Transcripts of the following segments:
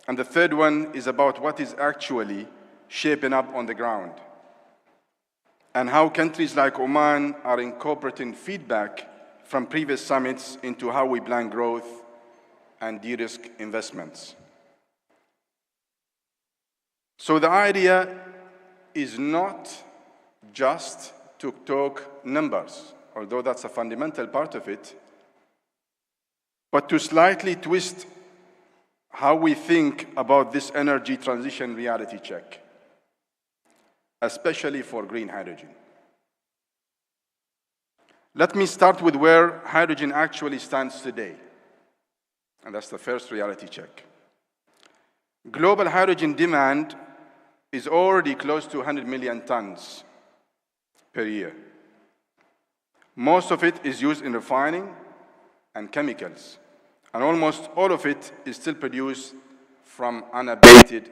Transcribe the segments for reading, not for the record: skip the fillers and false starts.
And the third one is about what is actually shaping up on the ground, and how countries like Oman are incorporating feedback from previous summits into how we plan growth and de-risk investments. So the idea is not just to talk numbers, although that's a fundamental part of it, but to slightly twist how we think about this energy transition reality check, especially for green hydrogen. Let me start with where hydrogen actually stands today, and that's the first reality check. Global hydrogen demand is already close to 100 million tons per year. Most of it is used in refining and chemicals, and almost all of it is still produced from unabated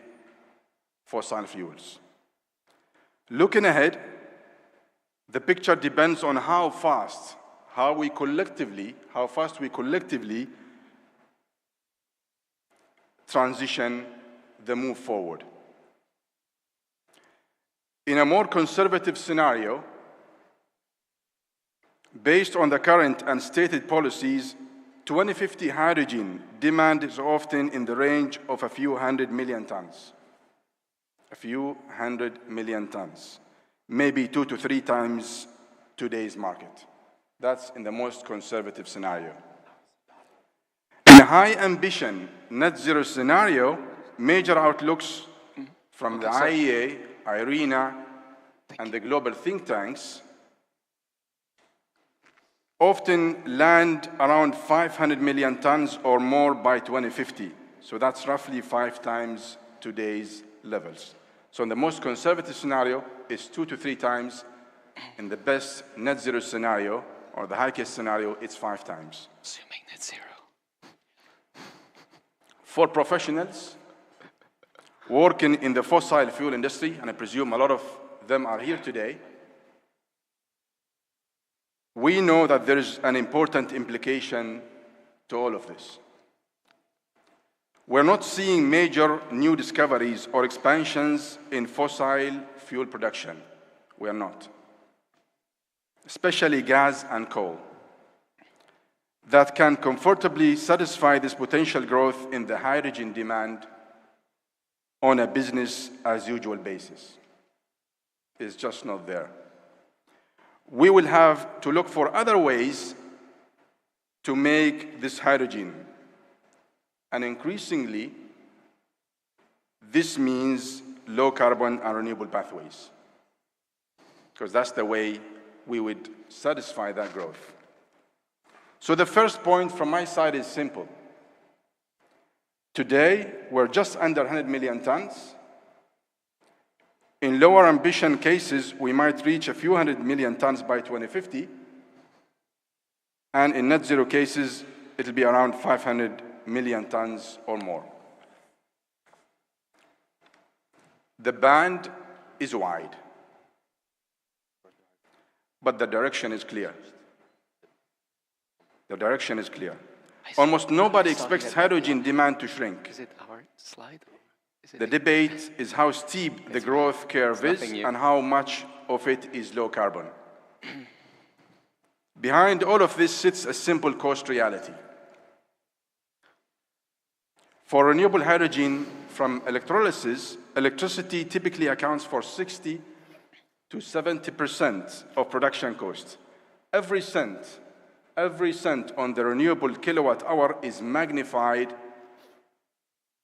fossil fuels. Looking ahead, the picture depends on how fast we collectively transition the move forward. In a more conservative scenario, based on the current and stated policies, 2050 hydrogen demand is often in the range of a few hundred million tons. A few hundred million tons, maybe 2 to 3 times today's market. That's in the most conservative scenario. In a high ambition net zero scenario, major outlooks from the IEA, IRENA, and the global think tanks often land around 500 million tons or more by 2050. So that's roughly 5 times today's levels. So in the most conservative scenario, it's 2 to 3 times. In the best net zero scenario, or the high case scenario, it's 5 times. Assuming net zero. For professionals working in the fossil fuel industry, and I presume a lot of them are here today, we know that there is an important implication to all of this. We're not seeing major new discoveries or expansions in fossil fuel production. We are not. Especially gas and coal, that can comfortably satisfy this potential growth in the hydrogen demand on a business as usual basis. It's just not there. We will have to look for other ways to make this hydrogen. And increasingly, this means low carbon and renewable pathways, because that's the way we would satisfy that growth. So the first point from my side is simple. Today, we're just under 100 million tons. In lower ambition cases, we might reach a few hundred million tons by 2050. And in net zero cases, it'll be around 500 million tons or more. The band is wide, but the direction is clear. The direction is clear. Almost nobody expects hydrogen demand to shrink. Is it our slide? The debate is how steep the growth curve is and how much of it is low carbon. Behind all of this sits a simple cost reality. For renewable hydrogen from electrolysis, electricity typically accounts for 60 to 70% of production cost. Every cent on the renewable kilowatt hour is magnified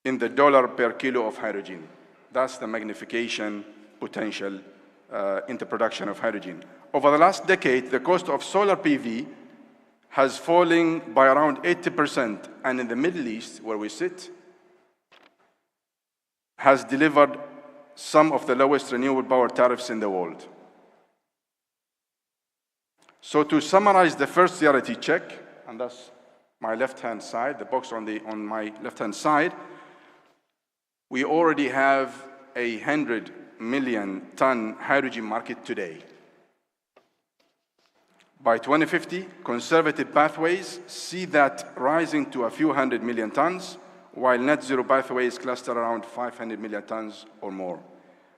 in the dollar per kilo of hydrogen. That's the magnification potential in the production of hydrogen. Over the last decade, the cost of solar PV has fallen by around 80%, and in the Middle East, where we sit, has delivered some of the lowest renewable power tariffs in the world. So to summarize the first reality check, and that's my left-hand side, the box on my left-hand side, we already have a 100 million ton hydrogen market today. By 2050, conservative pathways see that rising to a few hundred million tons, while net zero pathways cluster around 500 million tons or more.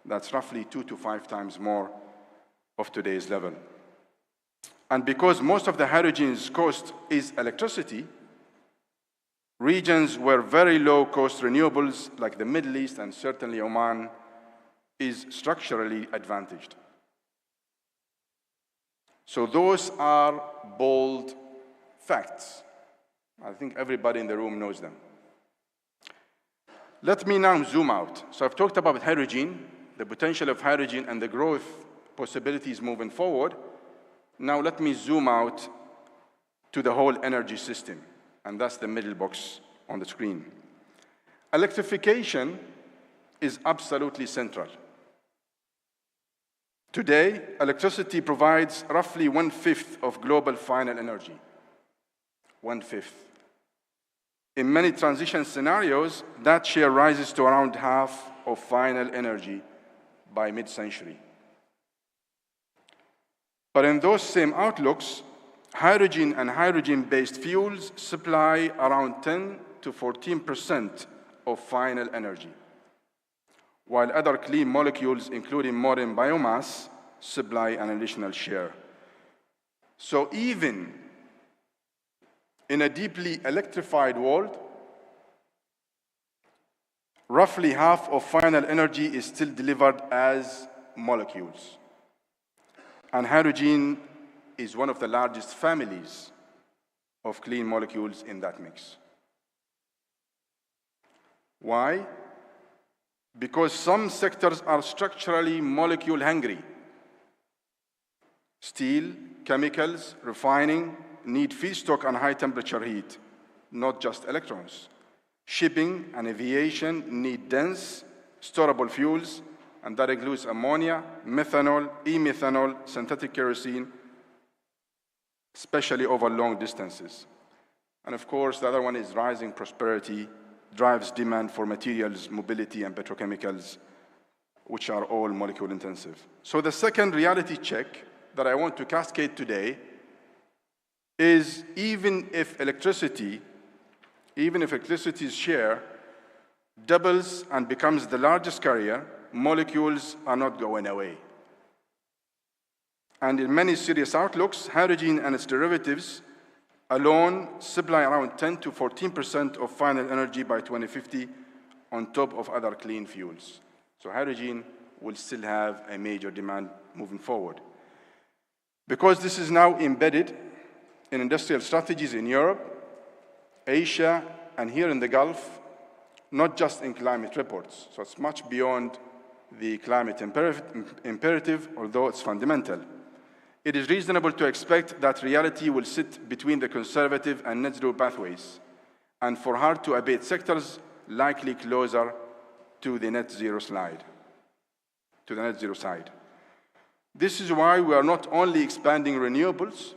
That's roughly 2 to 5 times more of today's level. And because most of the hydrogen's cost is electricity, regions where very low-cost renewables, like the Middle East and certainly Oman, is structurally advantaged. So those are bold facts. I think everybody in the room knows them. Let me now zoom out. So I've talked about hydrogen, the potential of hydrogen and the growth possibilities moving forward. Now let me zoom out to the whole energy system, and that's the middle box on the screen. Electrification is absolutely central. Today, electricity provides roughly 1/5 of global final energy. 1/5. In many transition scenarios, that share rises to around half of final energy by mid-century. But in those same outlooks, hydrogen and hydrogen-based fuels supply around 10 to 14% of final energy, while other clean molecules, including modern biomass, supply an additional share. So even in a deeply electrified world, roughly half of final energy is still delivered as molecules. And hydrogen is one of the largest families of clean molecules in that mix. Why? Because some sectors are structurally molecule hungry. Steel, chemicals, refining need feedstock and high temperature heat, not just electrons. Shipping and aviation need dense, storable fuels, and that includes ammonia, methanol, e-methanol, synthetic kerosene, especially over long distances. And of course, the other one is rising prosperity drives demand for materials, mobility, and petrochemicals, which are all molecule intensive. So the second reality check that I want to cascade today is even if electricity's share doubles and becomes the largest carrier, molecules are not going away. And in many serious outlooks, hydrogen and its derivatives alone supply around 10 to 14% of final energy by 2050 on top of other clean fuels. So hydrogen will still have a major demand moving forward. Because this is now embedded in industrial strategies in Europe, Asia, and here in the Gulf, not just in climate reports. So it's much beyond the climate imperative, although it's fundamental. It is reasonable to expect that reality will sit between the conservative and net zero pathways, and for hard to abate sectors likely closer to the net zero side. This is why we are not only expanding renewables,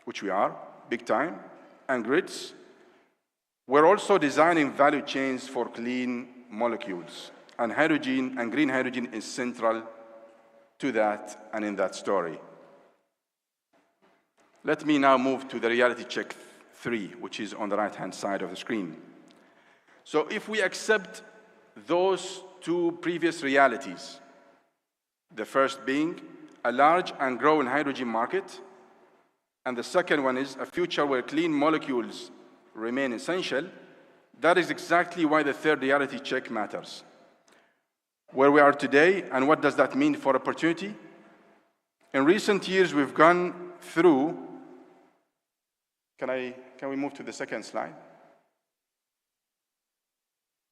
which we are, big time, and grids, we're also designing value chains for clean molecules. And hydrogen and green hydrogen is central to that and in that story. Let me now move to the reality check 3, which is on the right-hand side of the screen. So if we accept those two previous realities, the first being a large and growing hydrogen market, and the second one is a future where clean molecules remain essential, that is exactly why the third reality check matters. Where we are today, and what does that mean for opportunity? In recent years, we've gone through, can we move to the second slide?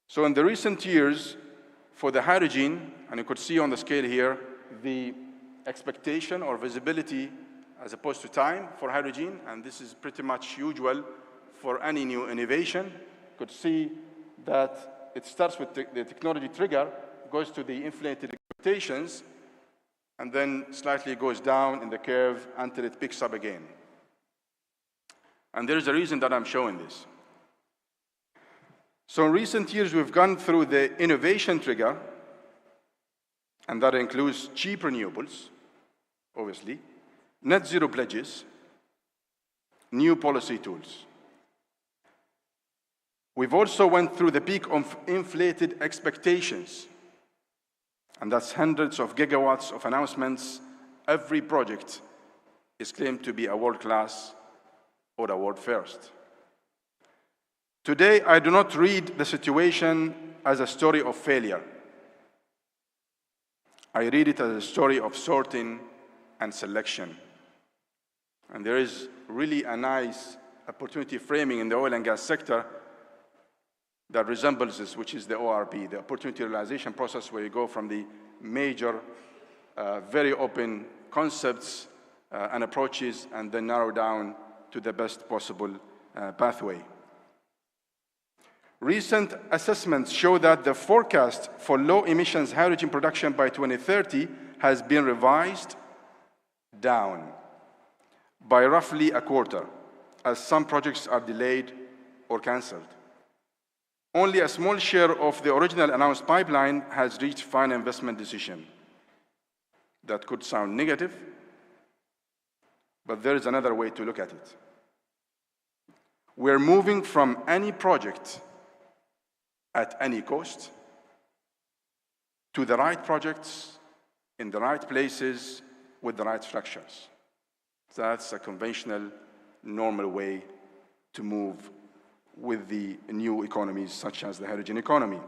So in the recent years, for the hydrogen, and you could see on the scale here, the expectation or visibility as opposed to time for hydrogen, and this is pretty much usual for any new innovation. You could see that it starts with the technology trigger, goes to the inflated expectations, and then slightly goes down in the curve until it picks up again. And there is a reason that I'm showing this. So in recent years, we've gone through the innovation trigger, and that includes cheap renewables, obviously, net zero pledges, new policy tools. We've also went through the peak of inflated expectations, and that's hundreds of gigawatts of announcements. Every project is claimed to be a world-class or a world first. Today, I do not read the situation as a story of failure. I read it as a story of sorting and selection. And there is really a nice opportunity framing in the oil and gas sector that resembles this, which is the ORP, the opportunity realization process, where you go from the major, very open concepts and approaches, and then narrow down to the best possible pathway. Recent assessments show that the forecast for low emissions hydrogen production by 2030 has been revised down by roughly a quarter, as some projects are delayed or canceled. Only a small share of the original announced pipeline has reached final investment decision. That could sound negative, but there is another way to look at it. We're moving from any project at any cost to the right projects in the right places with the right structures. That's a conventional, normal way to move with the new economies, such as the hydrogen economy.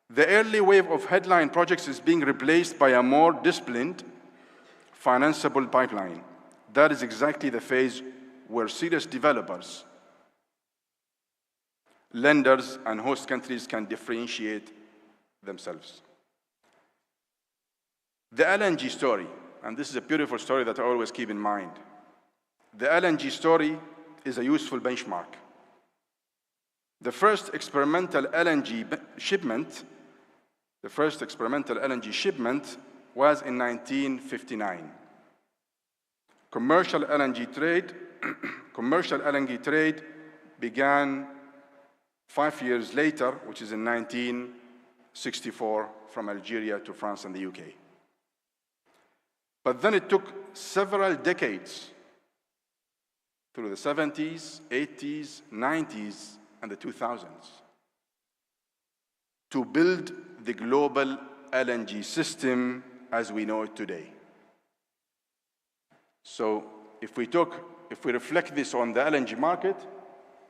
The early wave of headline projects is being replaced by a more disciplined, financeable pipeline. That is exactly the phase where serious developers, lenders, and host countries can differentiate themselves. The LNG story, and this is a beautiful story that I always keep in mind. The LNG story is a useful benchmark. The first experimental LNG shipment was in 1959. Commercial LNG trade began 5 years later, which is in 1964, from Algeria to France and the UK. But then it took several decades, through the 70s, 80s, 90s, and the 2000s, to build the global LNG system as we know it today. So if we reflect this on the LNG market,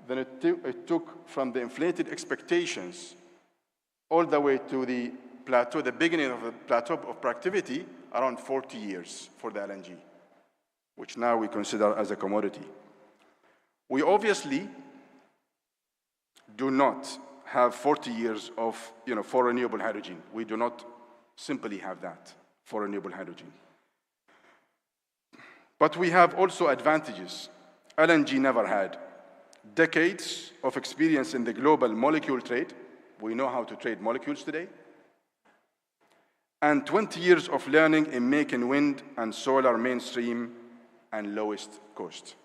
then it took from the inflated expectations all the way to the plateau, the beginning of the plateau of productivity, around 40 years for the LNG, which now we consider as a commodity. We obviously do not have 40 years of, for renewable hydrogen. We do not simply have that for renewable hydrogen. But we have also advantages LNG never had. Decades of experience in the global molecule trade. We know how to trade molecules today. And 20 years of learning in making wind and solar mainstream and lowest cost.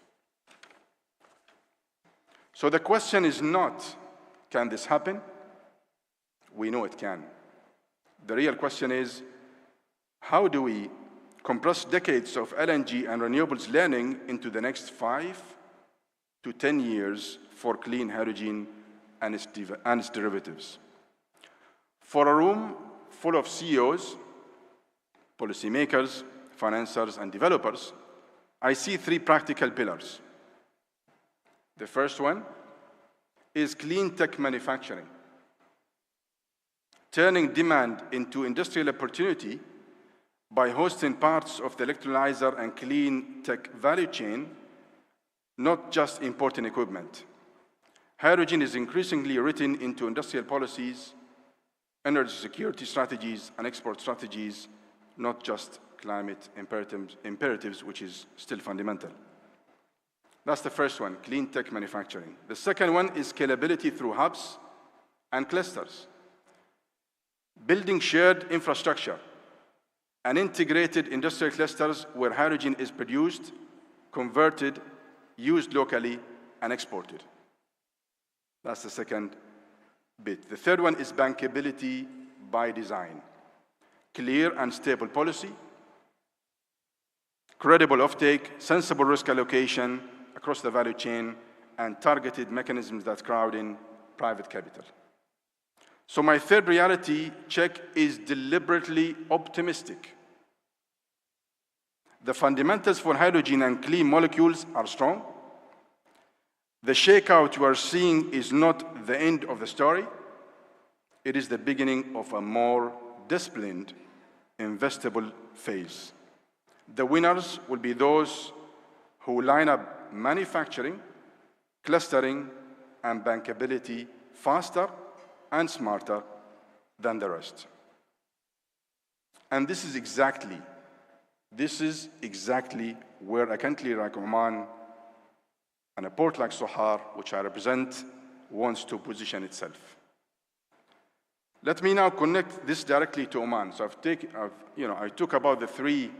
So the question is not, can this happen? We know it can. The real question is, how do we compress decades of LNG and renewables learning into the next 5 to 10 years for clean hydrogen and its derivatives? For a room full of CEOs, policymakers, financiers, and developers, I see 3 practical pillars. The first one is clean tech manufacturing. Turning demand into industrial opportunity by hosting parts of the electrolyzer and clean tech value chain, not just importing equipment. Hydrogen is increasingly written into industrial policies, energy security strategies, and export strategies, not just climate imperatives, which is still fundamental. That's the first one, clean tech manufacturing. The second one is scalability through hubs and clusters. Building shared infrastructure and integrated industrial clusters where hydrogen is produced, converted, used locally, and exported. That's the second bit. The third one is bankability by design. Clear and stable policy, credible offtake, sensible risk allocation across the value chain, and targeted mechanisms that crowd in private capital. So my third reality check is deliberately optimistic. The fundamentals for hydrogen and clean molecules are strong. The shakeout you are seeing is not the end of the story. It is the beginning of a more disciplined, investable phase. The winners will be those who line up manufacturing, clustering, and bankability faster and smarter than the rest. And this is exactly where a country like Oman and a port like Sohar, which I represent, wants to position itself. Let me now connect this directly to Oman. So I took about the three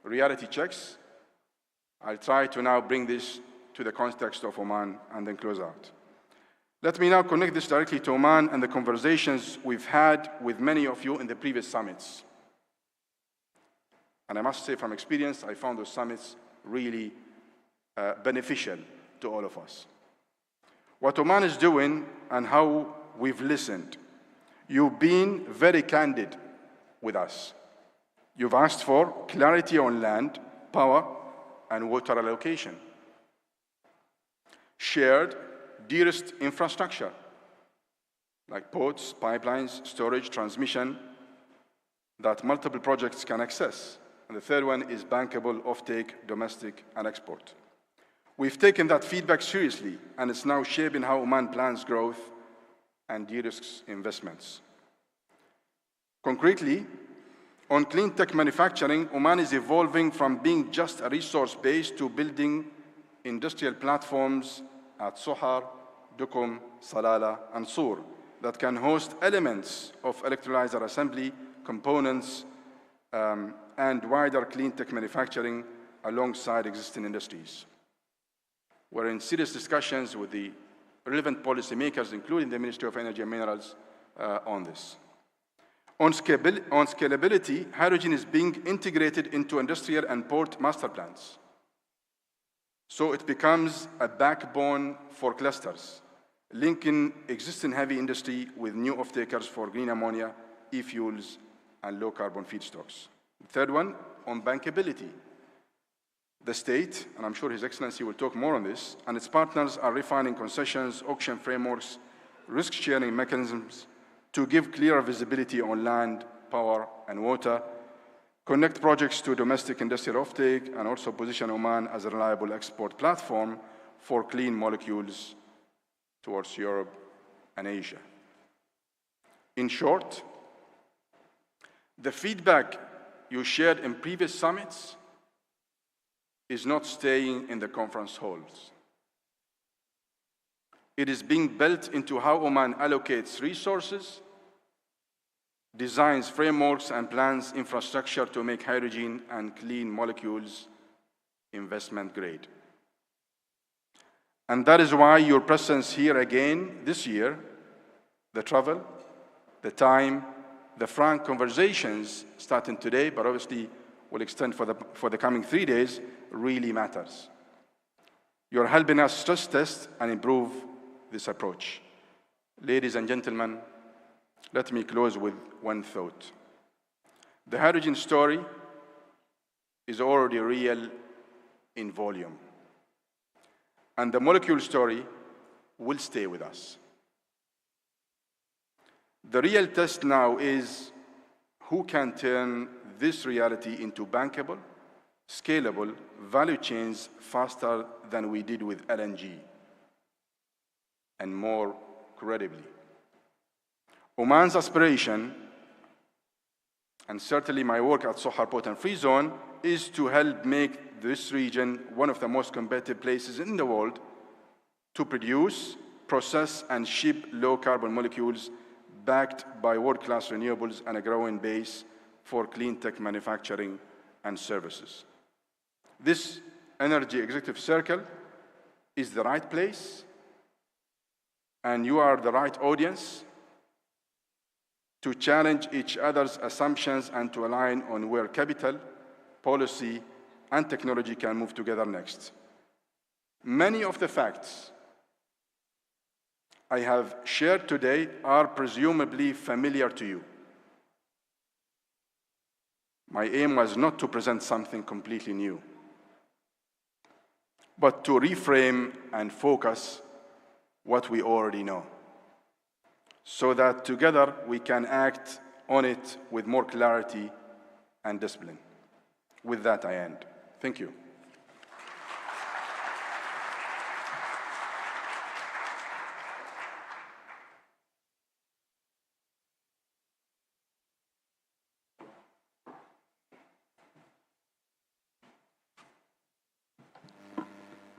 reality checks. I'll try to now bring this to the context of Oman and then close out. Let me now connect this directly to Oman and the conversations we've had with many of you in the previous summits. And I must say from experience, I found those summits really beneficial to all of us. What Oman is doing and how we've listened. You've been very candid with us. You've asked for clarity on land, power, and water allocation. Shared, de-risked infrastructure, like ports, pipelines, storage, transmission, that multiple projects can access. And the third one is bankable offtake, domestic, and export. We've taken that feedback seriously, and it's now shaping how Oman plans growth and de-risks investments. Concretely, on clean tech manufacturing, Oman is evolving from being just a resource base to building industrial platforms at Sohar, Duqm, Salalah, and Sur that can host elements of electrolyzer assembly, components, and wider clean tech manufacturing alongside existing industries. We're in serious discussions with the relevant policymakers, including the Ministry of Energy and Minerals, on this. On scalability, hydrogen is being integrated into industrial and port master plans. So it becomes a backbone for clusters, linking existing heavy industry with new off-takers for green ammonia, e-fuels, and low-carbon feedstocks. The third one, on bankability. The state, and I'm sure His Excellency will talk more on this, and its partners are refining concessions, auction frameworks, risk-sharing mechanisms to give clearer visibility on land, power, and water, connect projects to domestic industrial offtake, and also position Oman as a reliable export platform for clean molecules towards Europe and Asia. In short, the feedback you shared in previous summits is not staying in the conference halls. It is being built into how Oman allocates resources, designs frameworks, and plans infrastructure to make hydrogen and clean molecules investment grade. And that is why your presence here again this year, the travel, the time, the frank conversations starting today, but obviously will extend for the coming 3 days, really matters. You're helping us stress test and improve this approach. Ladies and gentlemen, let me close with one thought. The hydrogen story is already real in volume, and the molecule story will stay with us. The real test now is who can turn this reality into bankable, scalable value chains faster than we did with LNG, and more credibly. Oman's aspiration, and certainly my work at Sohar Port and Free Zone, is to help make this region one of the most competitive places in the world to produce, process, and ship low-carbon molecules backed by world-class renewables and a growing base for clean tech manufacturing and services. This Energy Executive Circle is the right place, and you are the right audience to challenge each other's assumptions and to align on where capital, policy, and technology can move together next. Many of the facts I have shared today are presumably familiar to you. My aim was not to present something completely new, but to reframe and focus what we already know, so that together we can act on it with more clarity and discipline. With that, I end. Thank you.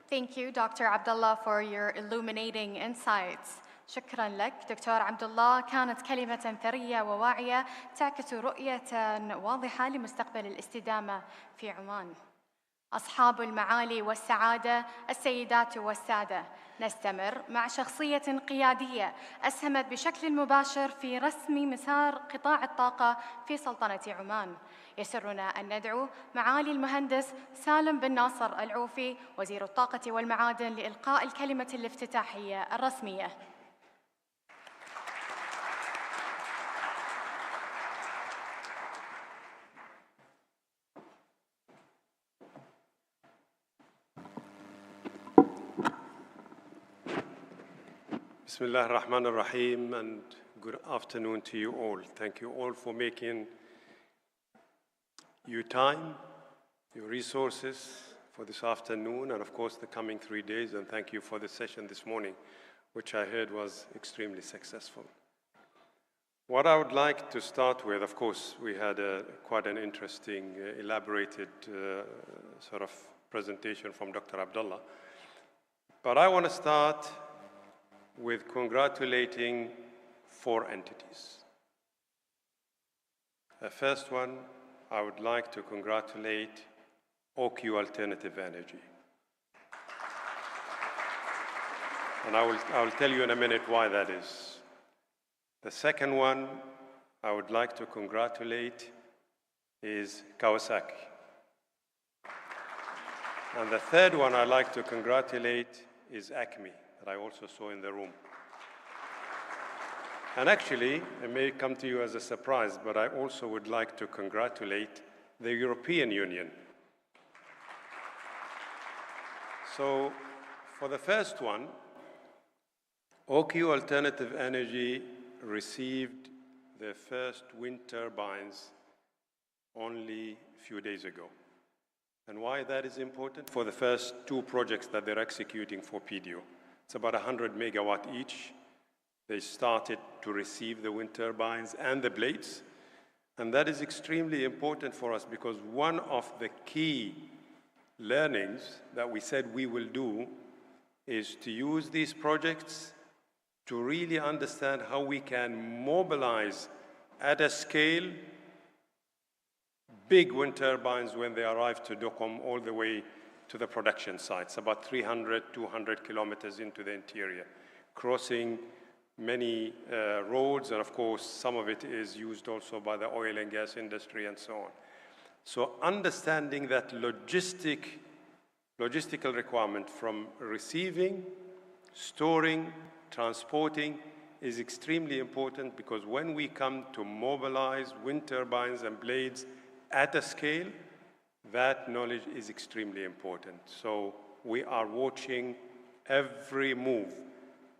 Thank you, Dr. Abdullah, for your illuminating insights. شكراً لك دكتور عبد الله. كانت كلمة ثرية وواعية تعكس رؤية واضحة لمستقبل الاستدامة في عمان. أصحاب المعالي والسعادة، السيدات والسادة، نستمر مع شخصية قيادية أسهمت بشكل مباشر في رسم مسار قطاع الطاقة في سلطنة عمان. يسرنا أن ندعو معالي المهندس سالم بن ناصر العوفي وزير الطاقة والمعادن لإلقاء الكلمة الافتتاحية الرسمية. Bismillah ar-Rahman ar-Rahim, and good afternoon to you all. Thank you all for making your time, your resources for this afternoon, and of course the coming 3 days, and thank you for the session this morning, which I heard was extremely successful. What I would like to start with, of course, we had quite an interesting, elaborated sort of presentation from Dr. Abdullah, but I want to start with congratulating 4 entities. The first one, I would like to congratulate OQ Alternative Energy. And I will tell you in a minute why that is. The second one I would like to congratulate is Kawasaki. And the third one I'd like to congratulate is ACME, that I also saw in the room. And actually, it may come to you as a surprise, but I also would like to congratulate the European Union. So, for the first one, OQ Alternative Energy received their first wind turbines only a few days ago. And why that is important? For the first 2 projects that they're executing for PDO. It's about 100 megawatt each. They started to receive the wind turbines and the blades. And that is extremely important for us because one of the key learnings that we said we will do is to use these projects to really understand how we can mobilize at a scale big wind turbines when they arrive to Duqm all the way to the production sites, about 300, 200 kilometers into the interior, crossing many roads, and of course, some of it is used also by the oil and gas industry and so on. So understanding that logistical requirement from receiving, storing, transporting is extremely important because when we come to mobilize wind turbines and blades at a scale, that knowledge is extremely important. So we are watching every move,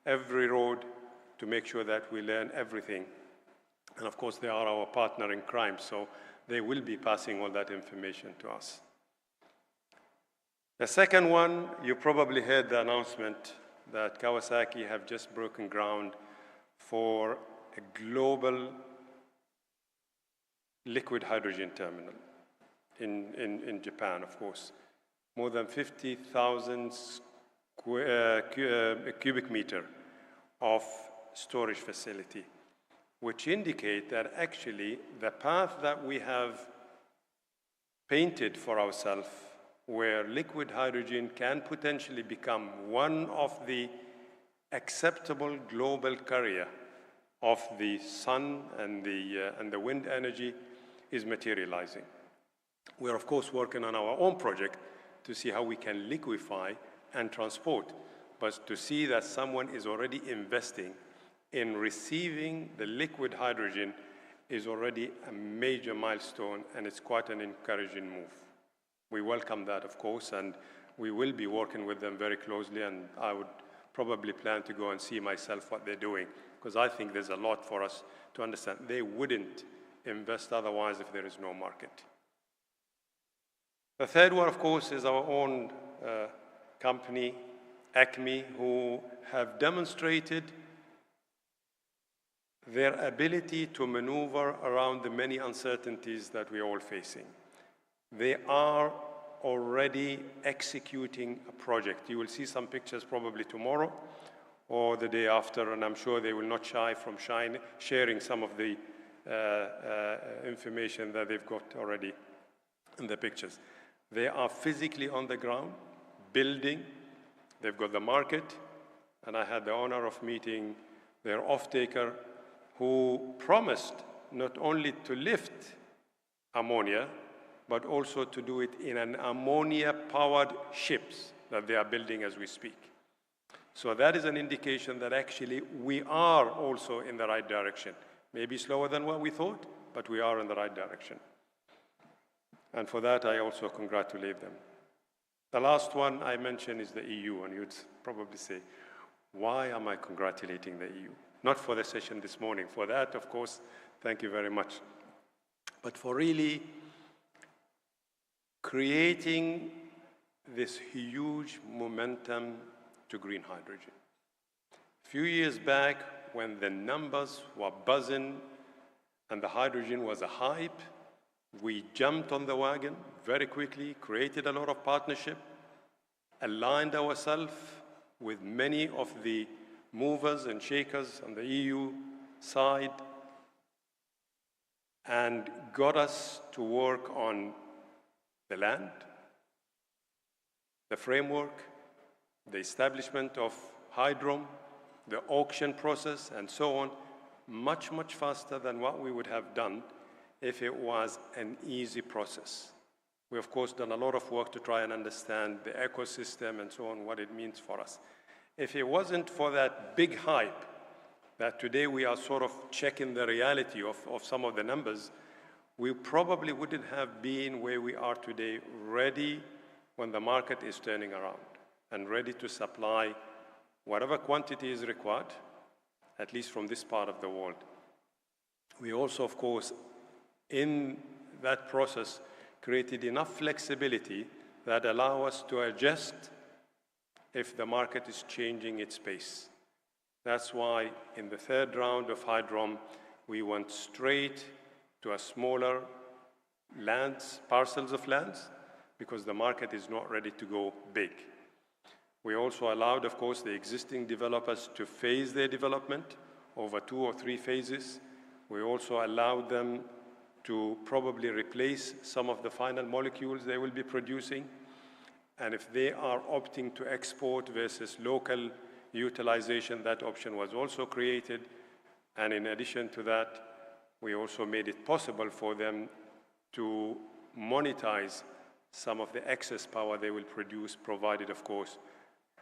every road to make sure that we learn everything. And of course, they are our partner in crime, so they will be passing all that information to us. The second one, you probably heard the announcement that Kawasaki have just broken ground for a global liquid hydrogen terminal in Japan, of course. More than 50,000 cubic meter of storage facility, which indicate that actually the path that we have painted for ourselves, where liquid hydrogen can potentially become one of the acceptable global carrier of the sun and the wind energy, is materializing. We're of course working on our own project to see how we can liquefy and transport but to see that someone is already investing in receiving the liquid hydrogen is already a major milestone, and it's quite an encouraging move. We welcome that, of course, and we will be working with them very closely, and I would probably plan to go and see myself what they're doing, because I think there's a lot for us to understand. They wouldn't invest otherwise if there is no market. The third one, of course, is our own company, ACME, who have demonstrated their ability to maneuver around the many uncertainties that we're all facing. They are already executing a project. You will see some pictures probably tomorrow or the day after, and I'm sure they will not shy from sharing some of the information that they've got already in the pictures. They are physically on the ground, building. They've got the market, and I had the honor of meeting their off-taker, who promised not only to lift ammonia, but also to do it in an ammonia-powered ships that they are building as we speak. So that is an indication that actually we are also in the right direction. Maybe slower than what we thought, but we are in the right direction. And for that, I also congratulate them. The last one I mentioned is the EU, and you'd probably say, why am I congratulating the EU? Not for the session this morning. For that, of course, thank you very much. But for really creating this huge momentum to green hydrogen. A few years back, when the numbers were buzzing and the hydrogen was a hype, we jumped on the wagon very quickly, created a lot of partnership, aligned ourselves with many of the movers and shakers on the EU side, and got us to work on the land, the framework, the establishment of Hydrom, the auction process, and so on, much, much faster than what we would have done if it was an easy process. We, of course, done a lot of work to try and understand the ecosystem and so on, what it means for us. If it wasn't for that big hype, that today we are sort of checking the reality of some of the numbers, we probably wouldn't have been where we are today, ready when the market is turning around and ready to supply whatever quantity is required, at least from this part of the world. We also, of course, in that process, created enough flexibility that allow us to adjust if the market is changing its pace. That's why in the third round of Hydrom, we went straight to a smaller parcels of lands, because the market is not ready to go big. We also allowed, of course, the existing developers to phase their development over 2 or 3 phases. We also allowed them to probably replace some of the final molecules they will be producing. And if they are opting to export versus local utilization, that option was also created. And in addition to that, we also made it possible for them to monetize some of the excess power they will produce, provided, of course,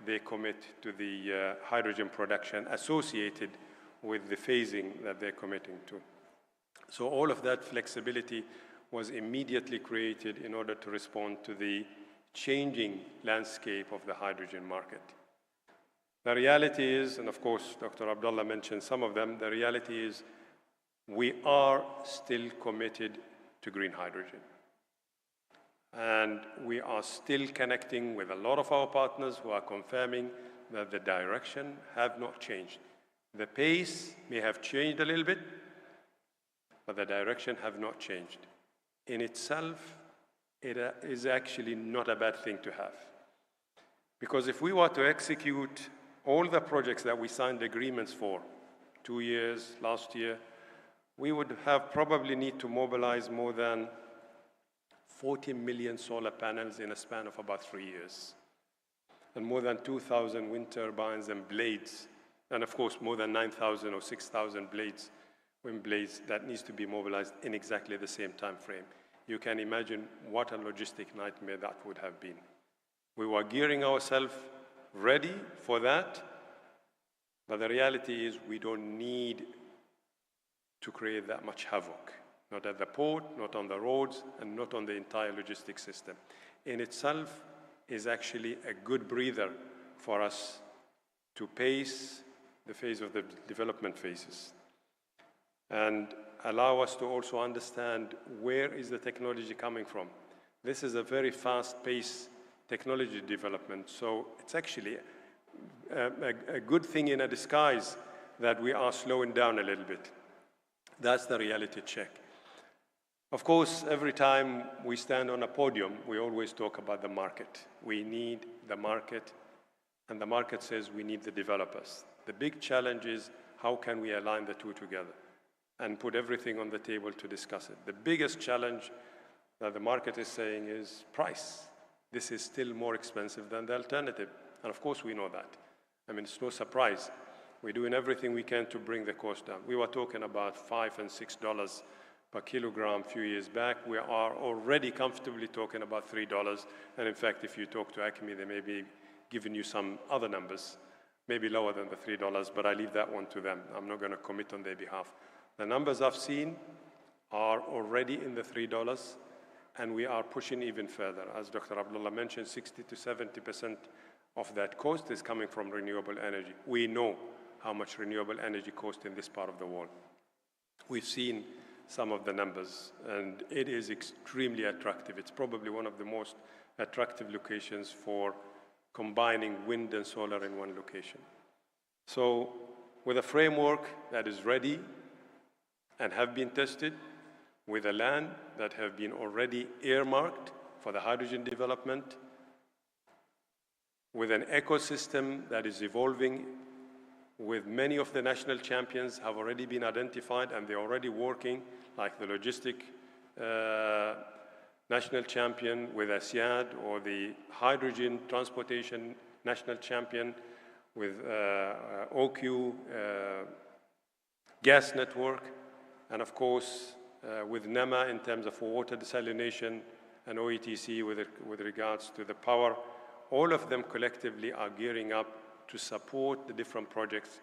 they commit to the hydrogen production associated with the phasing that they're committing to. So all of that flexibility was immediately created in order to respond to the changing landscape of the hydrogen market. The reality is, and of course, Dr. Abdullah mentioned some of them, the reality is we are still committed to green hydrogen. And we are still connecting with a lot of our partners who are confirming that the direction have not changed. The pace may have changed a little bit, but the direction have not changed. In itself, it is actually not a bad thing to have. Because if we were to execute all the projects that we signed agreements for, 2 years, last year, we would have probably need to mobilize more than 40 million solar panels in a span of about 3 years. And more than 2,000 wind turbines and blades. And of course, more than 9,000 or 6,000 blades, wind blades that needs to be mobilized in exactly the same time frame. You can imagine what a logistic nightmare that would have been. We were gearing ourselves ready for that, but the reality is we don't need to create that much havoc, not at the port, not on the roads, and not on the entire logistics system. In itself is actually a good breather for us to pace the phase of the development phases and allow us to also understand where is the technology coming from. This is a very fast-paced technology development, so it's actually a good thing in a disguise that we are slowing down a little bit. That's the reality check. Of course, every time we stand on a podium, we always talk about the market. We need the market, and the market says we need the developers. The big challenge is how can we align the two together and put everything on the table to discuss it. The biggest challenge that the market is saying is price. This is still more expensive than the alternative, and of course we know that. I mean, it's no surprise. We're doing everything we can to bring the cost down. We were talking about $5 and $6 per kilogram a few years back. We are already comfortably talking about $3. And in fact, if you talk to Acme, they may be giving you some other numbers, maybe lower than the $3, but I leave that one to them. I'm not going to commit on their behalf. The numbers I've seen are already in the $3, and we are pushing even further. As Dr. Abdullah mentioned, 60 to 70% of that cost is coming from renewable energy. We know how much renewable energy costs in this part of the world. We've seen some of the numbers, and it is extremely attractive. It's probably one of the most attractive locations for combining wind and solar in one location. So with a framework that is ready and have been tested, with a land that have been already earmarked for the hydrogen development, with an ecosystem that is evolving, with many of the national champions have already been identified and they're already working, like the logistic national champion with ASIAD, or the hydrogen transportation national champion with OQ gas network, and of course with NEMA in terms of water desalination, and OETC with regards to the power. All of them collectively are gearing up to support the different projects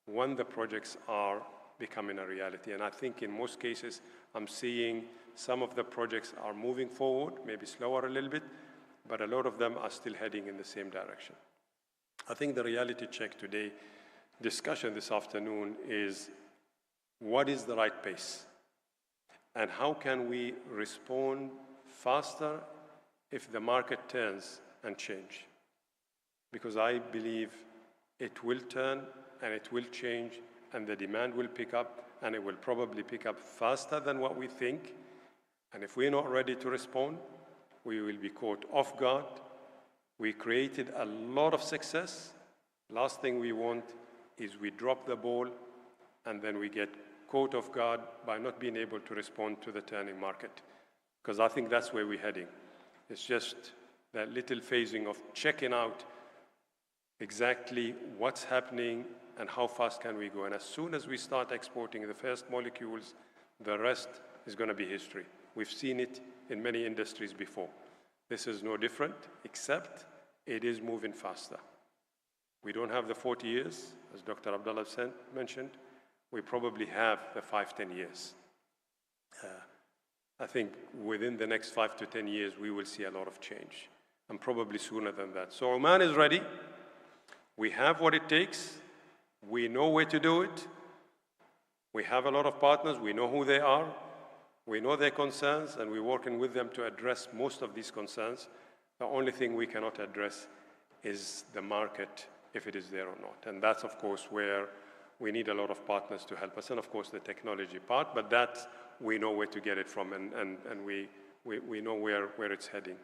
when the projects are becoming a reality. And I think in most cases, I'm seeing some of the projects are moving forward, maybe slower a little bit, but a lot of them are still heading in the same direction. I think the reality check today, discussion this afternoon, is what is the right pace? And how can we respond faster if the market turns and change? Because I believe it will turn and it will change, and the demand will pick up, and it will probably pick up faster than what we think. And if we're not ready to respond, we will be caught off guard. We created a lot of success. Last thing we want is we drop the ball and then we get caught off guard by not being able to respond to the turning market. Because I think that's where we're heading. It's just that little phasing of checking out exactly what's happening and how fast can we go. And as soon as we start exporting the first molecules, the rest is going to be history. We've seen it in many industries before. This is no different, except it is moving faster. We don't have the 40 years, as Dr. Abdullah mentioned. We probably have the 5-10 years. I think within the next 5 to 10 years, we will see a lot of change, and probably sooner than that. So Oman is ready. We have what it takes. We know where to do it. We have a lot of partners. We know who they are. We know their concerns, and we're working with them to address most of these concerns. The only thing we cannot address is the market, if it is there or not. And that's, of course, where we need a lot of partners to help us, and of course the technology part, but that we know where to get it from, and we know where it's heading.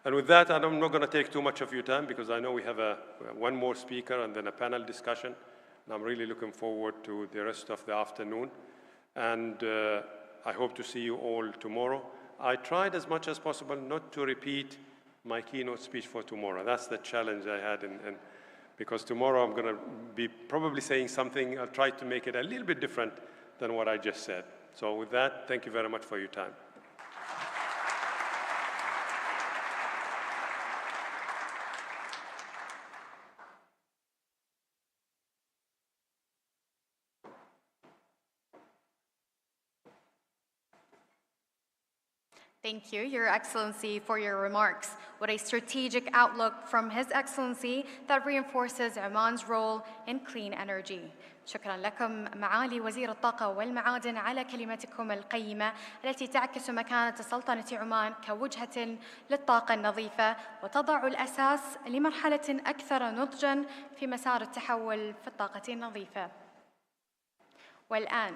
And with that, I'm not going to take too much of your time, because I know we have one more speaker and then a panel discussion, and I'm really looking forward to the rest of the afternoon. And I hope to see you all tomorrow. I tried as much as possible not to repeat my keynote speech for tomorrow. That's the challenge I had, and because tomorrow I'm going to be probably saying something. I'll try to make it a little bit different than what I just said. So with that, thank you very much for your time. Thank you, Your Excellency, for your remarks. What a strategic outlook from His Excellency that reinforces Oman's role in clean energy. شكرا لكم معالي وزير الطاقة والمعادن على كلمتكم القيمة التي تعكس مكانة سلطنة عمان كوجهة للطاقة النظيفة وتضع الأساس لمرحلة أكثر نضجاً في مسار التحول في الطاقة النظيفة. والآن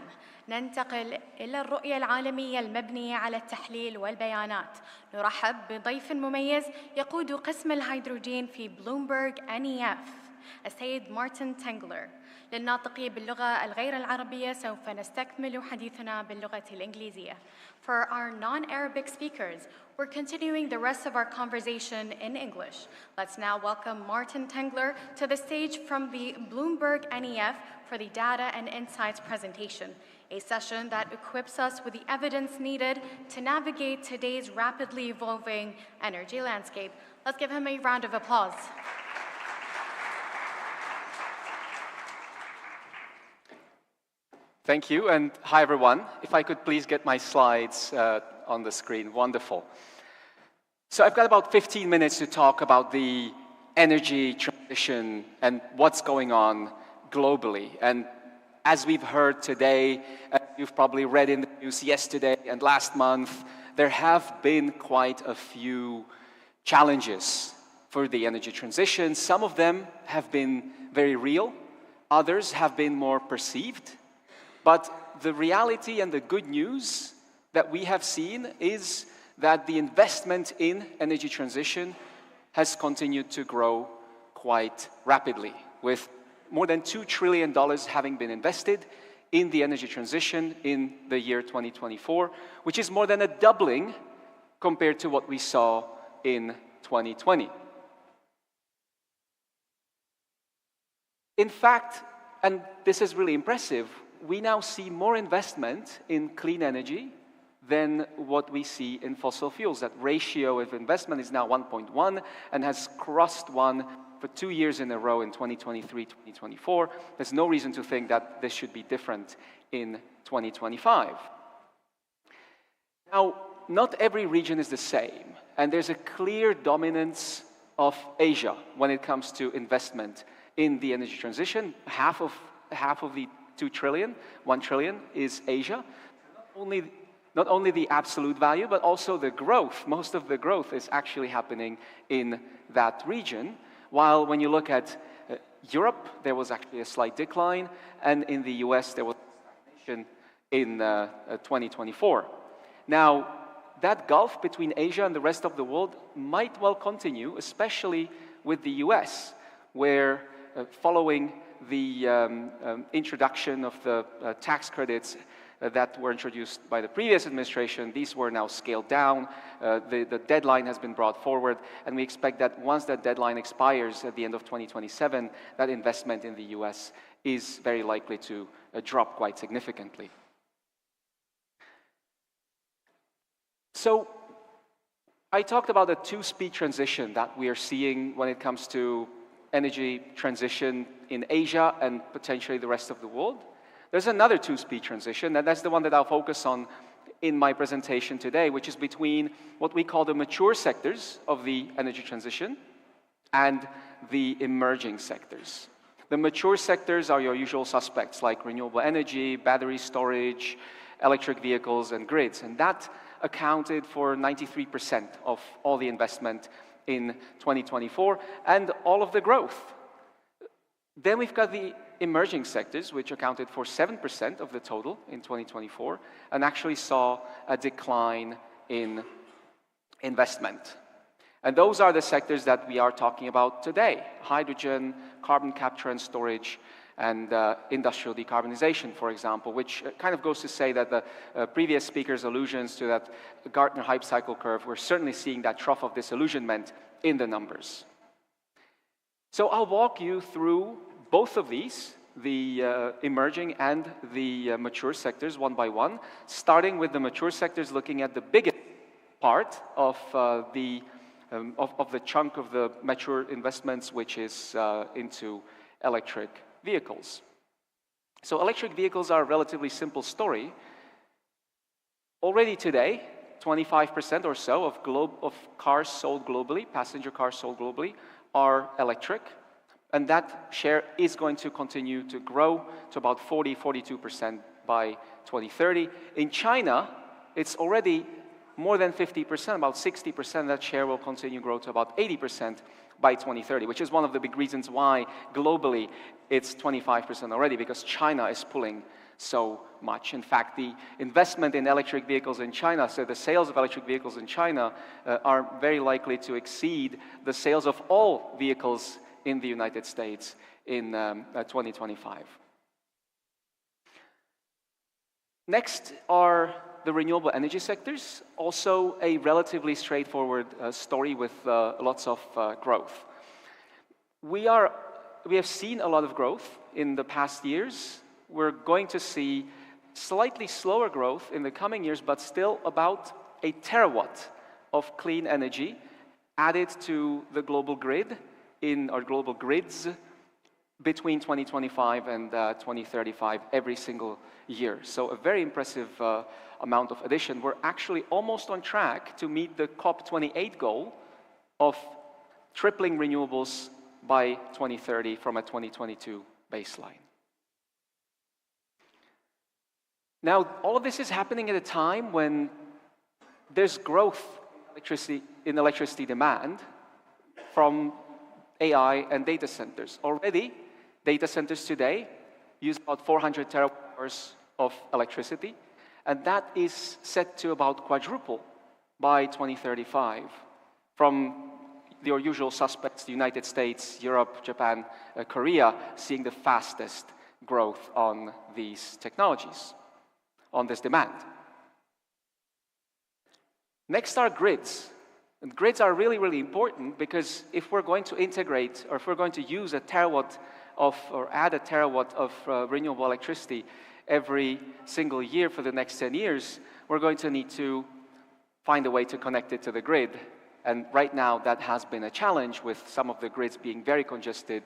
ننتقل إلى الرؤية العالمية المبنية على التحليل والبيانات. نرحب بضيف مميز يقود قسم الهيدروجين في بلومبرج NEF السيد مارتن تنجلر. للناطقي باللغة الغير العربية سوف نستكمل حديثنا باللغة الإنجليزية. For our non-Arabic speakers, we're continuing the rest of our conversation in English. Let's now welcome Martin Tengler to the stage from the Bloomberg NEF for the Data and Insights presentation, a session that equips us with the evidence needed to navigate today's rapidly evolving energy landscape. Let's give him a round of applause. Thank you, and hi everyone. If I could please get my slides on the screen, wonderful. So I've got about 15 minutes to talk about the energy transition and what's going on globally. And as we've heard today, you've probably read in the news yesterday and last month, there have been quite a few challenges for the energy transition. Some of them have been very real, others have been more perceived. But the reality and the good news that we have seen is that the investment in energy transition has continued to grow quite rapidly, with more than $2 trillion having been invested in the energy transition in the year 2024, which is more than a doubling compared to what we saw in 2020. In fact, and this is really impressive, we now see more investment in clean energy than what we see in fossil fuels. That ratio of investment is now 1.1 and has crossed 1 for 2 years in a row in 2023, 2024. There's no reason to think that this should be different in 2025. Now, not every region is the same, and there's a clear dominance of Asia when it comes to investment in the energy transition. Half of the 2 trillion, 1 trillion is Asia. Not only the absolute value, but also the growth. Most of the growth is actually happening in that region. While when you look at Europe, there was actually a slight decline, and in the US, there was stagnation in 2024. Now, that gulf between Asia and the rest of the world might well continue, especially with the US, where following the introduction of the tax credits that were introduced by the previous administration, these were now scaled down. The deadline has been brought forward, and we expect that once that deadline expires at the end of 2027, that investment in the US is very likely to drop quite significantly. So I talked about a two-speed transition that we are seeing when it comes to energy transition in Asia and potentially the rest of the world. There's another two-speed transition, and that's the one that I'll focus on in my presentation today, which is between what we call the mature sectors of the energy transition and the emerging sectors. The mature sectors are your usual suspects, like renewable energy, battery storage, electric vehicles, and grids, and that accounted for 93% of all the investment in 2024, and all of the growth. Then we've got the emerging sectors, which accounted for 7% of the total in 2024, and actually saw a decline in investment. And those are the sectors that we are talking about today: hydrogen, carbon capture and storage, and industrial decarbonization, for example, which kind of goes to say that the previous speaker's allusions to that Gartner hype cycle curve, we're certainly seeing that trough of disillusionment in the numbers. So I'll walk you through both of these, the emerging and the mature sectors, one by one, starting with the mature sectors, looking at the biggest part of the chunk of the mature investments, which is into electric vehicles. So electric vehicles are a relatively simple story. Already today, 25% or so of cars sold globally, passenger cars sold globally, are electric. And that share is going to continue to grow to about 42% by 2030. In China, it's already more than 50%, about 60%. That share will continue to grow to about 80% by 2030, which is one of the big reasons why globally it's 25% already, because China is pulling so much. In fact, the investment in electric vehicles in China, so the sales of electric vehicles in China are very likely to exceed the sales of all vehicles in the United States in 2025. Next are the renewable energy sectors, also a relatively straightforward story with lots of growth. We have seen a lot of growth in the past years. We're going to see slightly slower growth in the coming years, but still about a terawatt of clean energy added to the global grid or global grids between 2025 and 2035 every single year. So a very impressive amount of addition. We're actually almost on track to meet the COP28 goal of tripling renewables by 2030 from a 2022 baseline. Now, all of this is happening at a time when there's growth in electricity demand from AI and data centers. Already, data centers today use about 400 terawatt hours of electricity, and that is set to about quadruple by 2035 from your usual suspects, the United States, Europe, Japan, Korea, seeing the fastest growth on these technologies, on this demand. Next are grids. And grids are really, really important because if we're going to integrate or if we're going to use a terawatt or add a terawatt of renewable electricity every single year for the next 10 years, we're going to need to find a way to connect it to the grid. And right now, that has been a challenge with some of the grids being very congested,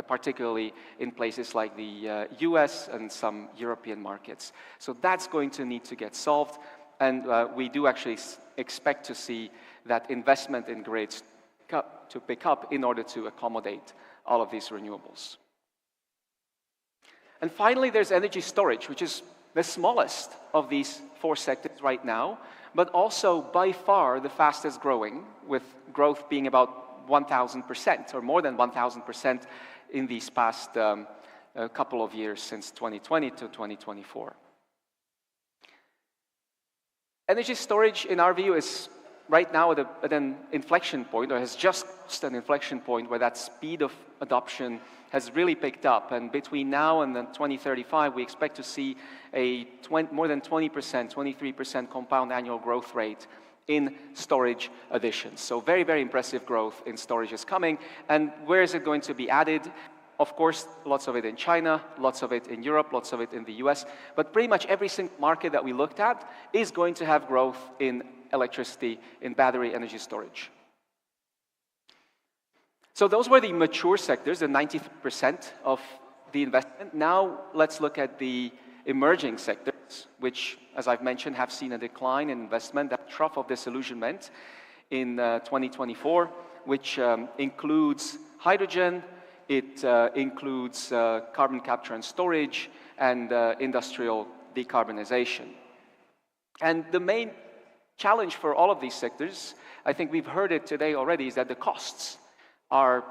particularly in places like the US and some European markets. So that's going to need to get solved. And we do actually expect to see that investment in grids to pick up in order to accommodate all of these renewables. And finally, there's energy storage, which is the smallest of these four sectors right now, but also by far the fastest growing, with growth being about 1,000% or more than 1,000% in these past couple of years since 2020 to 2024. Energy storage, in our view, is right now at an inflection point, or has just reached an inflection point where that speed of adoption has really picked up. And between now and then 2035, we expect to see a more than 20%, 23% compound annual growth rate in storage additions. So very, very impressive growth in storage is coming. And where is it going to be added? Of course, lots of it in China, lots of it in Europe, lots of it in the US, but pretty much every single market that we looked at is going to have growth in electricity, in battery energy storage. So those were the mature sectors, the 90% of the investment. Now let's look at the emerging sectors, which, as I've mentioned, have seen a decline in investment, that trough of disillusionment in 2024, which includes hydrogen. It includes carbon capture and storage and industrial decarbonization. And the main challenge for all of these sectors, I think we've heard it today already, is that the costs are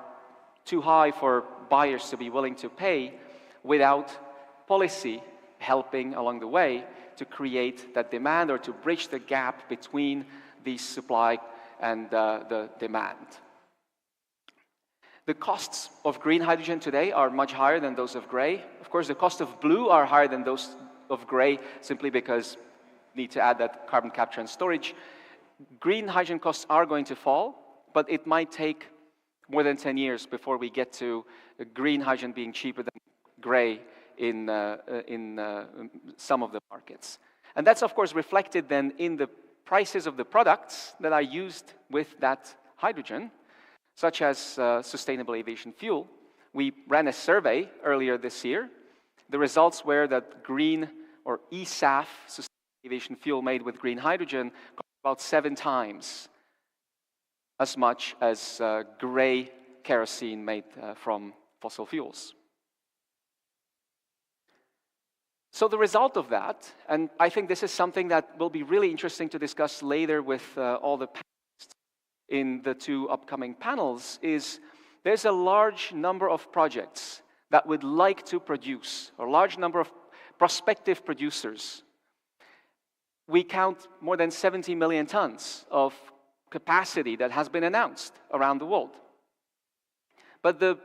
too high for buyers to be willing to pay without policy helping along the way to create that demand or to bridge the gap between the supply and the demand. The costs of green hydrogen today are much higher than those of gray. Of course, the cost of blue are higher than those of gray simply because we need to add that carbon capture and storage. Green hydrogen costs are going to fall, but it might take more than 10 years before we get to green hydrogen being cheaper than gray in some of the markets. And that's, of course, reflected then in the prices of the products that are used with that hydrogen, such as sustainable aviation fuel. We ran a survey earlier this year. The results were that green or eSAF, sustainable aviation fuel made with green hydrogen, cost about 7 times as much as gray kerosene made from fossil fuels. So the result of that, and I think this is something that will be really interesting to discuss later with all the panelists in the 2 upcoming panels, is there's a large number of projects that would like to produce, a large number of prospective producers. We count more than 70 million tons of capacity that has been announced around the world. But the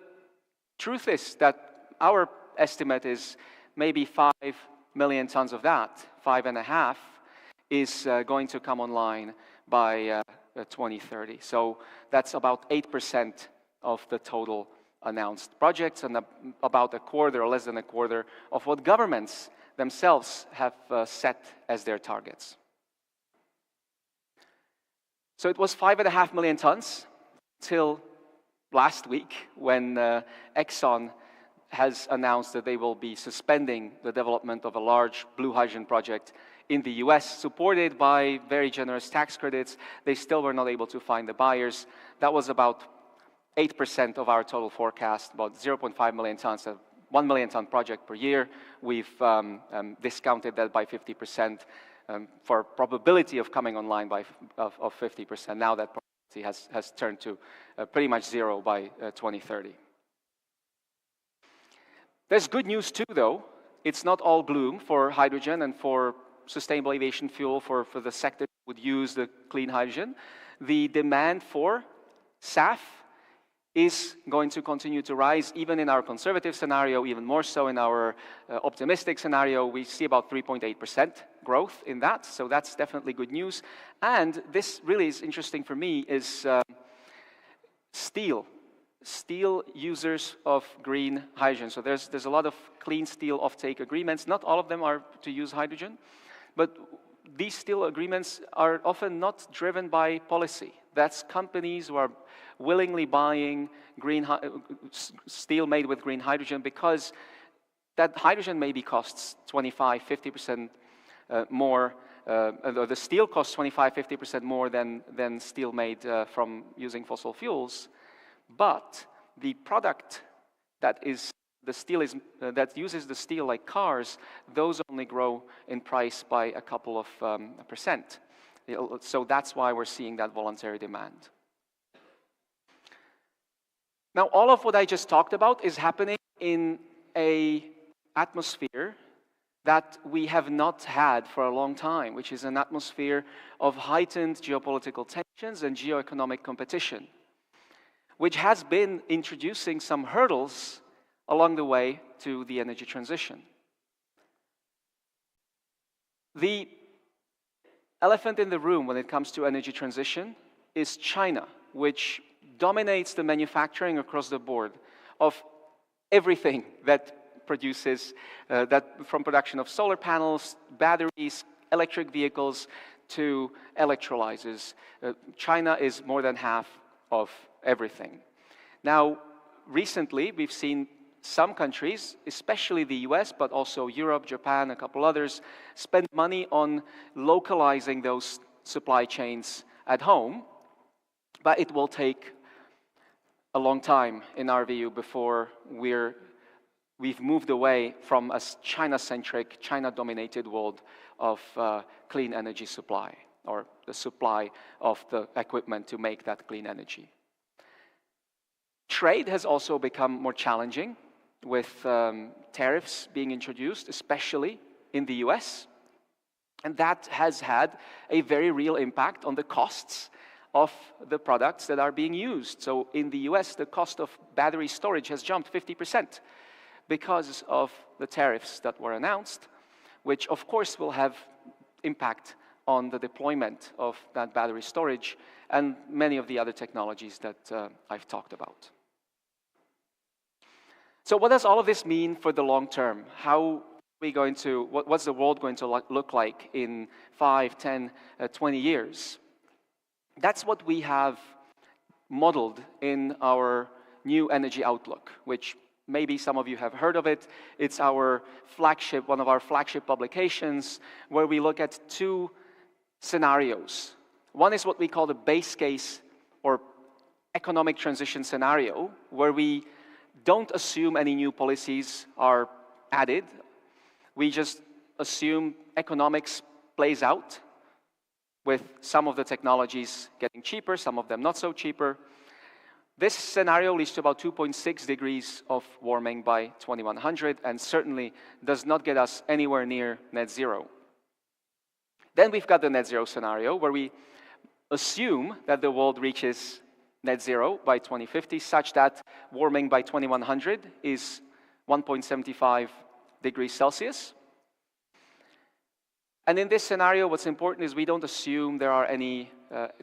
truth is that our estimate is maybe 5 million tons of that, 5.5, is going to come online by 2030. So that's about 8% of the total announced projects, and about a quarter or less than a quarter of what governments themselves have set as their targets. So it was 5.5 million tons till last week when Exxon has announced that they will be suspending the development of a large blue hydrogen project in the US, supported by very generous tax credits. They still were not able to find the buyers. That was about 8% of our total forecast, about 0.5 million tons, a 1 million ton project per year. We've discounted that by 50% for probability of coming online of 50%. Now that probability has turned to pretty much zero by 2030. There's good news too, though. It's not all gloom for hydrogen and for sustainable aviation fuel for the sector that would use the clean hydrogen. The demand for SAF is going to continue to rise, even in our conservative scenario, even more so in our optimistic scenario. We see about 3.8% growth in that, so that's definitely good news. And this really is interesting for me is steel users of green hydrogen. So there's a lot of clean steel offtake agreements. Not all of them are to use hydrogen, but these steel agreements are often not driven by policy. That's companies who are willingly buying steel made with green hydrogen because that hydrogen maybe costs 25, 50% more, the steel costs 25, 50% more than steel made from using fossil fuels. But the product that that uses the steel, like cars, those only grow in price by a couple of percent. So that's why we're seeing that voluntary demand. Now, all of what I just talked about is happening in an atmosphere that we have not had for a long time, which is an atmosphere of heightened geopolitical tensions and geoeconomic competition, which has been introducing some hurdles along the way to the energy transition. The elephant in the room when it comes to energy transition is China, which dominates the manufacturing across the board of everything that produces, from production of solar panels, batteries, electric vehicles, to electrolyzers. China is more than half of everything. Now, recently, we've seen some countries, especially the US, but also Europe, Japan, a couple others, spend money on localizing those supply chains at home, but it will take a long time, in our view, before we've moved away from a China-centric, China-dominated world of clean energy supply, or the supply of the equipment to make that clean energy. Trade has also become more challenging, with tariffs being introduced, especially in the US. And that has had a very real impact on the costs of the products that are being used. So in the US, the cost of battery storage has jumped 50% because of the tariffs that were announced, which of course will have impact on the deployment of that battery storage and many of the other technologies that I've talked about. So what does all of this mean for the long term? What's the world going to look like in 5, 10, 20 years? That's what we have modeled in our new energy outlook, which maybe some of you have heard of it. It's one of our flagship publications, where we look at 2 scenarios One is what we call the base case or economic transition scenario, where we don't assume any new policies are added. We just assume economics plays out with some of the technologies getting cheaper, some of them not so cheaper. This scenario leads to about 2.6 degrees of warming by 2100 and certainly does not get us anywhere near net zero. Then we've got the net zero scenario where we assume that the world reaches net zero by 2050 such that warming by 2100 is 1.75 degrees Celsius. And in this scenario, what's important is we don't assume there are any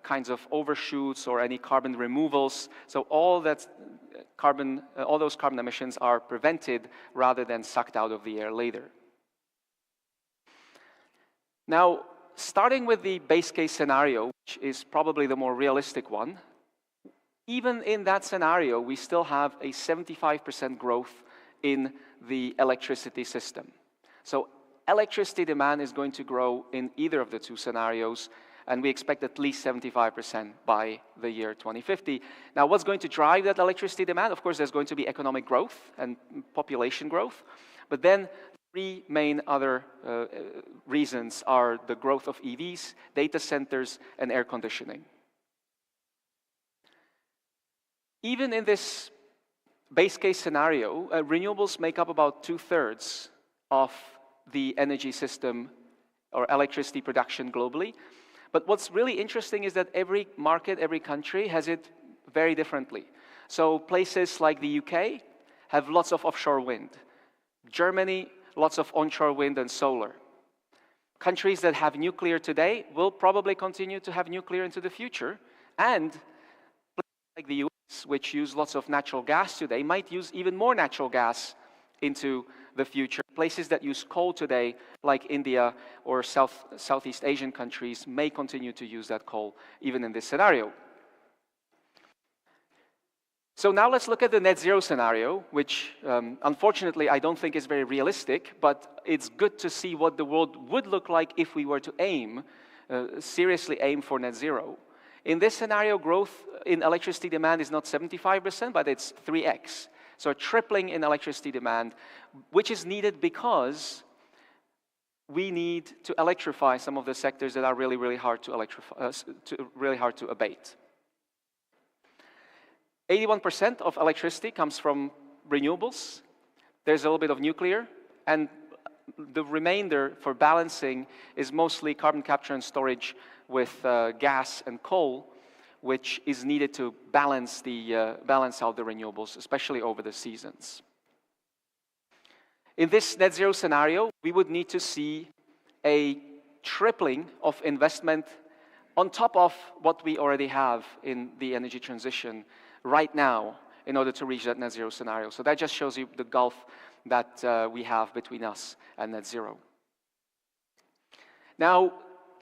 kinds of overshoots or any carbon removals. So all those carbon emissions are prevented rather than sucked out of the air later. Now, starting with the base case scenario, which is probably the more realistic one, even in that scenario, we still have a 75% growth in the electricity system. So electricity demand is going to grow in either of the two scenarios, and we expect at least 75% by the year 2050. Now, what's going to drive that electricity demand? Of course, there's going to be economic growth and population growth, but then three main other reasons are the growth of EVs, data centers, and air conditioning. Even in this base case scenario, renewables make up about 2/3 of the energy system or electricity production globally. But what's really interesting is that every market, every country has it very differently. So places like the UK have lots of offshore wind. Germany, lots of onshore wind and solar. Countries that have nuclear today will probably continue to have nuclear into the future. And places like the US, which use lots of natural gas today, might use even more natural gas into the future. Places that use coal today, like India or Southeast Asian countries, may continue to use that coal even in this scenario. So now let's look at the net zero scenario, which unfortunately I don't think is very realistic, but it's good to see what the world would look like if we were to seriously aim for net zero. In this scenario, growth in electricity demand is not 75%, but it's 3x. So a tripling in electricity demand, which is needed because we need to electrify some of the sectors that are really, really hard to abate. 81% of electricity comes from renewables. There's a little bit of nuclear, and the remainder for balancing is mostly carbon capture and storage with gas and coal, which is needed to balance out the renewables, especially over the seasons. In this net zero scenario, we would need to see a tripling of investment on top of what we already have in the energy transition right now in order to reach that net zero scenario. So that just shows you the gulf that we have between us and net zero. Now,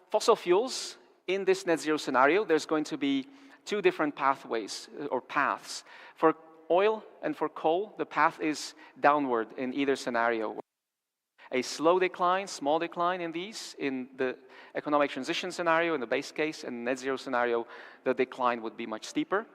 fossil fuels, in this net zero scenario, there's going to be two different pathways or paths. For oil and for coal, the path is downward in either scenario. A slow decline, small decline in these. In the economic transition scenario, in the base case, and net zero scenario, the decline would be much steeper.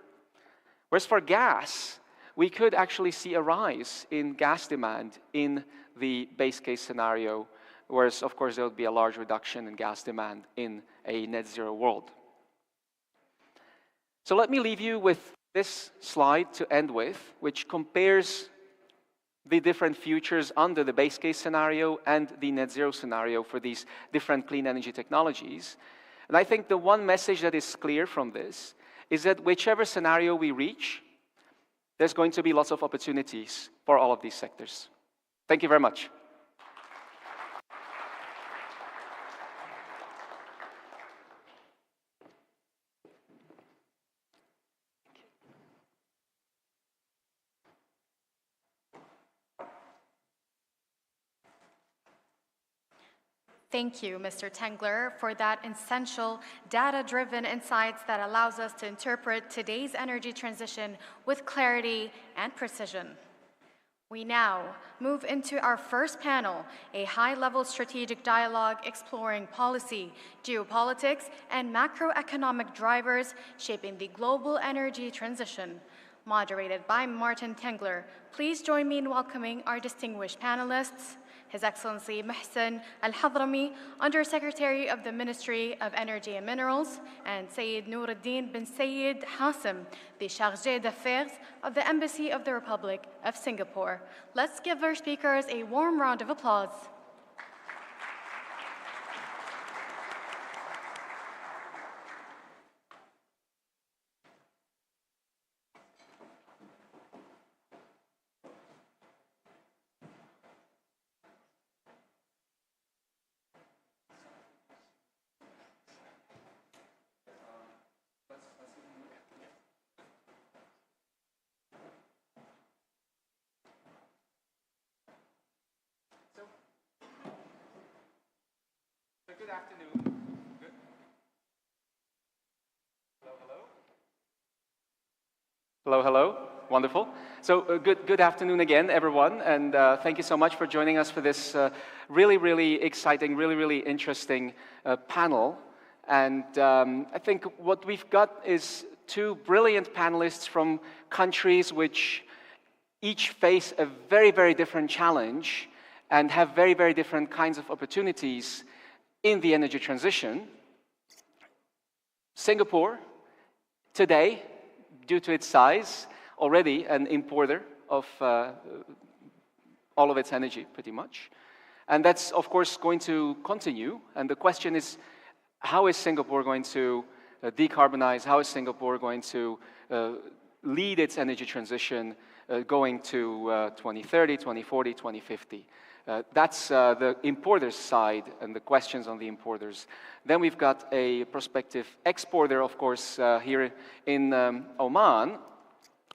Whereas for gas, we could actually see a rise in gas demand in the base case scenario, whereas, of course, there would be a large reduction in gas demand in a net zero world. So let me leave you with this slide to end with, which compares the different futures under the base case scenario and the net zero scenario for these different clean energy technologies. And I think the one message that is clear from this is that whichever scenario we reach, there's going to be lots of opportunities for all of these sectors. Thank you very much. Thank you, Mr. Tengler, for that essential data-driven insights that allows us to interpret today's energy transition with clarity and precision. We now move into our first panel, a high-level strategic dialogue exploring policy, geopolitics, and macroeconomic drivers shaping the global energy transition. Moderated by Martin Tengler, please join me in welcoming our distinguished panelists, His Excellency Mohsen Al-Hadrami, Undersecretary of the Ministry of Energy and Minerals, and Sayyid Noureddin bin Sayyid Hassim, the Chargé d'Affaires of the Embassy of the Republic of Singapore. Let's give our speakers a warm round of applause. Good afternoon. Hello, hello. Hello, hello. Wonderful. So good afternoon again, everyone, and thank you so much for joining us for this really exciting, really interesting panel. And I think what we've got is two brilliant panelists from countries which each face a very different challenge and have very different kinds of opportunities in the energy transition. Singapore, today, due to its size, already an importer of all of its energy, pretty much. And that's, of course, going to continue. And the question is, how is Singapore going to decarbonize? How is Singapore going to lead its energy transition going to 2030, 2040, 2050? That's the importers' side and the questions on the importers. Then we've got a prospective exporter, of course, here in Oman,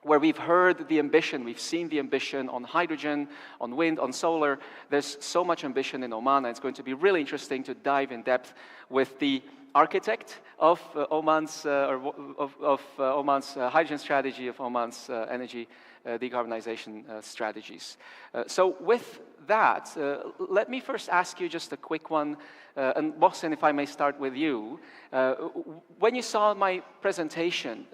where we've heard the ambition, we've seen the ambition on hydrogen, on wind, on solar. There's so much ambition in Oman, and it's going to be really interesting to dive in depth with the architect of Oman's Oman's hydrogen strategy, of Oman's energy decarbonization strategies. So with that, let me first ask you just a quick one, and Mohsen, if I may start with you. When you saw my presentation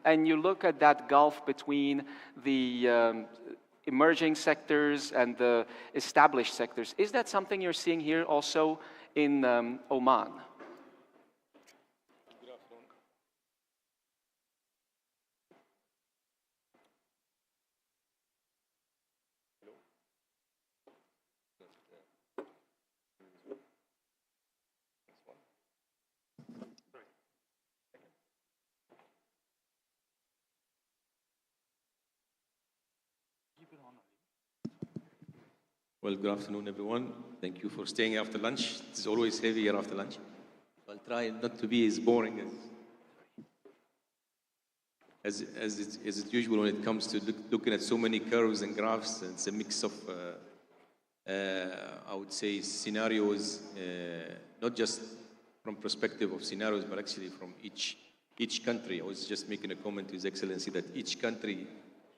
and you look at that gulf between the emerging sectors and the established sectors, is that something you're seeing here also in Oman? Well, good afternoon, everyone. Thank you for staying after lunch. It's always heavy here after lunch. I'll try not to be as boring as it's usual when it comes to looking at so many curves and graphs. It's a mix of, I would say, scenarios, not just from perspective of scenarios, but actually from each country. I was just making a comment to His Excellency that each country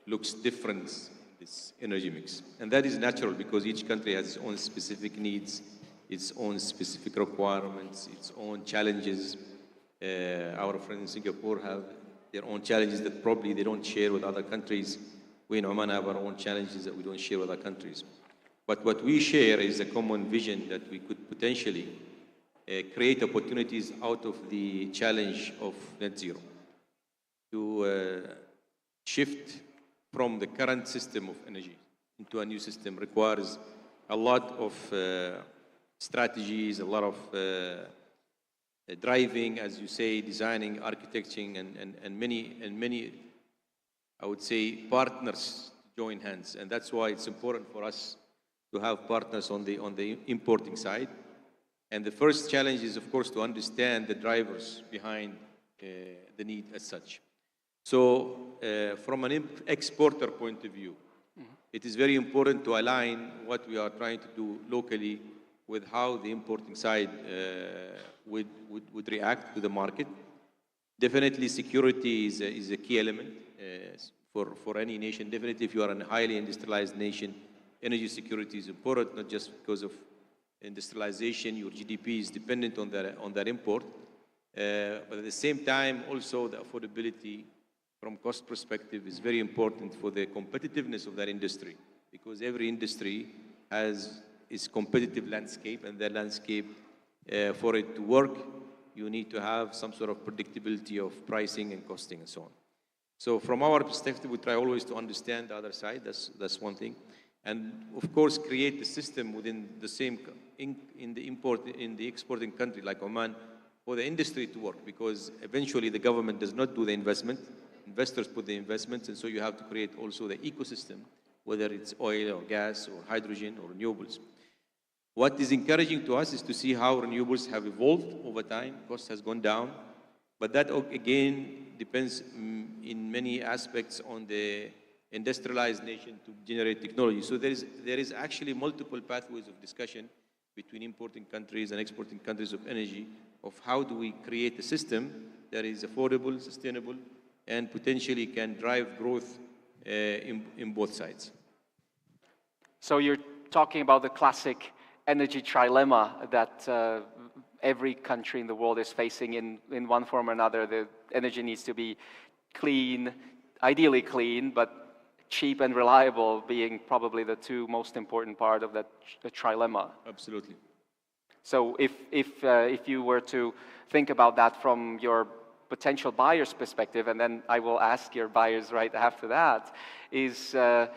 looks different, this energy mix. And that is natural because each country has its own specific needs, its own specific requirements, its own challenges. Our friends in Singapore have their own challenges that probably they don't share with other countries. We in Oman have our own challenges that we don't share with other countries. But what we share is a common vision that we could potentially create opportunities out of the challenge of net zero to shift from the current system of energy into a new system requires a lot of strategies, a lot of driving, as you say, designing, architecting, and many, I would say, partners join hands. And that's why it's important for us to have partners on the importing side. And the first challenge is, of course, to understand the drivers behind the need as such. So from an exporter point of view, it is very important to align what we are trying to do locally with how the importing side would react to the market. Definitely security is a key element for any nation. Definitely, if you are a highly industrialized nation, energy security is important, not just because of industrialization. Your GDP is dependent on that import. But at the same time, also the affordability from cost perspective is very important for the competitiveness of that industry, because every industry has its competitive landscape, and that landscape, for it to work, you need to have some sort of predictability of pricing and costing and so on. So from our perspective, we try always to understand the other side. That's one thing. And of course, create the system within the same, in the exporting country like Oman, for the industry to work, because eventually the government does not do the investment, investors put the investments, and so you have to create also the ecosystem, whether it's oil or gas or hydrogen or renewables. What is encouraging to us is to see how renewables have evolved over time. Cost has gone down, but that again depends in many aspects on the industrialized nation to generate technology. So there is actually multiple pathways of discussion between importing countries and exporting countries of energy, of how do we create a system that is affordable, sustainable, and potentially can drive growth in both sides. So you're talking about the classic energy trilemma that every country in the world is facing in one form or another. The energy needs to be clean, ideally clean, but cheap and reliable being probably the two most important part of that trilemma. Absolutely. So if you were to think about that from your potential buyer's perspective, and then I will ask your buyers right after that, is the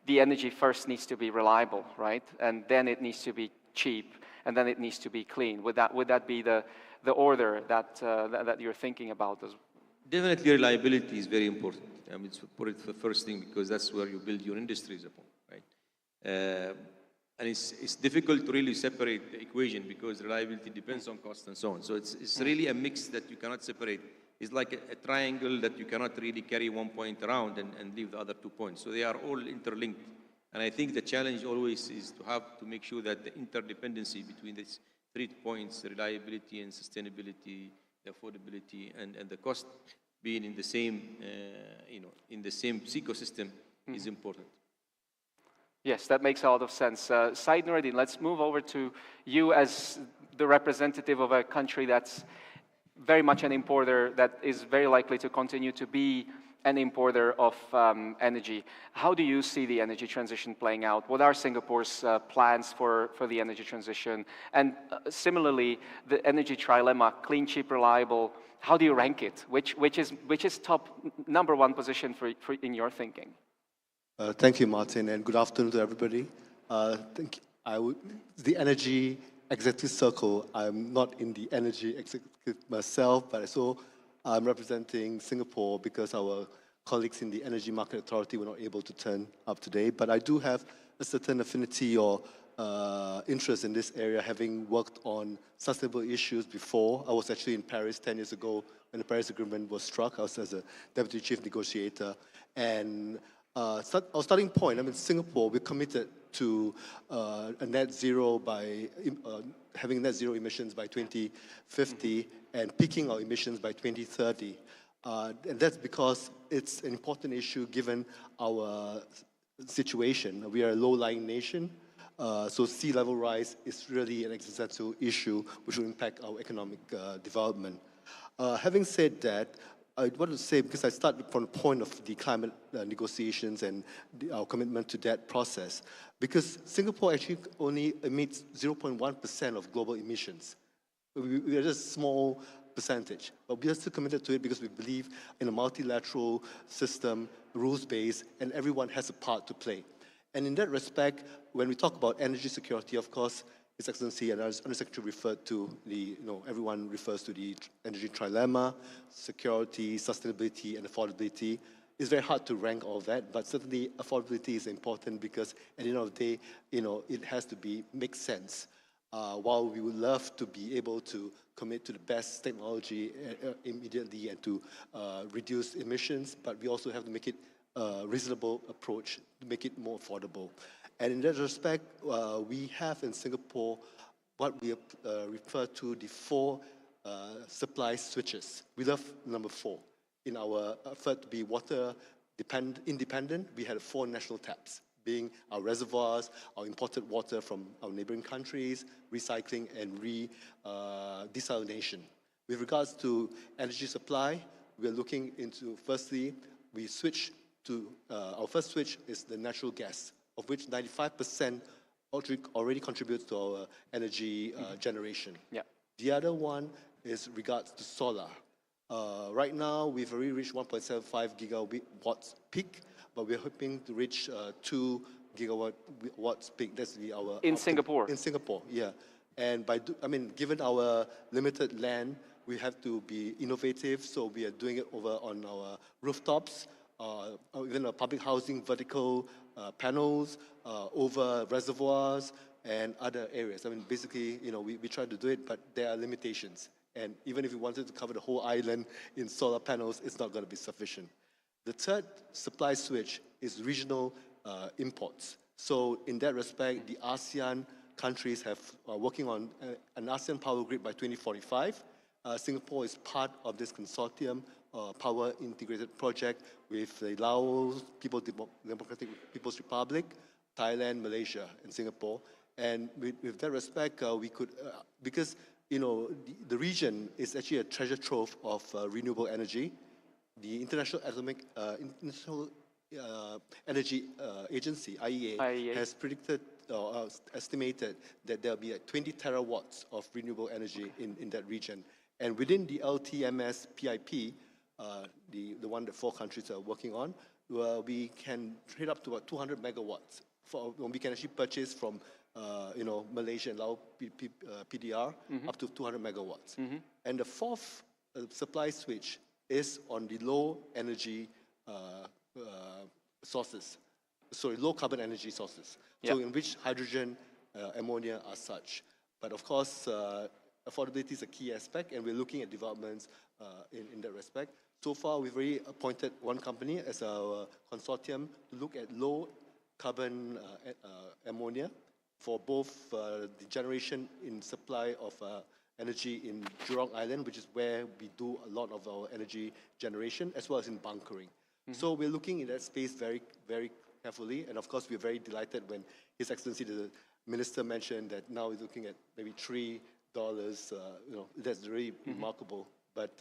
energy first needs to be reliable, right? And then it needs to be cheap, and then it needs to be clean. Would that be the order that you're thinking about? Definitely reliability is very important. I mean, put it the first thing, because that's where you build your industries upon, right? And it's difficult to really separate the equation, because reliability depends on cost and so on. So it's really a mix that you cannot separate. It's like a triangle that you cannot really carry one point around and leave the other 2 points. So they are all interlinked. And I think the challenge always is to have to make sure that the interdependency between these 3 points, the reliability and sustainability, the affordability, and the cost being in the same, in the same ecosystem is important. Yes, that makes a lot of sense. Said Nuruddin, let's move over to you as the representative of a country that's very much an importer, that is very likely to continue to be an importer of energy. How do you see the energy transition playing out? What are Singapore's plans for the energy transition? And similarly, the energy trilemma, clean, cheap, reliable, how do you rank it? Which is top number one position for in your thinking? Thank you, Martin, and good afternoon to everybody. The energy executive circle, I'm not in the energy executive myself, but I'm representing Singapore because our colleagues in the Energy Market Authority were not able to turn up today. But I do have a certain affinity or interest in this area, having worked on sustainable issues before. I was actually in Paris 10 years ago when the Paris Agreement was struck. I was as a deputy chief negotiator. And our starting point, Singapore, we're committed to a net zero by having net zero emissions by 2050 and peaking our emissions by 2030. And that's because it's an important issue given our situation. We are a low-lying nation, so sea level rise is really an existential issue which will impact our economic development. Having said that, I want to say, because I start from the point of the climate negotiations and our commitment to that process, because Singapore actually only emits 0.1% of global emissions. We are just a small percentage, but we are still committed to it because we believe in a multilateral system, rules-based, and everyone has a part to play. And in that respect, when we talk about energy security, of course, His Excellency and as Undersecretary referred to everyone refers to the energy trilemma, security, sustainability, and affordability. It's very hard to rank all that, but certainly affordability is important because at the end of the day, it has to make sense. While we would love to be able to commit to the best technology immediately and to reduce emissions, but we also have to make it a reasonable approach to make it more affordable. And in that respect, we have in Singapore what we refer to the 4 supply switches. We love number 4 in our effort to be water, independent, we had 4 national taps, being our reservoirs, our imported water from our neighboring countries, recycling and desalination. With regards to energy supply, we're looking into, firstly, we switch to, our first switch is the natural gas, of which 95% already contributes to our energy generation. Yeah. The other one is regards to solar. Right now, we've already reached 1.75 gigawatts peak, but we're hoping to reach 2 gigawatts peak. That's our... In Singapore? In Singapore, yeah. And given our limited land, we have to be innovative, so we are doing it over on our rooftops, even our public housing vertical panels, over reservoirs and other areas. Basically, we try to do it, but there are limitations. And even if we wanted to cover the whole island in solar panels, it's not going to be sufficient. The third supply switch is regional imports. So in that respect, the ASEAN countries are working on an ASEAN power grid by 2045. Singapore is part of this consortium power integrated project with the Laos, Democratic People's Republic, Thailand, Malaysia, and Singapore. And with that respect, we could, because the region is actually a treasure trove of renewable energy. The International Energy Agency, IEA, has predicted or estimated that there'll be 20 terawatts of renewable energy in that region. And within the LTMS PIP, the one that 4 countries are working on, we can trade up to about 200 megawatts. We can actually purchase from Malaysia and Laos PDR up to 200 megawatts. And the fourth supply switch is on the low energy sources, low carbon energy sources. Yep. So in which hydrogen, ammonia are such. But of course, affordability is a key aspect, and we're looking at developments in that respect. So far, we've already appointed one company as our consortium to look at low carbon ammonia for both the generation in supply of energy in Jurong Island, which is where we do a lot of our energy generation, as well as in bunkering. So we're looking in that space very, very carefully, and of course, we're very delighted when His Excellency, the Minister, mentioned that now we're looking at maybe $3. That's really remarkable. But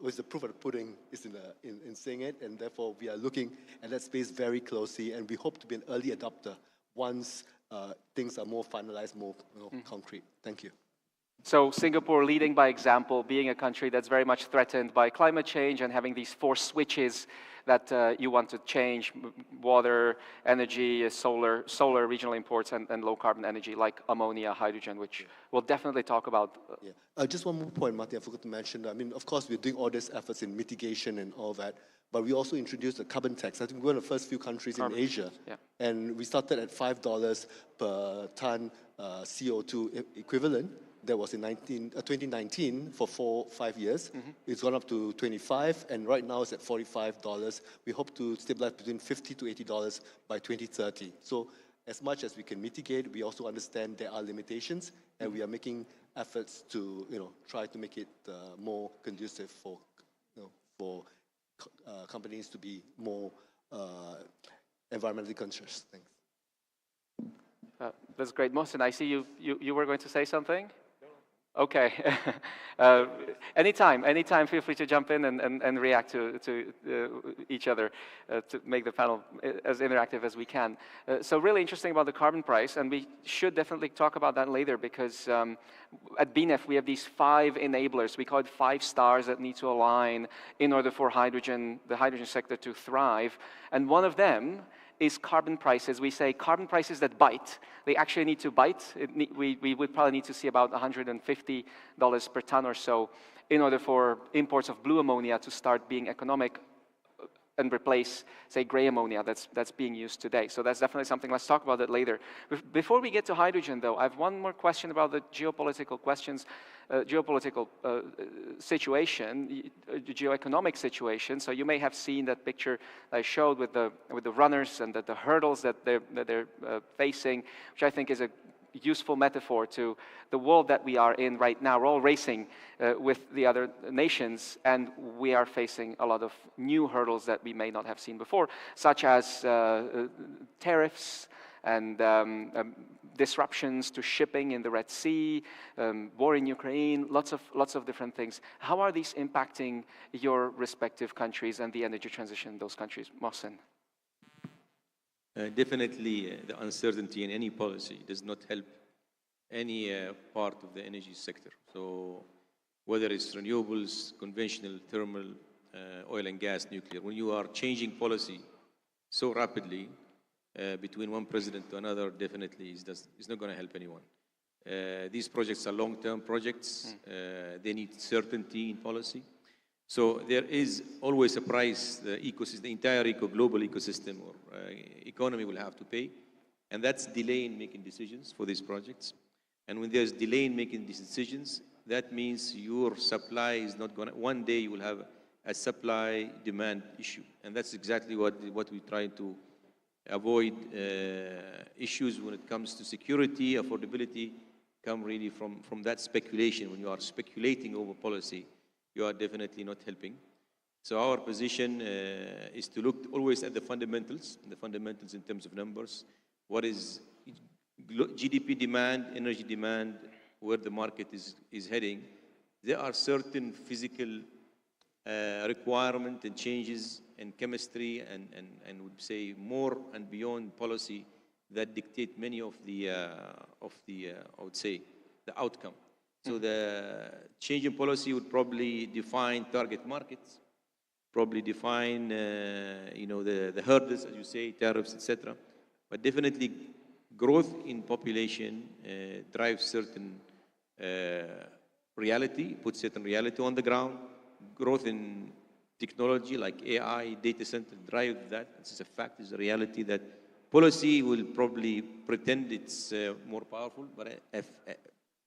with the proof of the pudding is in seeing it, and therefore we are looking at that space very closely, and we hope to be an early adopter once things are more finalized, more concrete. Thank you. So Singapore leading by example, being a country that's very much threatened by climate change and having these 4 switches that you want to change: water, energy, solar regional imports, and low carbon energy like ammonia, hydrogen, which we'll definitely talk about. Just one more point, Martin, I forgot to mention. Of course, we're doing all these efforts in mitigation and all that, but we also introduced a carbon tax. I think we're one of the first few countries in Asia. And we started at $5 per ton CO2 equivalent. That was in 2019 for 5 years. It's gone up to 25, and right now it's at $45. We hope to stabilize between $50 to $80 by 2030. So as much as we can mitigate, we also understand there are limitations, and we are making efforts to try to make it more conducive for companies to be more environmentally conscious. Thanks. That's great. Mohsen, I see you were going to say something? Okay. Anytime, feel free to jump in and react to each other to make the panel as interactive as we can. So really interesting about the carbon price, and we should definitely talk about that later, because at BNEF we have these 5 enablers. We call it 5 stars that need to align in order for the hydrogen sector to thrive. And one of them is carbon prices. We say carbon prices that bite. They actually need to bite. We would probably need to see about $150 per ton or so in order for imports of blue ammonia to start being economic and replace, say, gray ammonia that's being used today. So that's definitely something. Let's talk about it later. Before we get to hydrogen, though, I have one more question about the geopolitical situation, geoeconomic situation. So you may have seen that picture I showed with the runners and the hurdles that they're facing, which I think is a useful metaphor to the world that we are in right now. We're all racing with the other nations, and we are facing a lot of new hurdles that we may not have seen before, such as tariffs and disruptions to shipping in the Red Sea, war in Ukraine, lots of different things. How are these impacting your respective countries and the energy transition in those countries? Mohsen. Definitely, the uncertainty in any policy does not help any part of the energy sector. So whether it's renewables, conventional, thermal, oil and gas, nuclear, when you are changing policy so rapidly between one president to another, definitely it's not going to help anyone. These projects are long-term projects. They need certainty in policy. So there is always a price the ecosystem, the entire global ecosystem or economy will have to pay, and that's delay in making decisions for these projects. And when there's delay in making these decisions, that means your supply is not going to, one day you will have a supply-demand issue. And that's exactly what we try to avoid. Issues when it comes to security, affordability, come really from that speculation. When you are speculating over policy, you are definitely not helping. So our position is to look always at the fundamentals in terms of numbers. What is GDP demand, energy demand, where the market is heading. There are certain physical requirement and changes in chemistry and would say more and beyond policy that dictate many of the I would say the outcome. So the change in policy would probably define target markets, probably define the hurdles, as you say, tariffs, etc. But definitely growth in population drives certain reality, puts certain reality on the ground. Growth in technology like AI, data center drive that. It's a fact, it's a reality that policy will probably pretend it's more powerful, but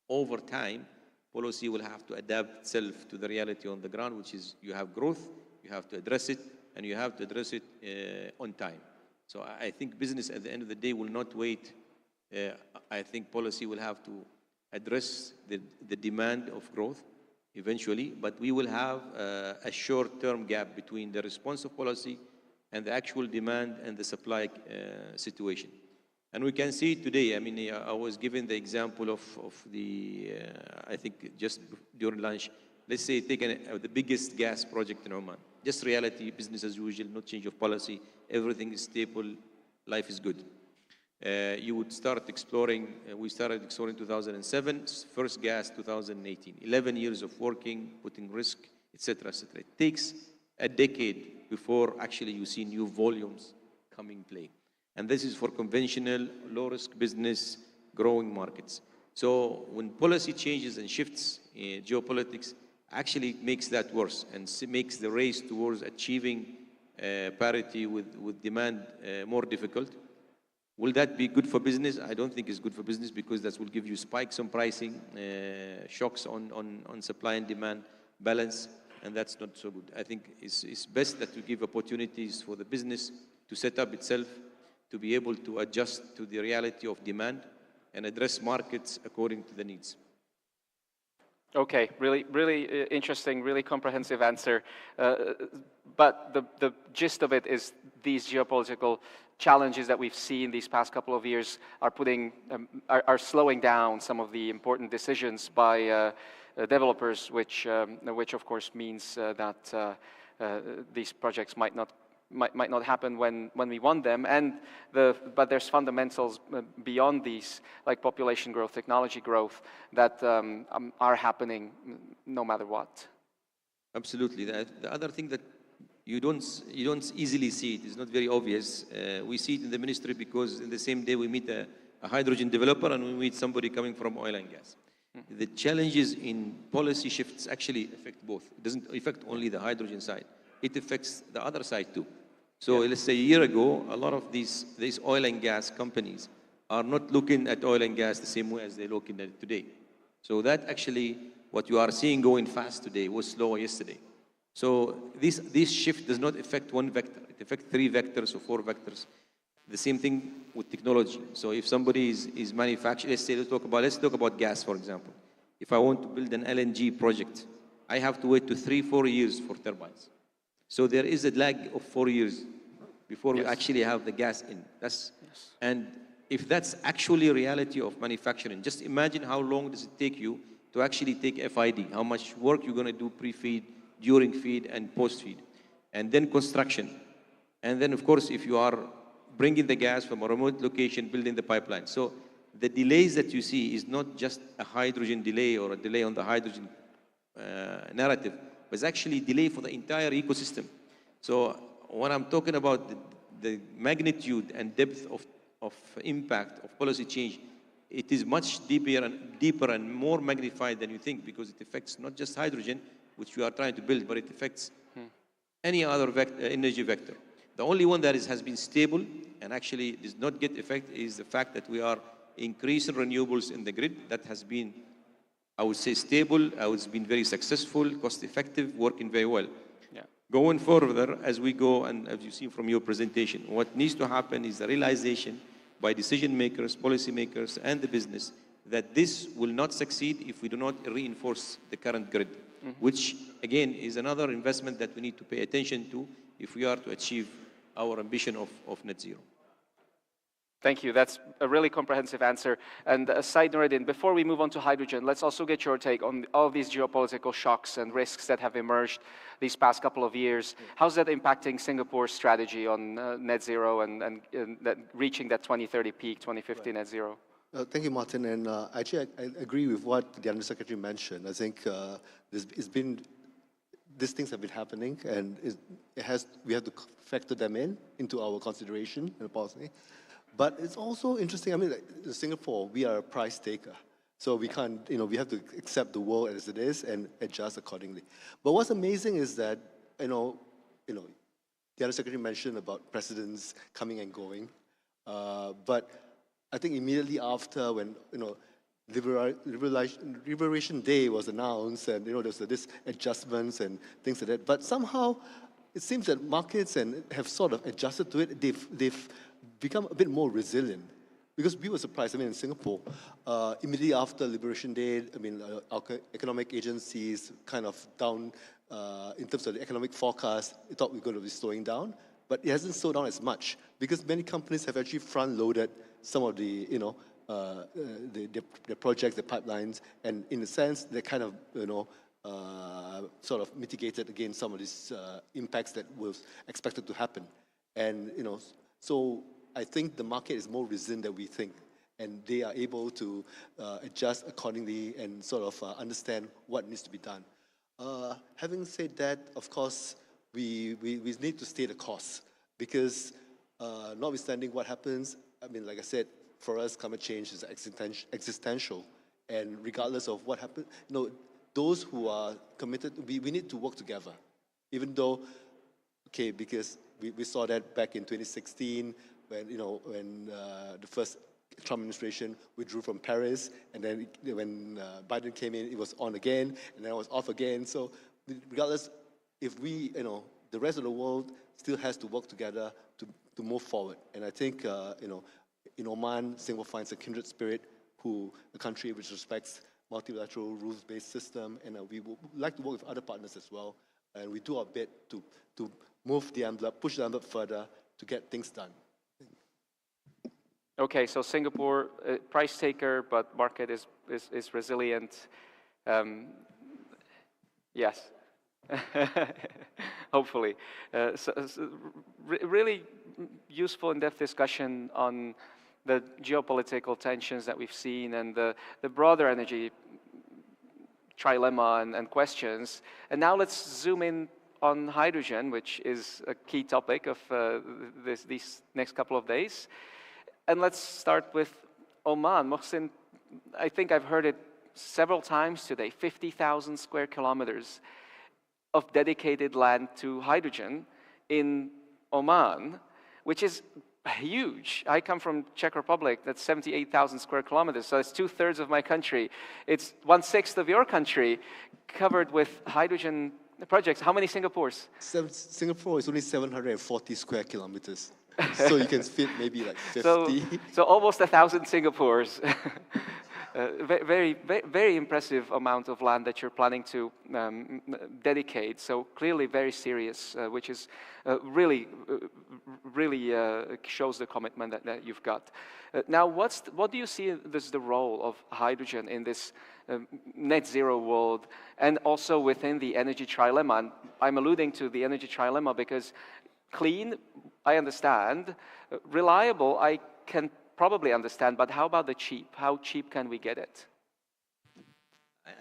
over time, policy will have to adapt itself to the reality on the ground, which is you have growth, you have to address it, and you have to address it on time. So I think business at the end of the day will not wait. I think policy will have to address the demand of growth eventually, but we will have a short-term gap between the response of policy and the actual demand and the supply situation. And we can see today, I mean, I was given the example of the, I think just during lunch, let's say take the biggest gas project in Oman. Just reality, business as usual, no change of policy, everything is stable, life is good. You would start exploring, we started exploring 2007, first gas 2018, 11 years of working, putting risk, etc., etc. It takes a decade before actually you see new volumes coming play. And this is for conventional, low-risk business, growing markets. So when policy changes and shifts in geopolitics, actually makes that worse and makes the race towards achieving parity with demand more difficult. Will that be good for business? I don't think it's good for business because that will give you spikes on pricing, shocks on supply and demand balance, and that's not so good. I think it's best that we give opportunities for the business to set up itself, to be able to adjust to the reality of demand and address markets according to the needs. Okay, really interesting, really comprehensive answer. But the gist of it is these geopolitical challenges that we've seen these past couple of years are slowing down some of the important decisions by developers, which of course means that these projects might not happen when we want them, but there's fundamentals beyond these, like population growth, technology growth, that are happening no matter what. Absolutely. The other thing that you don't easily see it, it's not very obvious. We see it in the ministry because in the same day we meet a hydrogen developer and we meet somebody coming from oil and gas. The challenges in policy shifts actually affect both. It doesn't affect only the hydrogen side. It affects the other side too. So let's say a year ago, a lot of these oil and gas companies are not looking at oil and gas the same way as they're looking at it today. So that actually, what you are seeing going fast today was slower yesterday. So this shift does not affect one vector. It affects 3 vectors or 4 vectors. The same thing with technology. So if somebody is manufacturing, let's talk about gas, for example. If I want to build an LNG project, I have to wait to 3-4 years for turbines. So there is a lag of 4 years before we actually have the gas in. And if that's actually a reality of manufacturing, just imagine how long does it take you to actually take FID, how much work you're going to do pre-feed, during feed, and post-feed. And then construction. And then, of course, if you are bringing the gas from a remote location, building the pipeline. So the delays that you see is not just a hydrogen delay or a delay on the hydrogen narrative, but it's actually delay for the entire ecosystem. So when I'm talking about the magnitude and depth of impact of policy change, it is much deeper and more magnified than you think, because it affects not just hydrogen, which we are trying to build, but it affects any other energy vector. The only one that has been stable and actually does not get effect is the fact that we are increasing renewables in the grid. That has been, I would say, stable. It's been very successful, cost-effective, working very well. Yeah. Going further, as we go, and as you see from your presentation, what needs to happen is the realization by decision makers, policy makers, and the business that this will not succeed if we do not reinforce the current grid, which, again, is another investment that we need to pay attention to if we are to achieve our ambition of net zero. Thank you. That's a really comprehensive answer. And Said Noureddin, before we move on to hydrogen, let's also get your take on all of these geopolitical shocks and risks that have emerged these past couple of years. How's that impacting Singapore's strategy on net zero and reaching that 2030 peak, 2050 net zero? Thank you, Martin. And actually, I agree with what the Undersecretary mentioned. I think these things have been happening, and we have to factor them into our consideration and policy. But it's also interesting. I mean, like, in Singapore, we are a price taker, so we can't. We have to accept the world as it is and adjust accordingly. But what's amazing is that the Undersecretary mentioned about presidents coming and going, but I think immediately after, when Liberation Day was announced, and there was this adjustments and things like that. But somehow, it seems that markets have sort of adjusted to it. They've become a bit more resilient, because we were surprised. I mean, in Singapore, immediately after Liberation Day, our economic agencies kind of down in terms of the economic forecast. They thought we were going to be slowing down, but it hasn't slowed down as much, because many companies have actually front-loaded some of the projects, the pipelines, and in a sense, they kind of sort of mitigated against some of these impacts that was expected to happen. And so I think the market is more resilient than we think, and they are able to adjust accordingly and sort of understand what needs to be done. Having said that, of course, we need to stay the course, because notwithstanding what happens, like I said, for us, climate change is existential, and regardless of what happens, those who are committed, we need to work together, even though, because we saw that back in 2016 when the first Trump administration withdrew from Paris, and then when Biden came in, it was on again, and then it was off again. So regardless, if we, the rest of the world still has to work together to move forward. And I think, in Oman, Singapore finds a kindred spirit, a country which respects multilateral rules-based system, and we would like to work with other partners as well. And we do our bit to move the envelope, push the envelope further to get things done. Okay, so Singapore, price taker, but market is resilient. Yes, hopefully. Really useful in-depth discussion on the geopolitical tensions that we've seen and the broader energy trilemma and questions. And now let's zoom in on hydrogen, which is a key topic of these next couple of days. And let's start with Oman. Mohsin, I think I've heard it several times today, 50,000 square kilometers of dedicated land to hydrogen in Oman, which is huge. I come from Czech Republic, that's 78,000 square kilometers, so it's 2/3 of my country. It's 1/6 of your country covered with hydrogen projects. How many Singapores? Singapore is only 740 square kilometers. So you can fit maybe like 50. So almost 1,000 Singapores. Very impressive amount of land that you're planning to dedicate. So clearly very serious, which is really shows the commitment that you've got. Now, what do you see as the role of hydrogen in this net zero world, and also within the energy trilemma? And I'm alluding to the energy trilemma because clean, I understand. Reliable, I can probably understand, but how about the cheap? How cheap can we get it?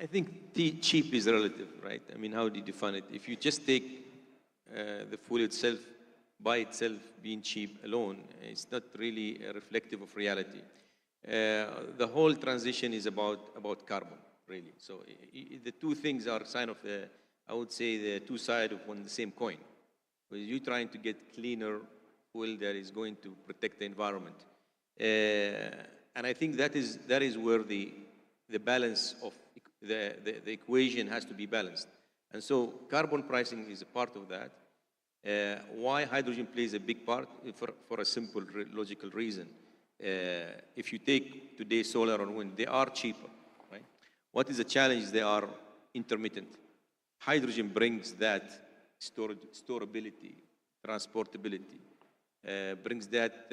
I think the cheap is relative, right? I mean, how do you define it? If you just take the fuel itself, by itself being cheap alone, it's not really reflective of reality. The whole transition is about carbon, really. So the two things are sign of the, I would say, the two sides of the same coin. Because you're trying to get cleaner fuel that is going to protect the environment. And I think that is where the balance of the equation has to be balanced. And so carbon pricing is a part of that. Why hydrogen plays a big part? For a simple logical reason. If you take today solar and wind, they are cheaper, right? What is the challenge? They are intermittent. Hydrogen brings that storability, transportability, brings that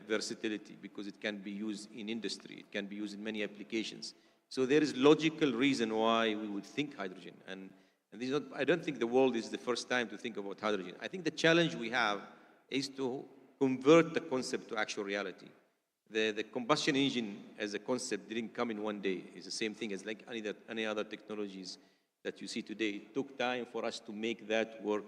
versatility because it can be used in industry, it can be used in many applications. So there is logical reason why we would think hydrogen. And this is not, I don't think the world is the first time to think about hydrogen. I think the challenge we have is to convert the concept to actual reality. The combustion engine as a concept didn't come in one day. It's the same thing as like any other technologies that you see today. It took time for us to make that work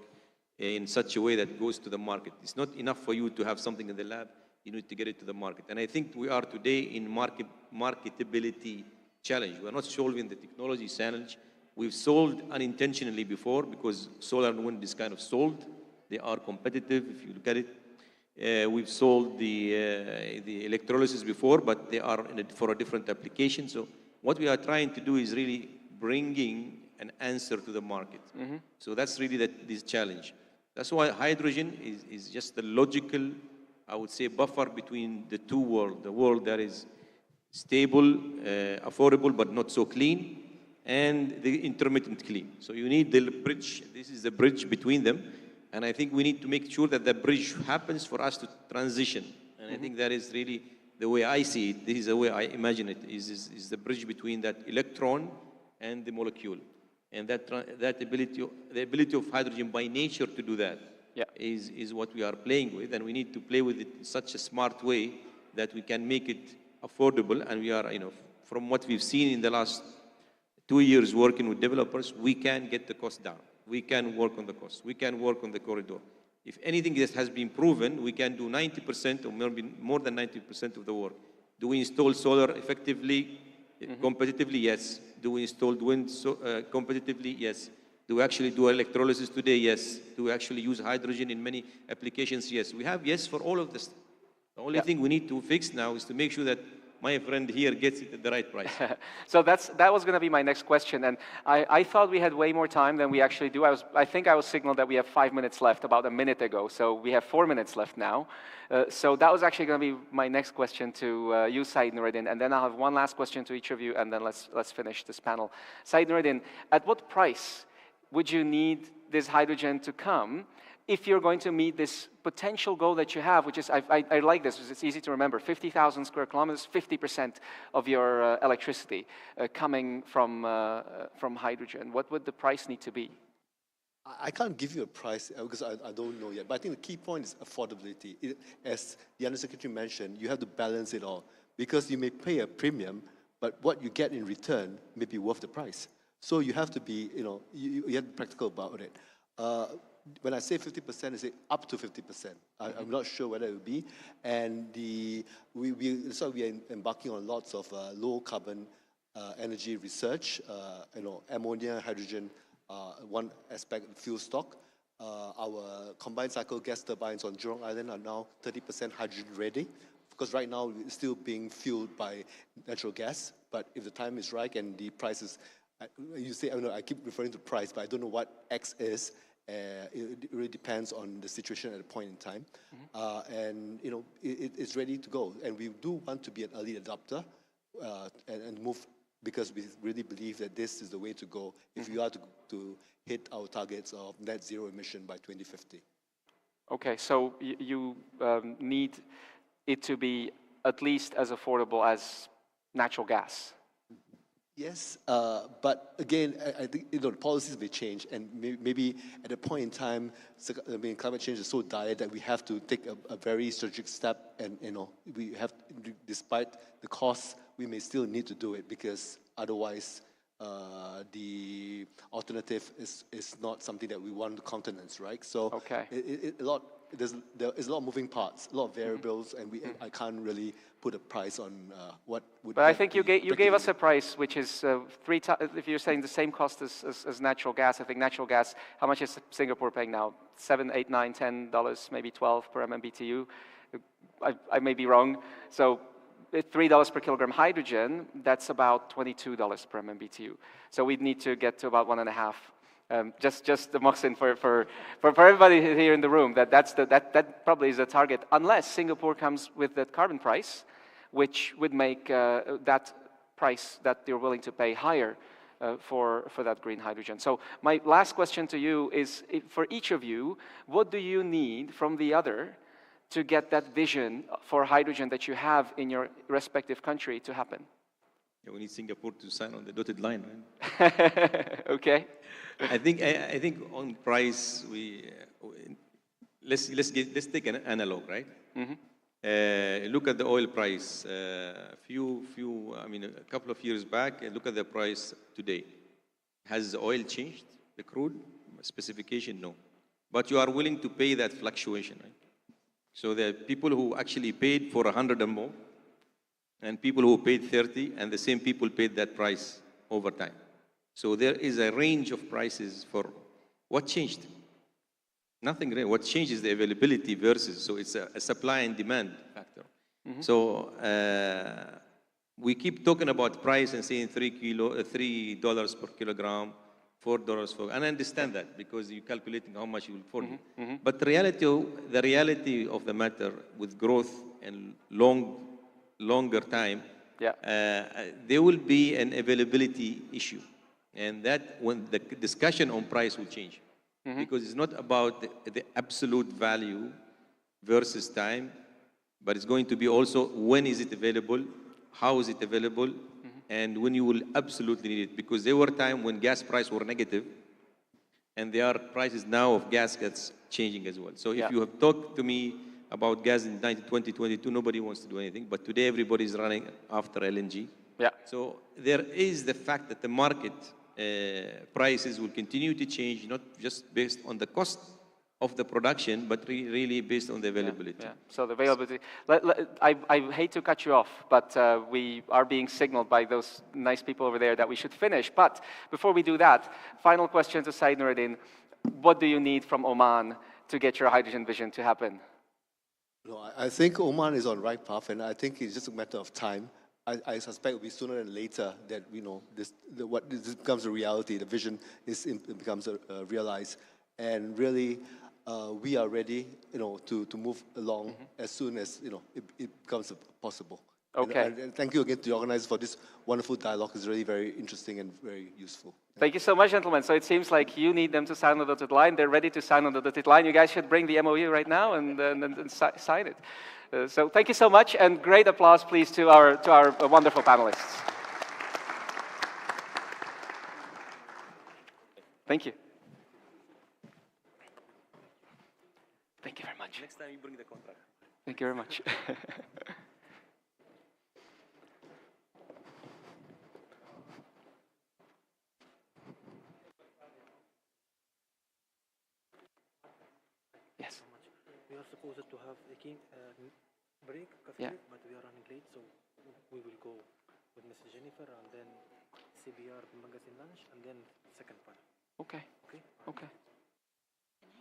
in such a way that goes to the market. It's not enough for you to have something in the lab. You need to get it to the market. And I think we are today in marketability challenge. We're not solving the technology challenge. We've solved unintentionally before because solar and wind is kind of solved. They are competitive if you look at it. We've solved the electrolysis before, but they are for a different application. So what we are trying to do is really bringing an answer to the market. Mm-hmm. So that's really this challenge. That's why hydrogen is just the logical, I would say, buffer between the two worlds. The world that is stable, affordable, but not so clean, and the intermittent clean. So you need the bridge. This is the bridge between them. And I think we need to make sure that the bridge happens for us to transition. And I think that is really the way I see it. This is the way I imagine it, is the bridge between that electron and the molecule. And that ability, the ability of hydrogen by nature to do that is what we are playing with. And we need to play with it in such a smart way that we can make it affordable. And we are, from what we've seen in the last 2 years working with developers, we can get the cost down. We can work on the cost. We can work on the corridor. If anything that has been proven, we can do 90% or maybe more than 90% of the work. Do we install solar effectively, competitively? Yes. Do we install wind competitively? Yes. Do we actually do electrolysis today? Yes. Do we actually use hydrogen in many applications? Yes. We have yes for all of this. The only thing we need to fix now is to make sure that my friend here gets it at the right price. So that was going to be my next question. And I thought we had way more time than we actually do. I think I was signaled that we have 5 minutes left about a minute ago. So we have 4 minutes left now. So that was actually going to be my next question to you, Said Noureddin. And then I'll have one last question to each of you, and then let's finish this panel. Said Noureddin, at what price would you need this hydrogen to come if you're going to meet this potential goal that you have, which is, I like this, it's easy to remember, 50,000 square kilometers, 50% of your electricity coming from hydrogen. What would the price need to be? I can't give you a price because I don't know yet. But I think the key point is affordability. As the Undersecretary mentioned, you have to balance it all. Because you may pay a premium, but what you get in return may be worth the price. So you have to be, you have to be practical about it. When I say 50%, I say up to 50%. I'm not sure whether it will be. And so we are embarking on lots of low carbon energy research. Ammonia, hydrogen, one aspect, fuel stock. Our combined cycle gas turbines on Jurong Island are now 30% hydrogen ready. Because right now it's still being fueled by natural gas. But if the time is right and the price is, you say, I keep referring to price, but I don't know what X is. It really depends on the situation at a point in time. And, it's ready to go. And we do want to be an early adopter and move because we really believe that this is the way to go if we are to hit our targets of net zero emission by 2050. Okay, so you need it to be at least as affordable as natural gas. Yes, but again, I think the policies may change, and maybe at a point in time, climate change is so dire that we have to take a very strategic step, and we have, despite the costs, we may still need to do it because otherwise, the alternative is not something that we want to countenance, right? So, okay. There is a lot of moving parts, a lot of variables, and I can't really put a price on what would. But I think you gave us a price which is if you're saying the same cost as natural gas. I think natural gas. How much is Singapore paying now? $7, $8, $9, $10, maybe 12 per MMBTU. I may be wrong. So $3 per kilogram hydrogen. That's about $22 per MMBTU. So we'd need to get to about 1.5. Just the Mohsin for everybody here in the room, that probably is the target, unless Singapore comes with that carbon price, which would make that price that they're willing to pay higher for that green hydrogen. So my last question to you is, for each of you, what do you need from the other to get that vision for hydrogen that you have in your respective country to happen? Yeah, we need Singapore to sign on the dotted line, right? Okay. I think on price let's take an analog, right? Look at the oil price. A couple of years back, and look at the price today. Has the oil changed? The crude specification, no. But you are willing to pay that fluctuation, right? So there are people who actually paid for 100 and more, and people who paid 30, and the same people paid that price over time. So there is a range of prices for what changed. Nothing really. What changed is the availability versus, so it's a supply and demand factor. So we keep talking about price and saying $3 per kilogram, $4 for, and I understand that because you're calculating how much you will afford. But the reality of the matter with growth and longer time, there will be an availability issue. And that when the discussion on price will change. Because it's not about the absolute value versus time, but it's going to be also when is it available, how is it available, and when you will absolutely need it. Because there were times when gas prices were negative, and there are prices now of gas that's changing as well. So if you have talked to me about gas in 2022, nobody wants to do anything, but today everybody is running after LNG. So there is the fact that the market prices will continue to change, not just based on the cost of the production, but really based on the availability. So the availability. I hate to cut you off, but we are being signaled by those nice people over there that we should finish. But before we do that, final question to Said Nuruddin. What do you need from Oman to get your hydrogen vision to happen? No, I think Oman is on the right path, and I think it's just a matter of time. I suspect it will be sooner than later that this becomes a reality. The vision becomes realized, and really, we are ready, to move along as soon as it becomes possible. Okay. And thank you again to the organizers for this wonderful dialogue. It's really very interesting and very useful. Thank you so much, gentlemen. So it seems like you need them to sign on the dotted line. They're ready to sign on the dotted line. You guys should bring the MOU right now and sign it. So thank you so much, and great applause, please, to our wonderful panelists. Thank you. Thank you very much. Next time you bring the contract. Thank you very much. Yes. We are supposed to have a break, but we are running late, so we will go with Mrs. Jennifer and then CBR magazine lunch and then second panel. Okay. Okay. Okay. Can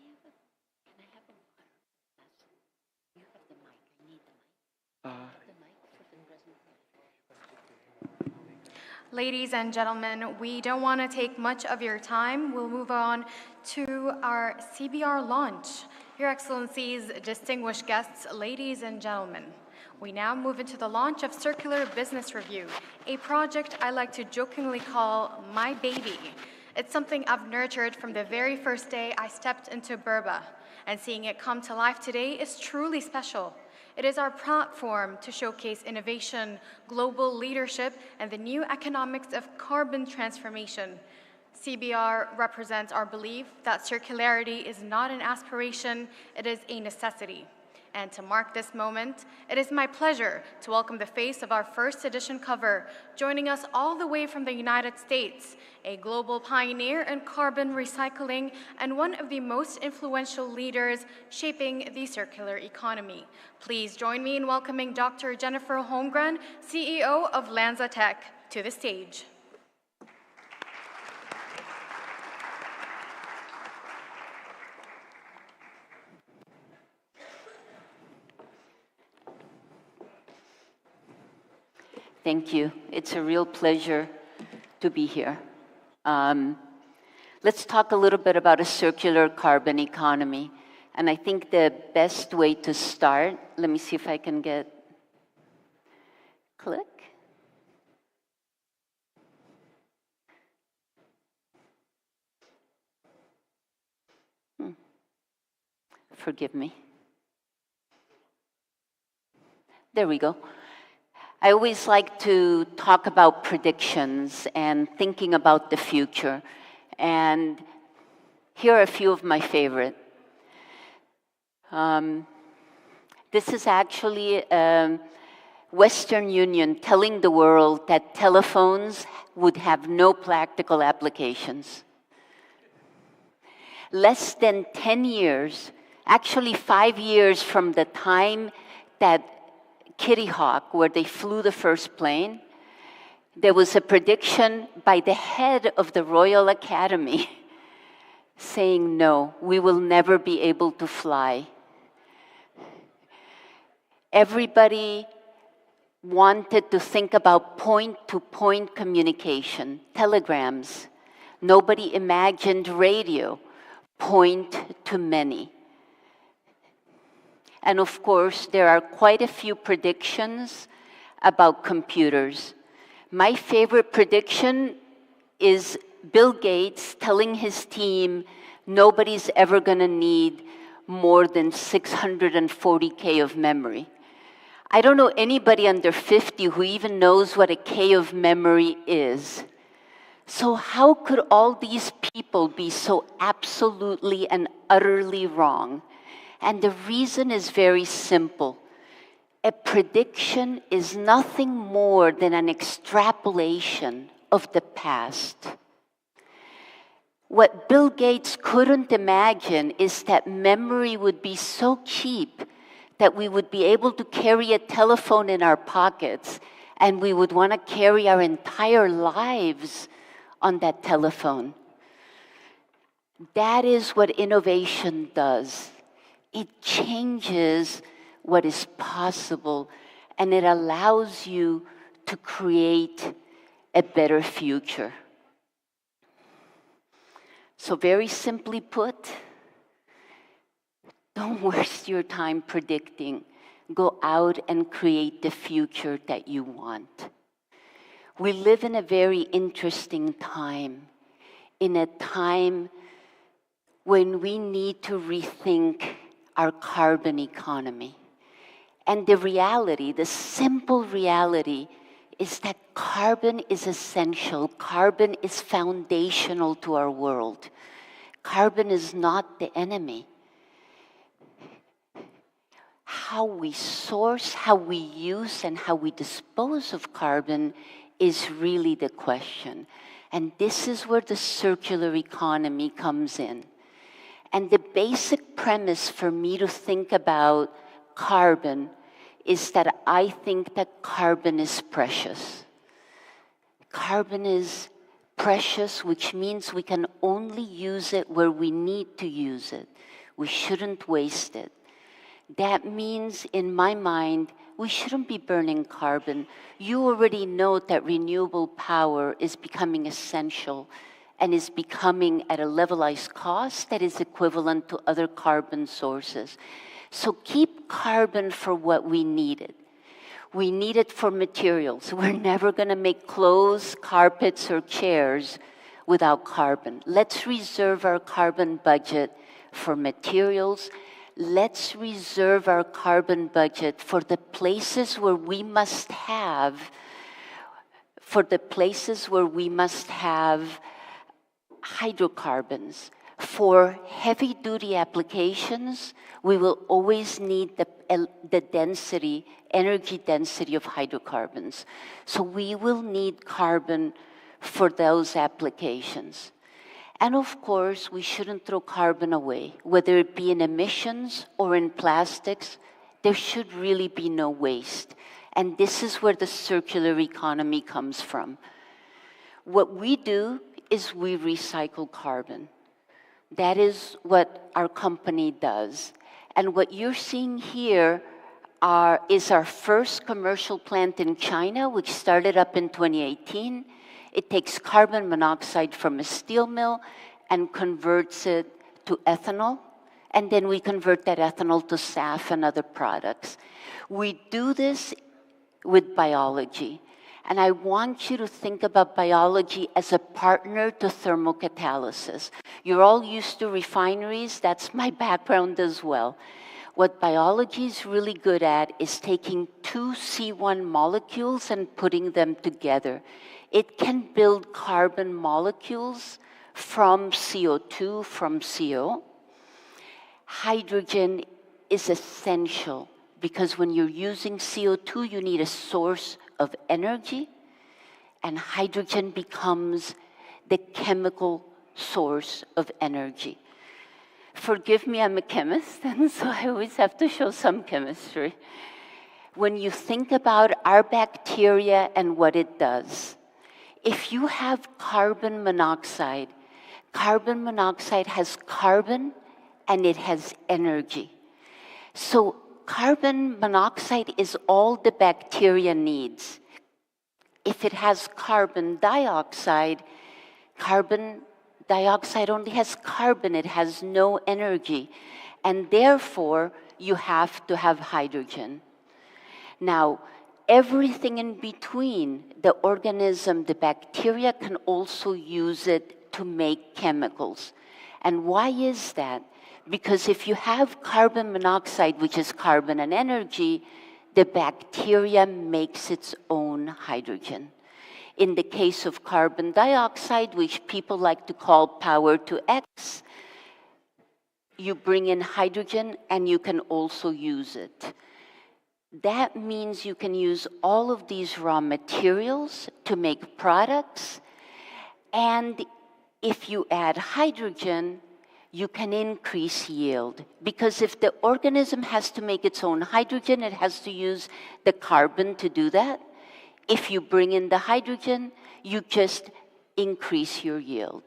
I have a water? You have the mic. I need the mic. The mic for the presentation. Ladies and gentlemen, we don't want to take much of your time. We'll move on to our CBR launch. Your Excellencies, distinguished guests, ladies and gentlemen, we now move into the launch of Circular Business Review, a project I like to jokingly call my baby. It's something I've nurtured from the very first day I stepped into Burba, and seeing it come to life today is truly special. It is our platform to showcase innovation, global leadership, and the new economics of carbon transformation. CBR represents our belief that circularity is not an aspiration, it is a necessity. And to mark this moment, it is my pleasure to welcome the face of our first edition cover, joining us all the way from the United States, a global pioneer in carbon recycling and one of the most influential leaders shaping the circular economy. Please join me in welcoming Dr. Jennifer Holmgren, CEO of LanzaTech, to the stage. Thank you. It's a real pleasure to be here. Let's talk a little bit about a circular carbon economy. And I think the best way to start, let me see if I can get, click. Forgive me. There we go. I always like to talk about predictions and thinking about the future. And here are a few of my favorite. This is actually Western Union telling the world that telephones would have no practical applications. Less than 10 years, actually 5 years from the time that Kitty Hawk, where they flew the first plane, there was a prediction by the head of the Royal Academy saying, no, we will never be able to fly. Everybody wanted to think about point-to-point communication, telegrams. Nobody imagined radio, point-to-many. And of course, there are quite a few predictions about computers. My favorite prediction is Bill Gates telling his team nobody's ever going to need more than 640K of memory. I don't know anybody under 50 who even knows what a K of memory is. So how could all these people be so absolutely and utterly wrong? And the reason is very simple. A prediction is nothing more than an extrapolation of the past. What Bill Gates couldn't imagine is that memory would be so cheap that we would be able to carry a telephone in our pockets and we would want to carry our entire lives on that telephone. That is what innovation does. It changes what is possible, and it allows you to create a better future. So very simply put, don't waste your time predicting. Go out and create the future that you want. We live in a very interesting time, in a time when we need to rethink our carbon economy. And the reality, the simple reality, is that carbon is essential. Carbon is foundational to our world. Carbon is not the enemy. How we source, how we use, and how we dispose of carbon is really the question. And this is where the circular economy comes in. And the basic premise for me to think about carbon is that I think that carbon is precious. Carbon is precious, which means we can only use it where we need to use it. We shouldn't waste it. That means, in my mind, we shouldn't be burning carbon. You already know that renewable power is becoming essential and is becoming at a levelized cost that is equivalent to other carbon sources. So keep carbon for what we need it. We need it for materials. We're never going to make clothes, carpets, or chairs without carbon. Let's reserve our carbon budget for materials. Let's reserve our carbon budget for the places where we must have, hydrocarbons. For heavy-duty applications, we will always need the density, energy density of hydrocarbons. So we will need carbon for those applications. And of course, we shouldn't throw carbon away, whether it be in emissions or in plastics. There should really be no waste. And this is where the circular economy comes from. What we do is we recycle carbon. That is what our company does. And what you're seeing here is our first commercial plant in China, which started up in 2018. It takes carbon monoxide from a steel mill and converts it to ethanol. And then we convert that ethanol to SAF and other products. We do this with biology. And I want you to think about biology as a partner to thermocatalysis. You're all used to refineries. That's my background as well. What biology is really good at is taking two C1 molecules and putting them together. It can build carbon molecules from CO2, from CO. Hydrogen is essential because when you're using CO2, you need a source of energy, and hydrogen becomes the chemical source of energy. Forgive me, I'm a chemist, and so I always have to show some chemistry. When you think about our bacteria and what it does, if you have carbon monoxide has carbon and it has energy. So carbon monoxide is all the bacteria needs. If it has carbon dioxide only has carbon, it has no energy. And therefore, you have to have hydrogen. Now, everything in between, the organism, the bacteria can also use it to make chemicals. And why is that? Because if you have carbon monoxide, which is carbon and energy, the bacteria makes its own hydrogen. In the case of carbon dioxide, which people like to call power to X, you bring in hydrogen and you can also use it. That means you can use all of these raw materials to make products, and if you add hydrogen, you can increase yield. Because if the organism has to make its own hydrogen, it has to use the carbon to do that. If you bring in the hydrogen, you just increase your yield.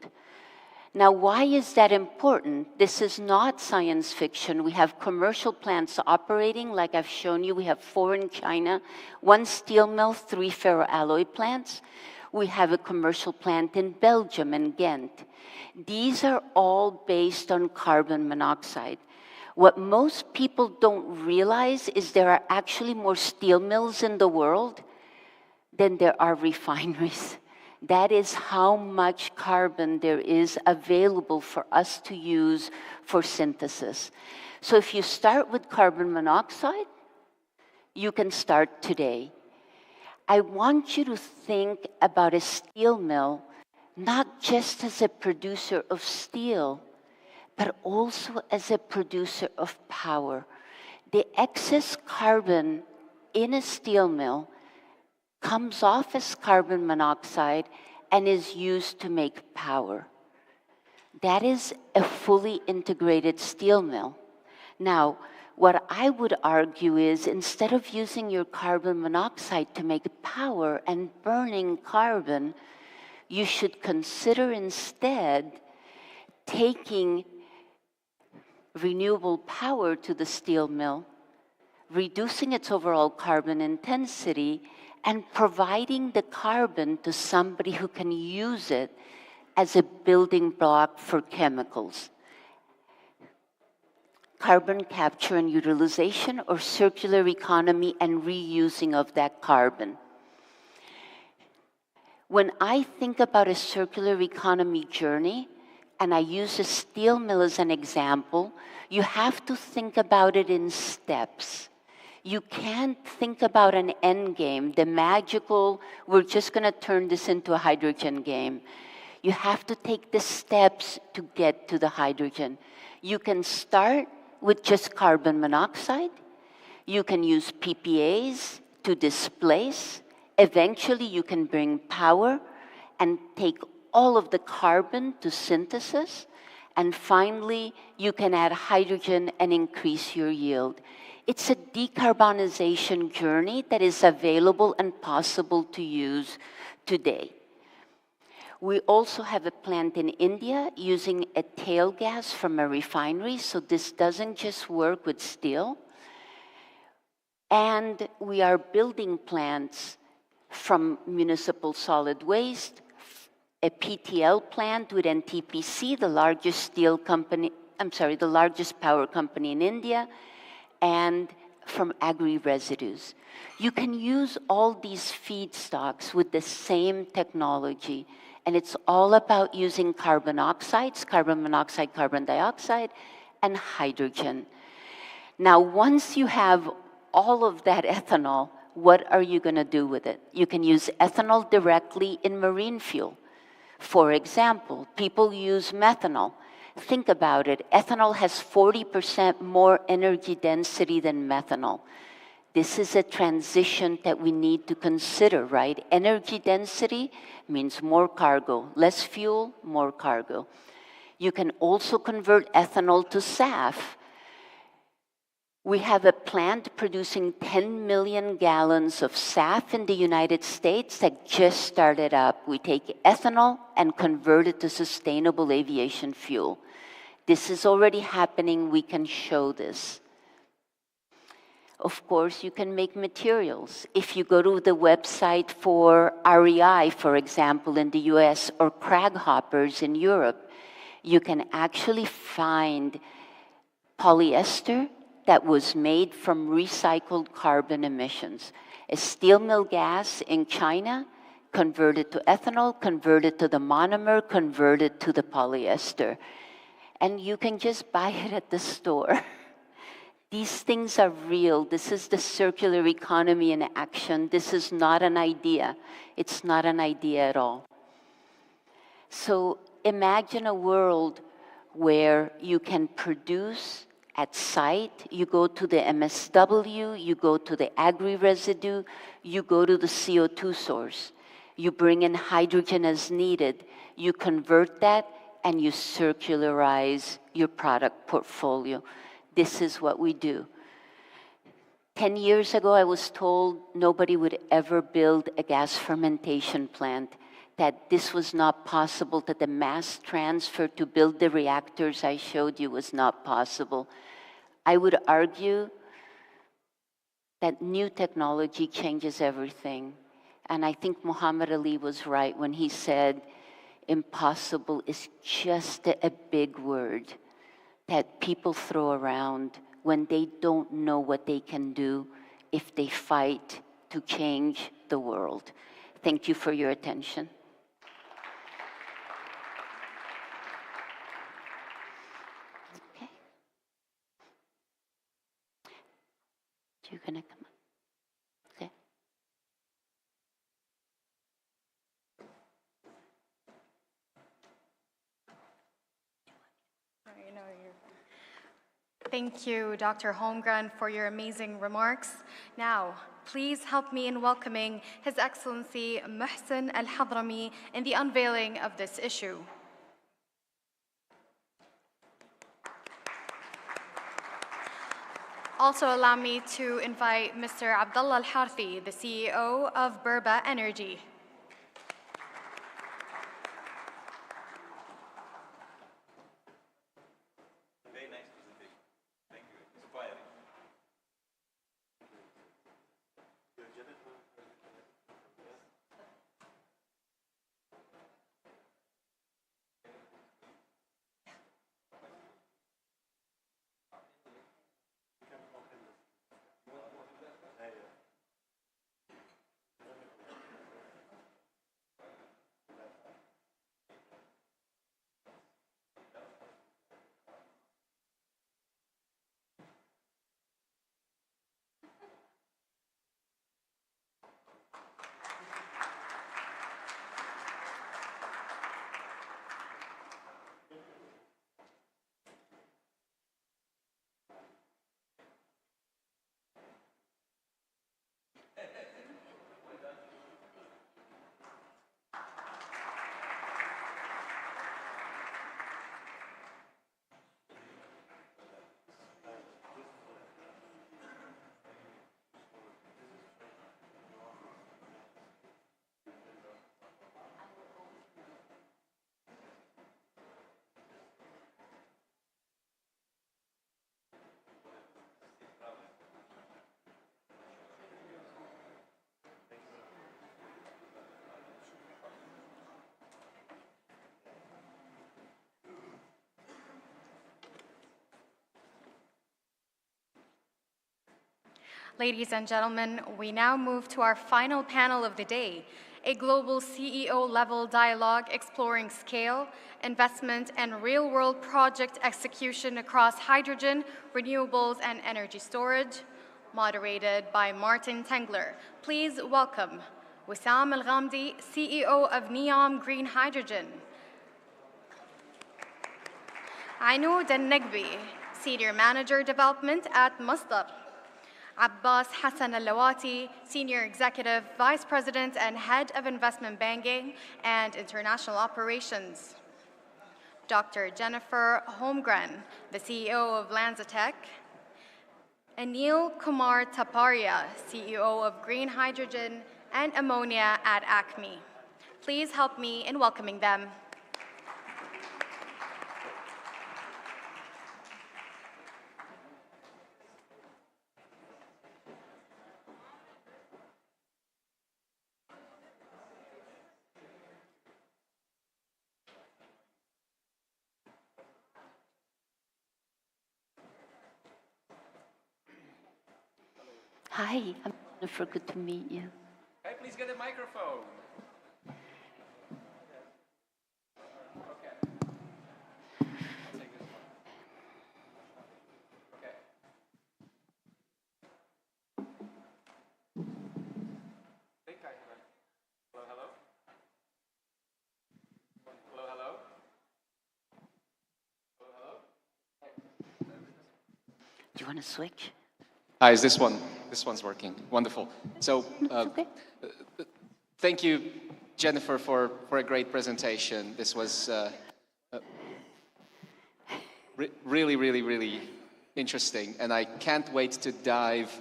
Now, why is that important? This is not science fiction. We have commercial plants operating, like I've shown you. We have 4 in China, 1 steel mill, 3 ferroalloy plants. We have a commercial plant in Belgium and Ghent. These are all based on carbon monoxide. What most people don't realize is there are actually more steel mills in the world than there are refineries. That is how much carbon there is available for us to use for synthesis. So if you start with carbon monoxide, you can start today. I want you to think about a steel mill not just as a producer of steel, but also as a producer of power. The excess carbon in a steel mill comes off as carbon monoxide and is used to make power. That is a fully integrated steel mill. Now, what I would argue is instead of using your carbon monoxide to make power and burning carbon, you should consider instead taking renewable power to the steel mill, reducing its overall carbon intensity, and providing the carbon to somebody who can use it as a building block for chemicals. Carbon capture and utilization, or circular economy and reusing of that carbon. When I think about a circular economy journey, and I use a steel mill as an example, you have to think about it in steps. You can't think about an end game, the magical, we're just going to turn this into a hydrogen game. You have to take the steps to get to the hydrogen. You can start with just carbon monoxide. You can use PPAs to displace. Eventually, you can bring power and take all of the carbon to synthesis. And finally, you can add hydrogen and increase your yield. It's a decarbonization journey that is available and possible to use today. We also have a plant in India using a tail gas from a refinery, so this doesn't just work with steel. And we are building plants from municipal solid waste, a PTL plant with NTPC, the largest steel company, the largest power company in India, and from agri-residues. You can use all these feedstocks with the same technology, and it's all about using carbon oxides, carbon monoxide, carbon dioxide, and hydrogen. Now, once you have all of that ethanol, what are you going to do with it? You can use ethanol directly in marine fuel. For example, people use methanol. Think about it. Ethanol has 40% more energy density than methanol. This is a transition that we need to consider, right? Energy density means more cargo. Less fuel, more cargo. You can also convert ethanol to SAF. We have a plant producing 10 million gallons of SAF in the United States that just started up. We take ethanol and convert it to sustainable aviation fuel. This is already happening. We can show this. Of course, you can make materials. If you go to the website for REI, for example, in the US, or Crag Hoppers in Europe, you can actually find polyester that was made from recycled carbon emissions. A steel mill gas in China, converted to ethanol, converted to the monomer, converted to the polyester. And you can just buy it at the store. These things are real. This is the circular economy in action. This is not an idea. It's not an idea at all. So imagine a world where you can produce at site. You go to the MSW, you go to the agri-residue, you go to the CO2 source. You bring in hydrogen as needed. You convert that and you circularize your product portfolio. This is what we do. 10 years ago, I was told nobody would ever build a gas fermentation plant, that this was not possible, that the mass transfer to build the reactors I showed you was not possible. I would argue that new technology changes everything. And I think Muhammad Ali was right when he said, impossible is just a big word that people throw around when they don't know what they can do if they fight to change the world. Thank you for your attention. Okay. You're gonna come up. Okay. Thank you, Dr. Holmgren, for your amazing remarks. Now, please help me in welcoming His Excellency Muhsin Al-Hadrami in the unveiling of this issue. Also allow me to invite Mr. Abdullah Al-Harthi, the CEO of Burba Energy. Ladies and gentlemen, we now move to our final panel of the day, a global CEO-level dialogue exploring scale, investment, and real-world project execution across hydrogen, renewables, and energy storage, moderated by Martin Tengler. Please welcome Wissam Al-Ghamdi, CEO of NEOM Green Hydrogen. Anoud Al-Naqbi, Senior Manager Development at Masdar. Abbas Hassan Al-Lawati, Senior Executive Vice President and Head of Investment Banking and International Operations. Dr. Jennifer Holmgren, the CEO of LanzaTech. Anil Kumar Taparia, CEO of Green Hydrogen and Ammonia at Acme. Please help me in welcoming them. Hi, I'm Jennifer. Good to meet you. Hey, please get a microphone. Do you want to switch? Hi, is this one? This one's working. Wonderful. So, Okay. thank you, Jennifer, for a great presentation. This was really, really, really interesting, and I can't wait to dive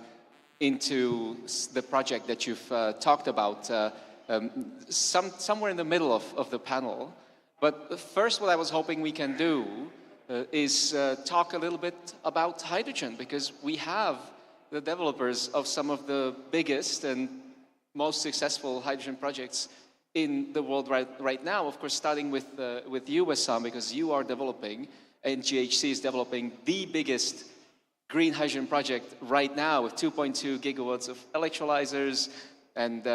into the project that you've talked about somewhere in the middle of the panel. But first, what I was hoping we can do is talk a little bit about hydrogen, because we have the developers of some of the biggest and most successful hydrogen projects in the world right now. Of course, starting with you, Wissam, because you are developing, and GHC is developing the biggest green hydrogen project right now with 2.2 gigawatts of electrolyzers and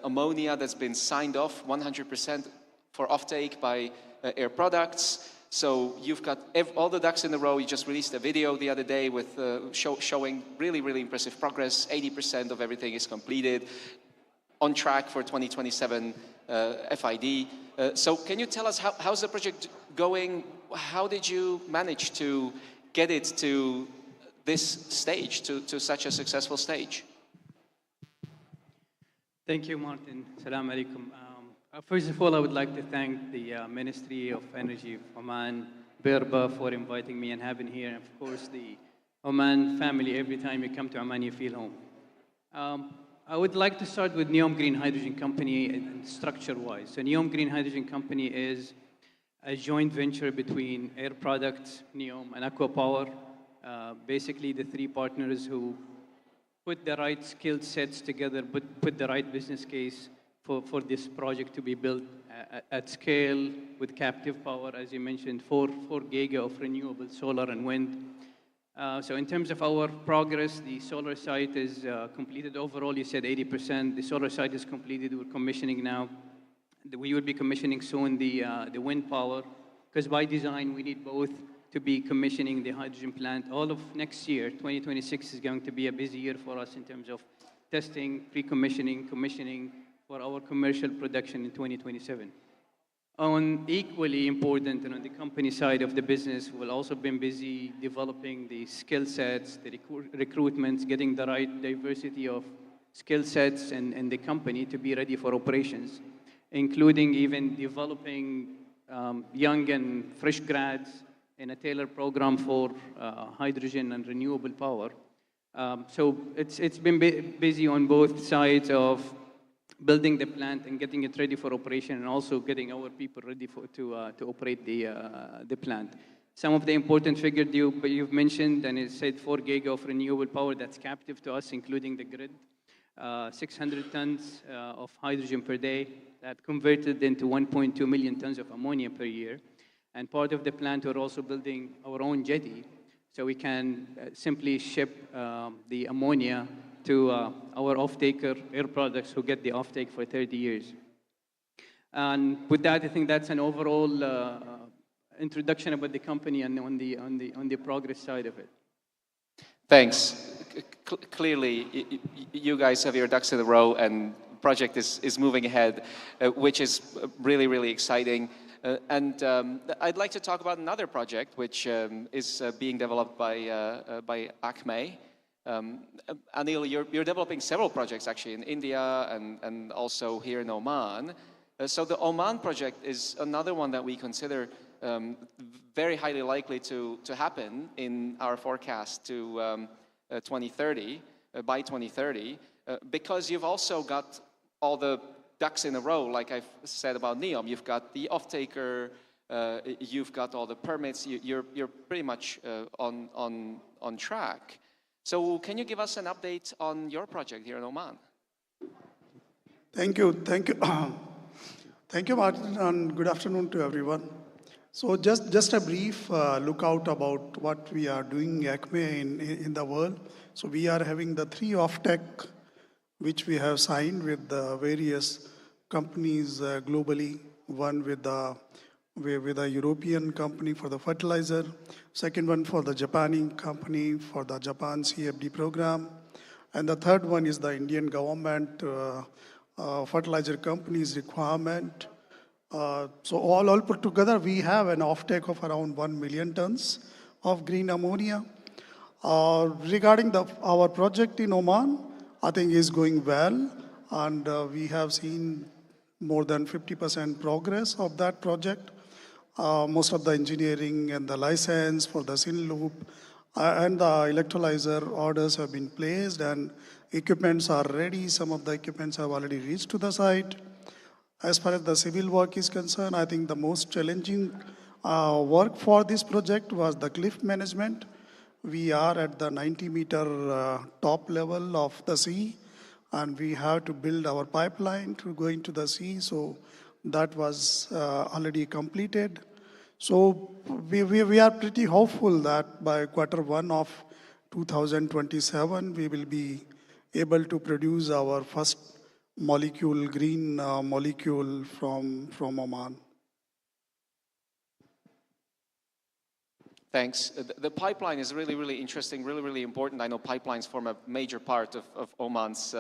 ammonia that's been signed off 100% for offtake by Air Products. So you've got all the ducks in a row. You just released a video the other day with showing really, really impressive progress. 80% of everything is completed, on track for 2027 FID. So can you tell us how's the project going? How did you manage to get it to this stage, to such a successful stage? Thank you, Martin. Assalamu alaikum. First of all, I would like to thank the Ministry of Energy of Oman, BIRBA, for inviting me and having here. And of course, the Oman family. Every time you come to Oman, you feel home. I would like to start with NEOM Green Hydrogen Company and structure-wise. So NEOM Green Hydrogen Company is a joint venture between Air Products, NEOM, and ACWA Power. Basically, the three partners who put the right skill sets together, put the right business case for this project to be built at scale with captive power, as you mentioned, 4 giga of renewable solar and wind. So in terms of our progress, the solar site is completed overall. You said 80%. The solar site is completed. We're commissioning now. We will be commissioning soon the wind power, because by design, we need both to be commissioning the hydrogen plant. All of next year, 2026, is going to be a busy year for us in terms of testing, pre-commissioning, commissioning for our commercial production in 2027. On equally important, and on the company side of the business, we've also been busy developing the skill sets, the recruitments, getting the right diversity of skill sets in the company to be ready for operations, including even developing young and fresh grads in a tailored program for hydrogen and renewable power. So it's been busy on both sides of building the plant and getting it ready for operation, and also getting our people ready to operate the plant. Some of the important figures you've mentioned, and it said 4 giga of renewable power that's captive to us, including the grid. 600 tons of hydrogen per day that converted into 1.2 million tons of ammonia per year. And part of the plant, we're also building our own jetty, so we can simply ship the ammonia to our off-taker, Air Products, who get the off-take for 30 years. And with that, I think that's an overall introduction about the company and on the progress side of it. Thanks. Clearly, you guys have your ducks in a row, and project is moving ahead, which is really, really exciting. And I'd like to talk about another project, which is being developed by ACME. Anil, you're developing several projects actually in India and also here in Oman. So the Oman project is another one that we consider very highly likely to happen in our forecast to 2030, by 2030, because you've also got all the ducks in a row, like I've said about NEOM. You've got the off-taker, you've got all the permits, you're pretty much on track. So can you give us an update on your project here in Oman? Thank you. Thank you, Martin, and good afternoon to everyone. So just a brief lookout about what we are doing ACME in the world. So we are having the 3 off-take which we have signed with the various companies globally. One with a European company for the fertilizer, second one for the Japanese company for the Japan CFD program, and the third one is the Indian government fertilizer company's requirement. So all put together, we have an offtake of around 1 million tons of green ammonia. Regarding our project in Oman, I think is going well, and we have seen more than 50% progress of that project. Most of the engineering and the license for the SIN loop and the electrolyzer orders have been placed, and equipments are ready. Some of the equipments have already reached to the site. As far as the civil work is concerned, I think the most challenging work for this project was the cliff management. We are at the 90-meter top level of the sea, and we have to build our pipeline to go into the sea. So that was already completed. So we are pretty hopeful that by Q1 of 2027, we will be able to produce our first molecule, green molecule from Oman. Thanks. The pipeline is really, really interesting, really, really important. I know pipelines form a major part of Oman's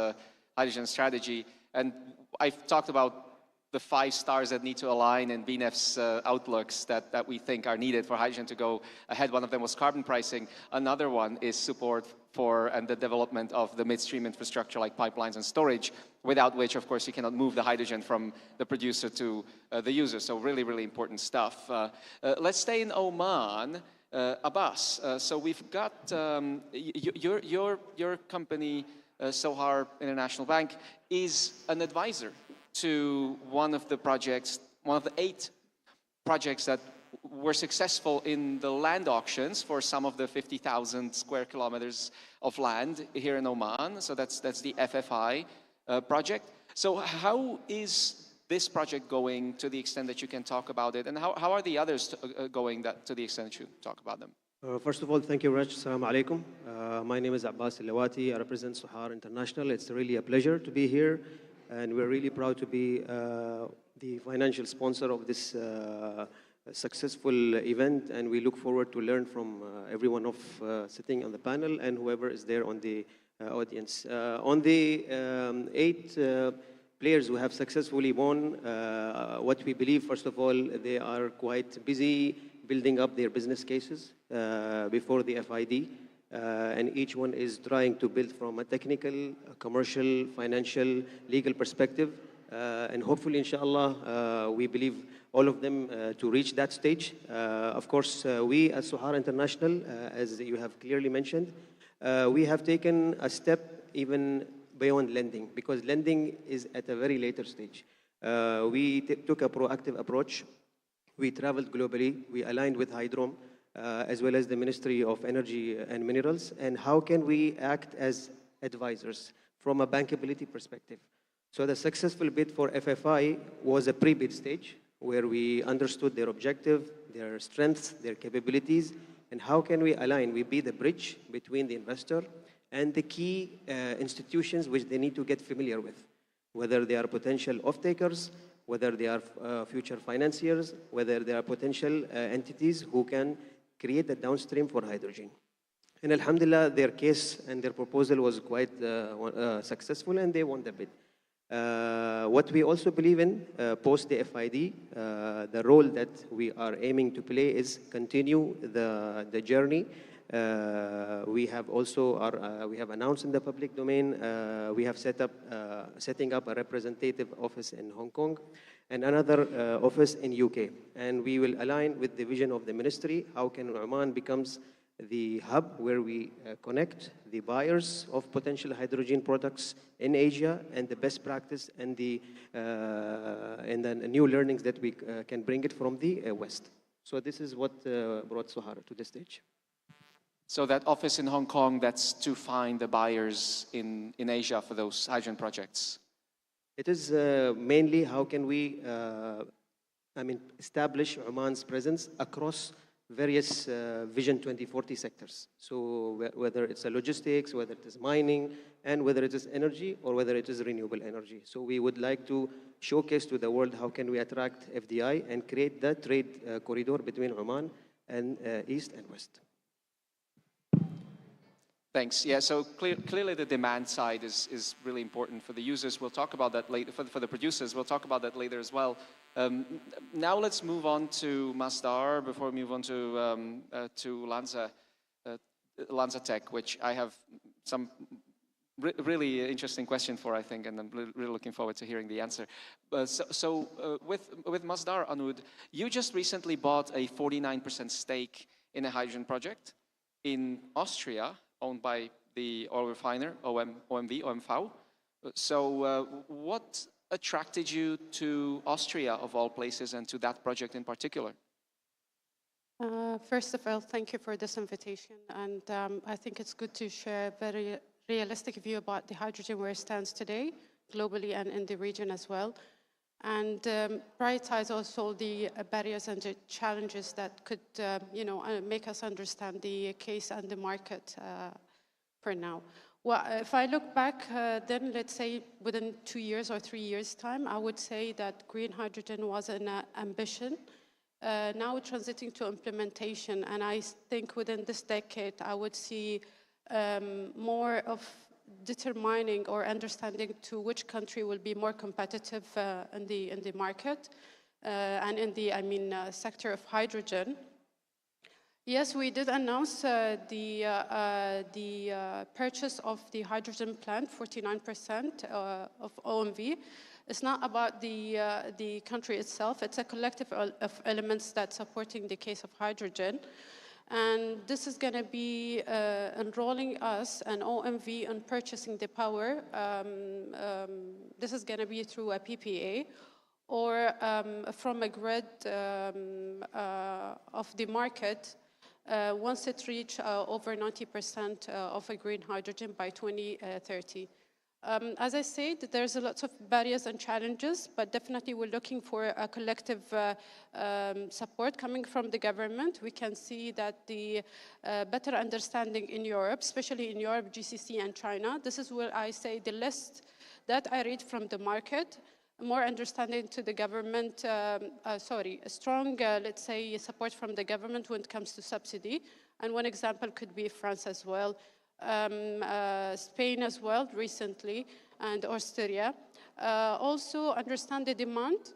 hydrogen strategy. And I've talked about the 5 stars that need to align in BNEF's outlooks that we think are needed for hydrogen to go ahead. One of them was carbon pricing. Another one is support for and the development of the midstream infrastructure like pipelines and storage, without which, of course, you cannot move the hydrogen from the producer to the user. So really, really important stuff. Let's stay in Oman. Abbas, so we've got your company, Sohar International Bank, is an advisor to one of the projects, one of the 8 projects that were successful in the land auctions for some of the 50,000 square kilometers of land here in Oman. So that's the FFI project. So how is this project going, to the extent that you can talk about it, and how are the others going to the extent that you talk about them? First of all, thank you, Raj. Assalamu alaikum. My name is Abbas Al-Lawati. I represent Sohar International. It's really a pleasure to be here, and we're really proud to be the financial sponsor of this successful event, and we look forward to learn from everyone sitting on the panel and whoever is there on the audience. On the 8 players who have successfully won, what we believe, first of all, they are quite busy building up their business cases before the FID. And each one is trying to build from a technical, commercial, financial, legal perspective. And hopefully, inshallah, we believe all of them to reach that stage. Of course, we as Sohar International, as you have clearly mentioned, we have taken a step even beyond lending, because lending is at a very later stage. We took a proactive approach. We traveled globally. We aligned with Hydrom, as well as the Ministry of Energy and Minerals. And how can we act as advisors from a bankability perspective? So the successful bid for FFI was a pre-bid stage where we understood their objective, their strengths, their capabilities, and how can we align? We be the bridge between the investor and the key institutions which they need to get familiar with, whether they are potential off-takers, whether they are future financiers, whether they are potential entities who can create a downstream for hydrogen. And alhamdulillah, their case and their proposal was quite successful, and they won the bid. What we also believe in post the FID, the role that we are aiming to play is continue the journey. We have also we have announced in the public domain, we have setting up a representative office in Hong Kong and another office in UK. And we will align with the vision of the ministry, how can Oman becomes the hub where we connect the buyers of potential hydrogen products in Asia and the best practice and the new learnings that we can bring it from the West. So this is what brought Suhar to this stage. So that office in Hong Kong, that's to find the buyers in Asia for those hydrogen projects? It is mainly how can we establish Oman's presence across various Vision 2040 sectors. So whether it's a logistics, whether it is mining, and whether it is energy, or whether it is renewable energy. So we would like to showcase to the world how can we attract FDI and create that trade corridor between Oman and East and West. Thanks. Yeah, so clearly the demand side is really important for the users. We'll talk about that later, for the producers. We'll talk about that later as well. Now let's move on to Masdar before we move on to LanzaTech, which I have some really interesting question for, I think, and I'm really looking forward to hearing the answer. With Masdar, Anud, you just recently bought a 49% stake in a hydrogen project in Austria, owned by the oil refiner, OMV. So what attracted you to Austria, of all places, and to that project in particular? First of all, thank you for this invitation. And I think it's good to share a very realistic view about the hydrogen where it stands today, globally and in the region as well. And prioritize also the barriers and the challenges that could, make us understand the case and the market for now. Well, if I look back, then let's say within 2 years or 3 years' time, I would say that green hydrogen was an ambition. Now transiting to implementation, and I think within this decade, I would see more of determining or understanding to which country will be more competitive in the market and in the sector of hydrogen. Yes, we did announce the purchase of the hydrogen plant, 49% of OMV. It's not about the country itself. It's a collective of elements that's supporting the case of hydrogen. And this is going to be enrolling us and OMV in purchasing the power. This is going to be through a PPA or from a grid of the market once it reaches over 90% of a green hydrogen by 2030. As I said, there's a lot of barriers and challenges, but definitely we're looking for a collective support coming from the government. We can see that the better understanding in Europe, especially in Europe, GCC and China, this is where I say the list that I read from the market, more understanding to the government, a strong, let's say, support from the government when it comes to subsidy. And one example could be France as well. Spain as well recently, and Austria. Also understand the demand,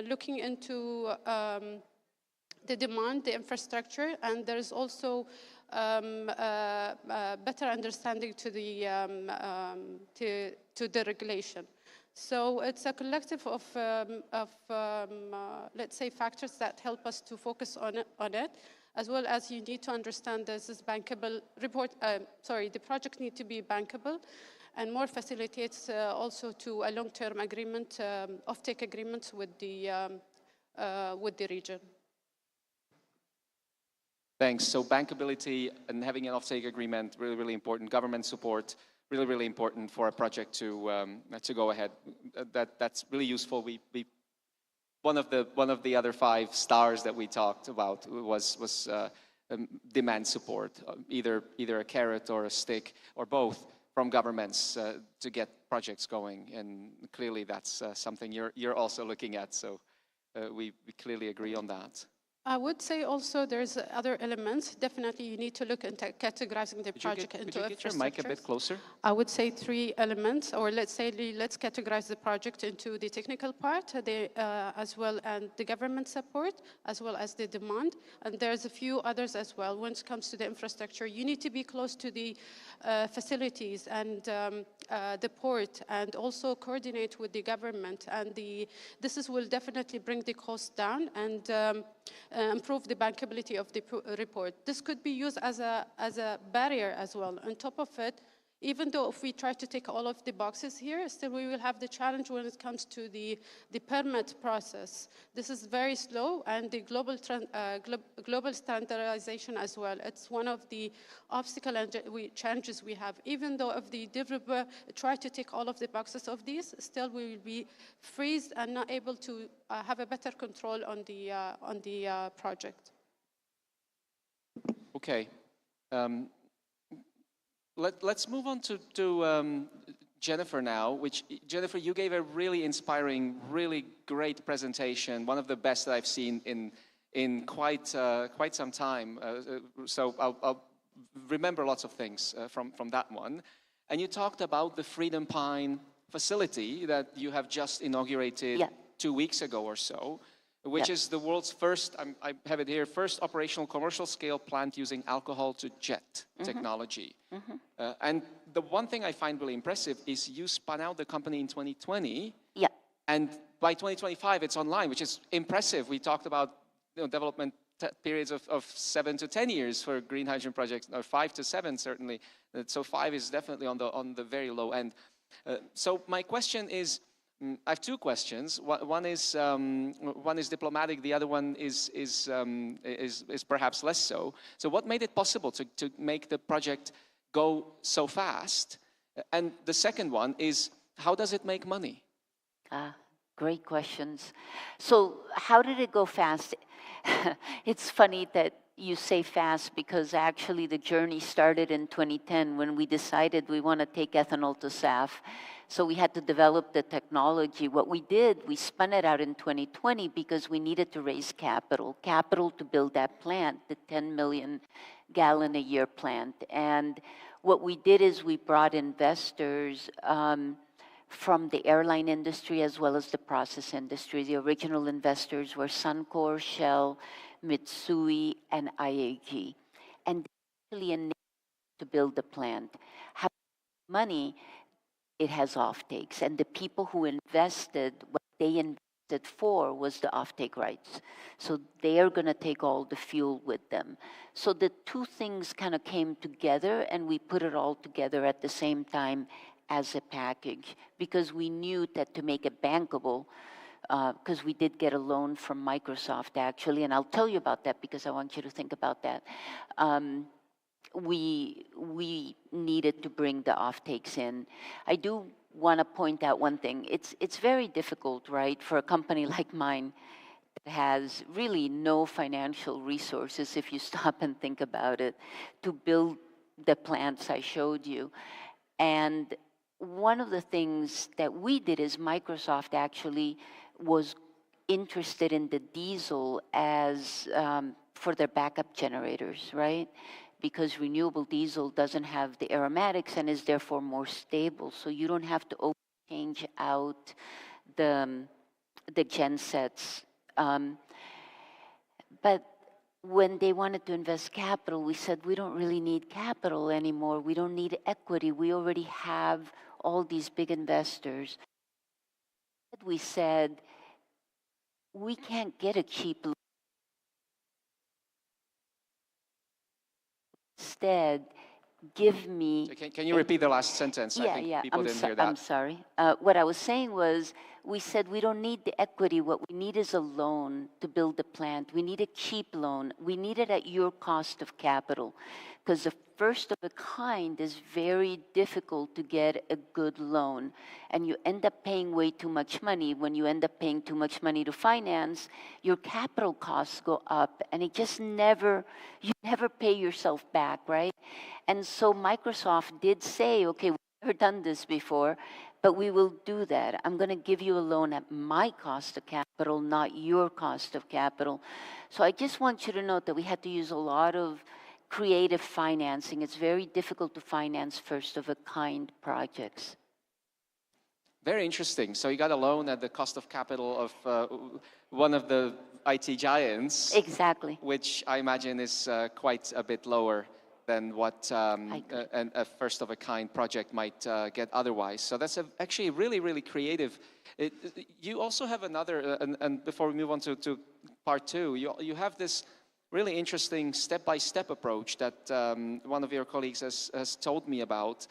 looking into the demand, the infrastructure, and there's also better understanding to the regulation. So it's a collective of let's say, factors that help us to focus on it. As well as you need to understand this is bankable the project need to be bankable and more facilitates also to a long-term agreement, offtake agreements with the region. Thanks. So bankability and having an offtake agreement, really, really important. Government support, really, really important for a project to go ahead. That's really useful. One of the other 5 stars that we talked about was demand support, either a carrot or a stick or both from governments to get projects going. And clearly that's something you're also looking at. So we clearly agree on that. I would say also there's other elements. Definitely you need to look into categorizing the project into Could you get your mic a bit closer? I would say 3 elements, or let's categorize the project into the technical part, as well, and the government support, as well as the demand. And there's a few others as well. When it comes to the infrastructure, you need to be close to the facilities and the port, and also coordinate with the government. And this will definitely bring the cost down and improve the bankability of the report. This could be used as a barrier as well. On top of it, even though if we try to tick all of the boxes here, still we will have the challenge when it comes to the permit process. This is very slow, and the global standardization as well. It's one of the obstacles and challenges we have. Even though if the developer try to tick all of the boxes of these, still we will be freezed and not able to have a better control on the project. Okay. Let's move on to Jennifer now. Jennifer, you gave a really inspiring, really great presentation, one of the best that I've seen in quite some time. So I'll remember lots of things from that one. And you talked about the Freedom Pine facility that you have just inaugurated 2 weeks ago or so, which is the world's first, I have it here, first operational commercial scale plant using alcohol to jet technology. And the one thing I find really impressive is you spun out the company in 2020. And by 2025, it's online, which is impressive. We talked about development periods of 7 to 10 years for green hydrogen projects, or 5 to 7 certainly. So 5 is definitely on the very low end. So my question is, I have 2 questions. One is diplomatic. The other one is perhaps less so. So, what made it possible to make the project go so fast? And the second one is, how does it make money? Great questions. So, how did it go fast? It's funny that you say fast, because actually the journey started in 2010 when we decided we want to take ethanol to SAF. So we had to develop the technology. What we did, we spun it out in 2020 because we needed to raise capital to build that plant, the 10 million gallon a year plant. And what we did is we brought investors from the airline industry as well as the process industry. The original investors were Suncor, Shell, Mitsui, and IAG. And they actually enabled to build the plant. How money? It has offtakes, and the people who invested, what they invested for was the offtake rights. So they are going to take all the fuel with them. So the 2 things kind of came together, and we put it all together at the same time as a package, because we knew that to make it bankable, because we did get a loan from Microsoft actually, and I'll tell you about that because I want you to think about that. We needed to bring the offtakes in. I do want to point out one thing. It's very difficult, right, for a company like mine that has really no financial resources, if you stop and think about it, to build the plants I showed you. And one of the things that we did is Microsoft actually was interested in the diesel as for their backup generators, right? Because renewable diesel doesn't have the aromatics and is therefore more stable. So you don't have to change out the gensets. But when they wanted to invest capital, we said, we don't really need capital anymore. We don't need equity. We already have all these big investors. We said, we can't get a cheap loan. Instead, give me... Can you repeat the last sentence? Yeah, I think yeah. people didn't hear that. I'm sorry. What I was saying was, we said we don't need the equity. What we need is a loan to build the plant. We need a cheap loan. We need it at your cost of capital, because the first of a kind is very difficult to get a good loan. And you end up paying way too much money. When you end up paying too much money to finance, your capital costs go up, and it just never, you never pay yourself back, right? And so Microsoft did say, okay, we've never done this before, but we will do that. I'm going to give you a loan at my cost of capital, not your cost of capital. So I just want you to note that we had to use a lot of creative financing. It's very difficult to finance first-of-a-kind projects. Very interesting. So you got a loan at the cost of capital of one of the IT giants. Exactly. Which I imagine is quite a bit lower than what a first-of-a-kind project might get otherwise. So that's actually really, really creative. You also have another, and before we move on to part two, you have this really interesting step-by-step approach that one of your colleagues has told me about,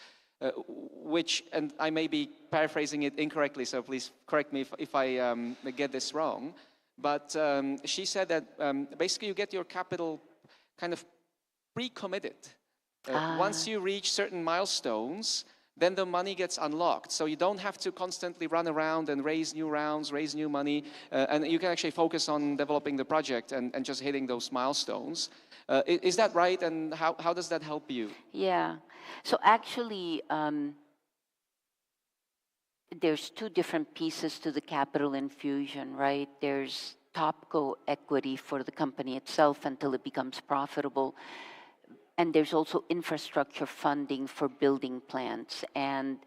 which, and I may be paraphrasing it incorrectly, so please correct me if I get this wrong, but she said that basically you get your capital kind of pre-committed. Once you reach certain milestones, then the money gets unlocked. So you don't have to constantly run around and raise new rounds, raise new money, and you can actually focus on developing the project and just hitting those milestones. Is that right, and how does that help you? Yeah, so actually, there's two different pieces to the capital infusion, right? There's topco equity for the company itself until it becomes profitable. And there's also infrastructure funding for building plants. And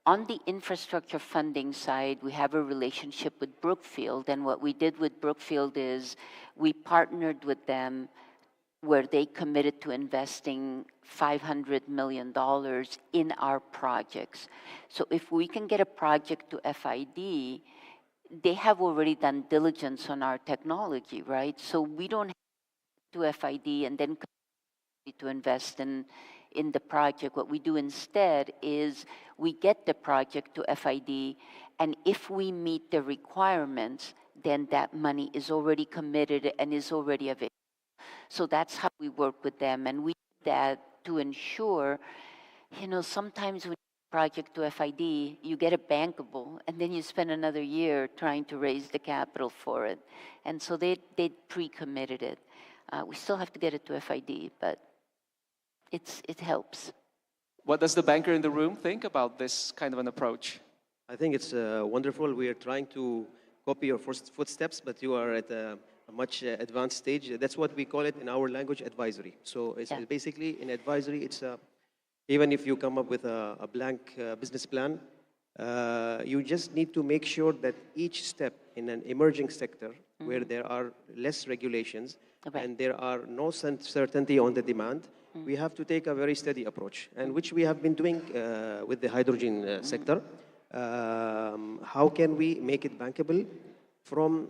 on the infrastructure funding side, we have a relationship with Brookfield. And what we did with Brookfield is we partnered with them where they committed to investing $500 million in our projects. So if we can get a project to FID, they have already done diligence on our technology, right? So we don't have to FID and then to invest in the project. What we do instead is we get the project to FID, and if we meet the requirements, then that money is already committed and is already available. So that's how we work with them, and we do that to ensure, you know, sometimes when you project to FID, you get it bankable, and then you spend another year trying to raise the capital for it. And so they pre-committed it. We still have to get it to FID, but it helps. What does the banker in the room think about this kind of an approach? I think it's wonderful. We are trying to copy your first footsteps, but you are at a much advanced stage. That's what we call it in our language, advisory. So it's basically in advisory, it's even if you come up with a blank business plan, you just need to make sure that each step in an emerging sector where there are less regulations and there are no certainty on the demand, we have to take a very steady approach, and which we have been doing with the hydrogen sector. How can we make it bankable from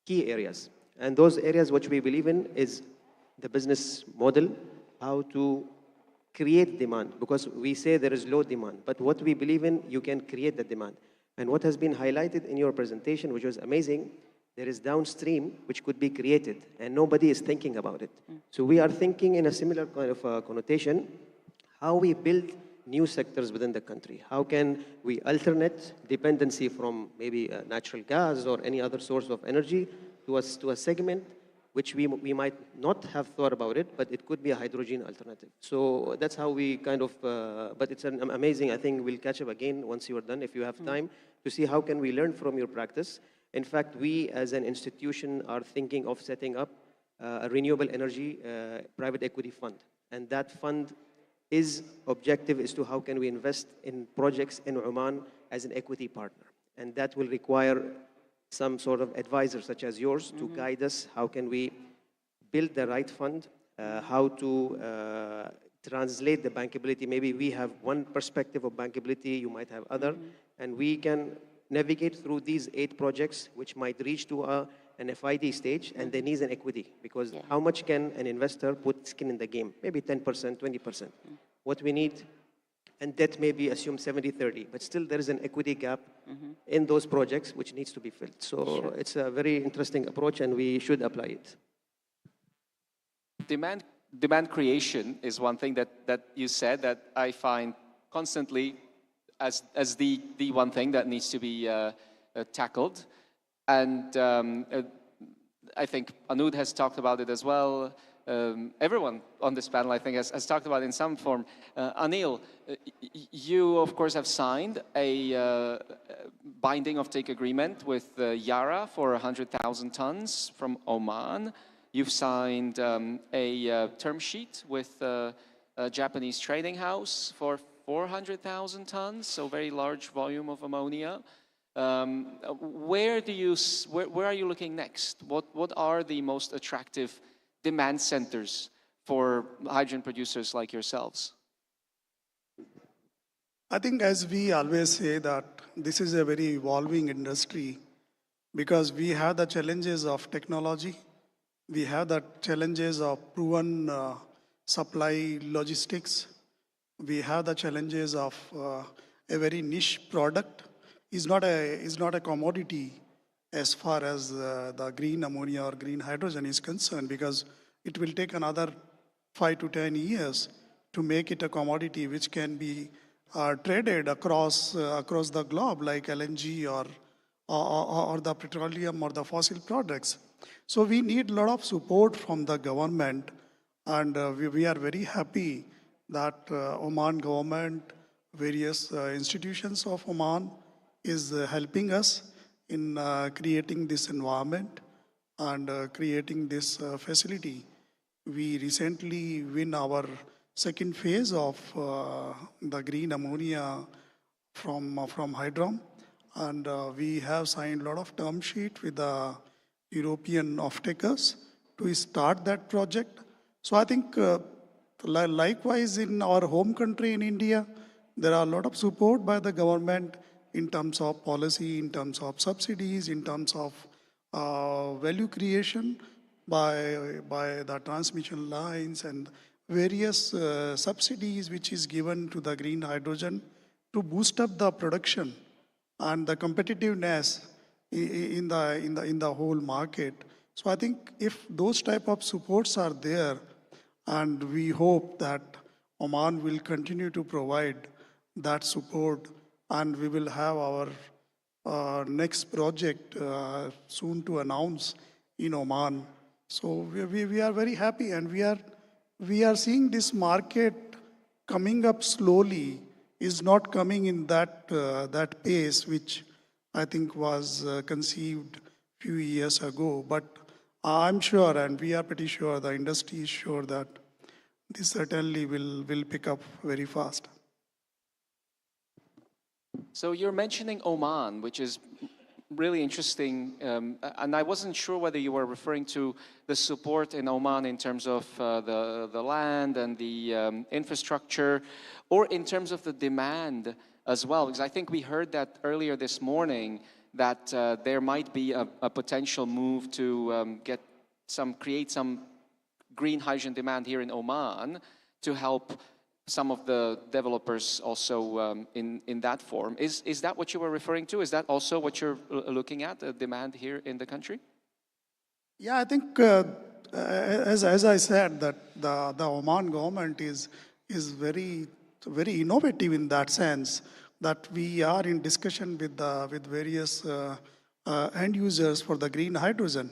key areas? And those areas which we believe in is the business model, how to create demand, because we say there is low demand, but what we believe in, you can create the demand. And what has been highlighted in your presentation, which was amazing, there is downstream which could be created, and nobody is thinking about it. So we are thinking in a similar kind of connotation, how we build new sectors within the country. How can we alternate dependency from maybe natural gas or any other source of energy to a segment which we might not have thought about it, but it could be a hydrogen alternative. So that's how we kind of, but it's an amazing, I think we'll catch up again once you are done, if you have time, to see how can we learn from your practice. In fact, we as an institution are thinking of setting up a renewable energy private equity fund. And that fund objective is to how can we invest in projects in Oman as an equity partner. And that will require some sort of advisor such as yours to guide us. How can we build the right fund? How to translate the bankability. Maybe we have one perspective of bankability, you might have other, and we can navigate through these 8 projects which might reach to an FID stage, and they need an equity, because how much can an investor put skin in the game? Maybe 10%, 20%. What we need and debt may be assumed 70-30, but still there is an equity gap in those projects which needs to be filled. So it's a very interesting approach, and we should apply it. Demand creation is one thing that you said that I find constantly as the one thing that needs to be tackled. And I think Anud has talked about it as well. Everyone on this panel, I think, has talked about it in some form. Anil, you, of course, have signed a binding offtake agreement with Yara for 100,000 tons from Oman. You've signed a term sheet with a Japanese trading house for 400,000 tons, so very large volume of ammonia. Where are you looking next? What are the most attractive demand centers for hydrogen producers like yourselves? I think, as we always say, that this is a very evolving industry because we have the challenges of technology, we have the challenges of proven supply logistics, we have the challenges of a very niche product. Is not a commodity as far as the green ammonia or green hydrogen is concerned, because it will take another 5 to 10 years to make it a commodity which can be traded across the globe, like LNG or the petroleum or the fossil products. So we need a lot of support from the government, and we are very happy that Oman government, various institutions of Oman is helping us in creating this environment and creating this facility. We recently win our second phase of the green ammonia from Hydrom, and we have signed a lot of term sheet with the European off-takers to start that project. So I think likewise in our home country in India, there are a lot of support by the government in terms of policy, in terms of subsidies, in terms of value creation by the transmission lines and various subsidies which is given to the green hydrogen to boost up the production and the competitiveness in the whole market. So I think if those type of supports are there, and we hope that Oman will continue to provide that support, and we will have our next project soon to announce in Oman. So we are very happy, and we are seeing this market coming up slowly, is not coming in that pace which I think was conceived few years ago. But I'm sure, and we are pretty sure, the industry is sure that this certainly will pick up very fast. So you're mentioning Oman, which is really interesting, and I wasn't sure whether you were referring to the support in Oman in terms of the land and the infrastructure, or in terms of the demand as well, because I think we heard that earlier this morning that there might be a potential move to create some green hydrogen demand here in Oman to help some of the developers also in that form. Is that what you were referring to? Is that also what you're looking at, the demand here in the country? Yeah, I think as I said, that the Oman government is very innovative in that sense, that we are in discussion with various end users for the green hydrogen.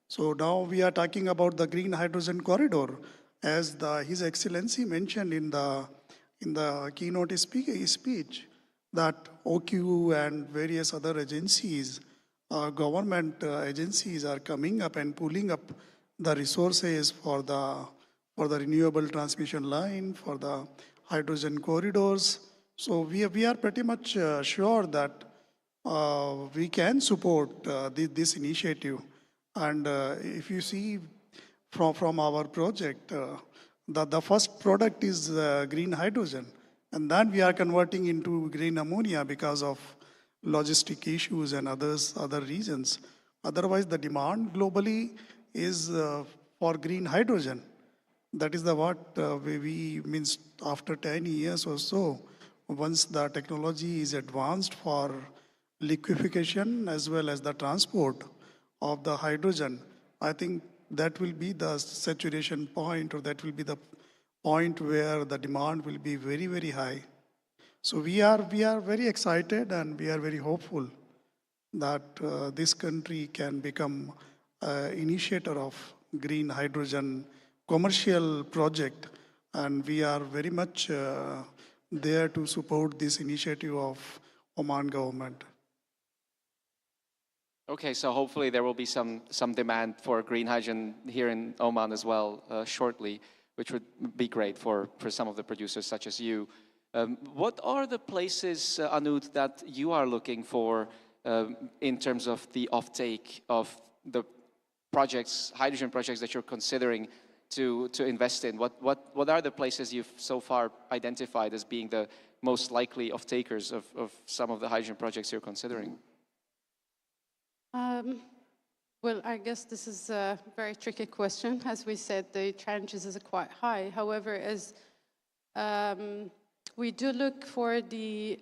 So now we are talking about the green hydrogen corridor, as His Excellency mentioned in the keynote speech, that OQ and various other agencies, government agencies are coming up and pulling up the resources for the renewable transmission line, for the hydrogen corridors. So we are pretty much sure that we can support this initiative. And if you see from our project, the first product is green hydrogen, and then we are converting into green ammonia because of logistic issues and other reasons. Otherwise, the demand globally is for green hydrogen. That is what we means after 10 years or so, once the technology is advanced for liquefaction as well as the transport of the hydrogen, I think that will be the saturation point, or that will be the point where the demand will be very, very high. So we are very excited and we are very hopeful that this country can become initiator of green hydrogen commercial project, and we are very much there to support this initiative of Oman government. Okay, so hopefully there will be some demand for green hydrogen here in Oman as well shortly, which would be great for some of the producers such as you. What are the places, Anud, that you are looking for in terms of the offtake of the projects, hydrogen projects that you're considering to invest in? What are the places you've so far identified as being the most likely off-takers of some of the hydrogen projects you're considering? Well, I guess this is a very tricky question. As we said, the challenges is quite high. However, as we do look for the,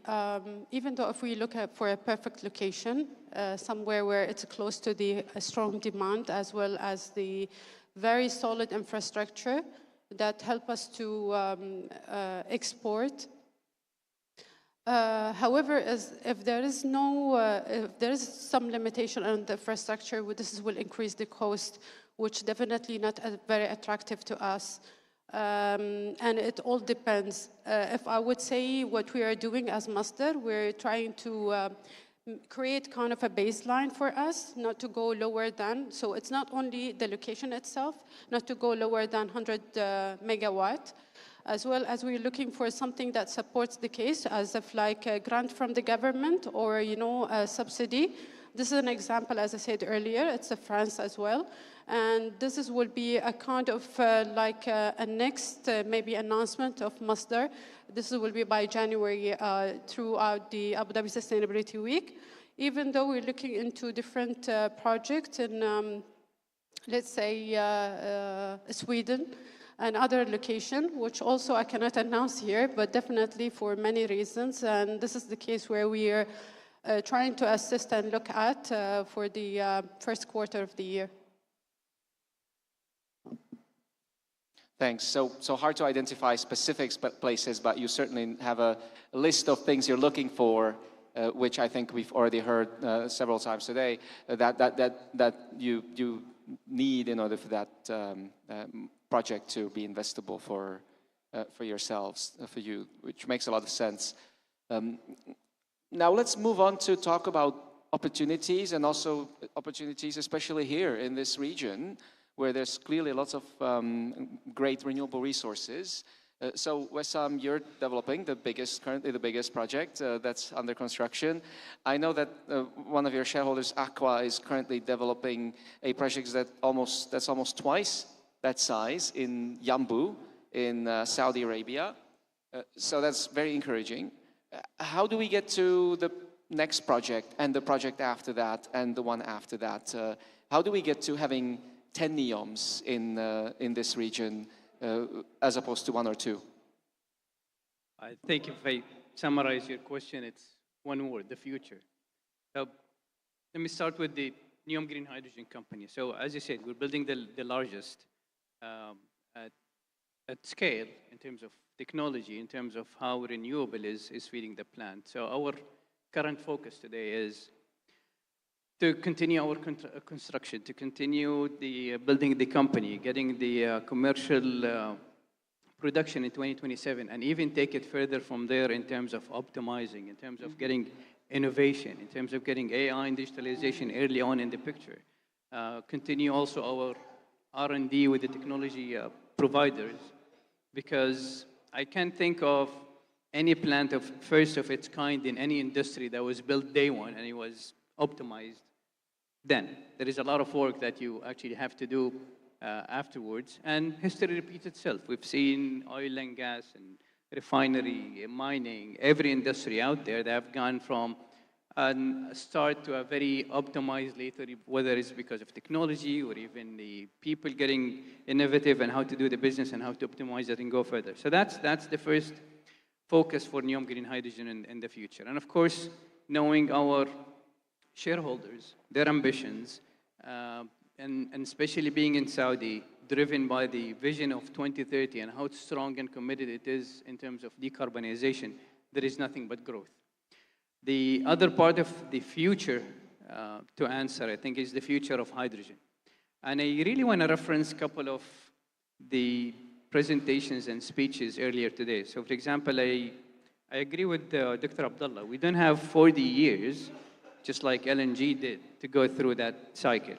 even though if we look at for a perfect location, somewhere where it's close to the strong demand, as well as the very solid infrastructure that help us to export. However, if there is some limitation on the infrastructure, this will increase the cost, which definitely not very attractive to us. And it all depends. If I would say what we are doing as Masdar, we're trying to create kind of a baseline for us, not to go lower than, so it's not only the location itself, not to go lower than 100 megawatt, as well as we're looking for something that supports the case, as if like a grant from the government or, a subsidy. This is an example, as I said earlier, it's France as well. And this will be a kind of like a next maybe announcement of Masdar. This will be by January throughout the Abu Dhabi Sustainability Week. Even though we're looking into different projects in, let's say, Sweden, and other location, which also I cannot announce here, but definitely for many reasons. And this is the case where we are trying to assist and look at for the first quarter of the year. Thanks. So hard to identify specific places, but you certainly have a list of things you're looking for, which I think we've already heard several times today, that you need in order for that project to be investable for yourselves, for you, which makes a lot of sense. Now let's move on to talk about opportunities, and also opportunities especially here in this region, where there's clearly lots of great renewable resources. So Wessam, you're developing currently the biggest project that's under construction. I know that one of your shareholders, Aqua, is currently developing a project that's almost twice that size in Yanbu in Saudi Arabia. So that's very encouraging. How do we get to the next project and the project after that and the one after that? How do we get to having 10 NEOMs in this region as opposed to one or two? I think if I summarize your question, it's one word: the future. So let me start with the NEOM Green Hydrogen Company. So as you said, we're building the largest at scale in terms of technology, in terms of how renewable is feeding the plant. So our current focus today is to continue our construction, to continue the building the company, getting the commercial production in 2027, and even take it further from there in terms of optimizing, in terms of getting innovation, in terms of getting AI and digitalization early on in the picture. Continue also our R&D with the technology providers, because I can't think of any plant of first of its kind in any industry that was built day one and it was optimized then. There is a lot of work that you actually have to do afterwards, and history repeats itself. We've seen oil and gas and refinery, mining, every industry out there that have gone from a start to a very optimized later, whether it's because of technology or even the people getting innovative and how to do the business and how to optimize it and go further. So that's the first focus for NEOM Green Hydrogen in the future. And of course, knowing our shareholders, their ambitions, and especially being in Saudi, driven by the vision of 2030 and how strong and committed it is in terms of decarbonization, there is nothing but growth. The other part of the future to answer, I think, is the future of hydrogen. And I really want to reference a couple of the presentations and speeches earlier today. So, for example, I agree with Dr. Abdullah. We don't have 40 years, just like LNG did, to go through that cycle.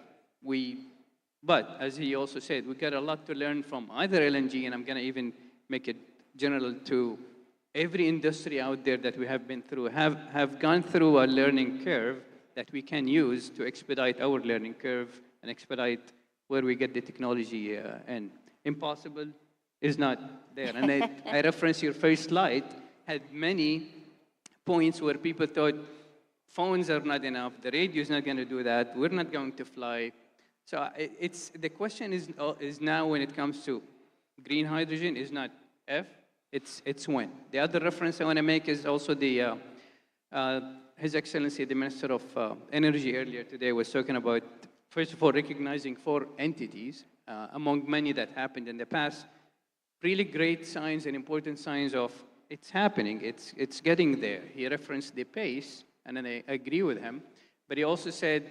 But as he also said, we got a lot to learn from either LNG, and I'm going to even make it general to every industry out there that we have been through, have gone through a learning curve that we can use to expedite our learning curve and expedite where we get the technology in. Impossible is not there. And I reference your first slide, had many points where people thought phones are not enough, the radio is not going to do that, we're not going to fly. So the question is now when it comes to green hydrogen is not if, it's when. The other reference I want to make is also the His Excellency, the Minister of Energy earlier today was talking about, first of all, recognizing 4 entities among many that happened in the past. Really great signs and important signs of it's happening, it's getting there. He referenced the pace, and then I agree with him. But he also said,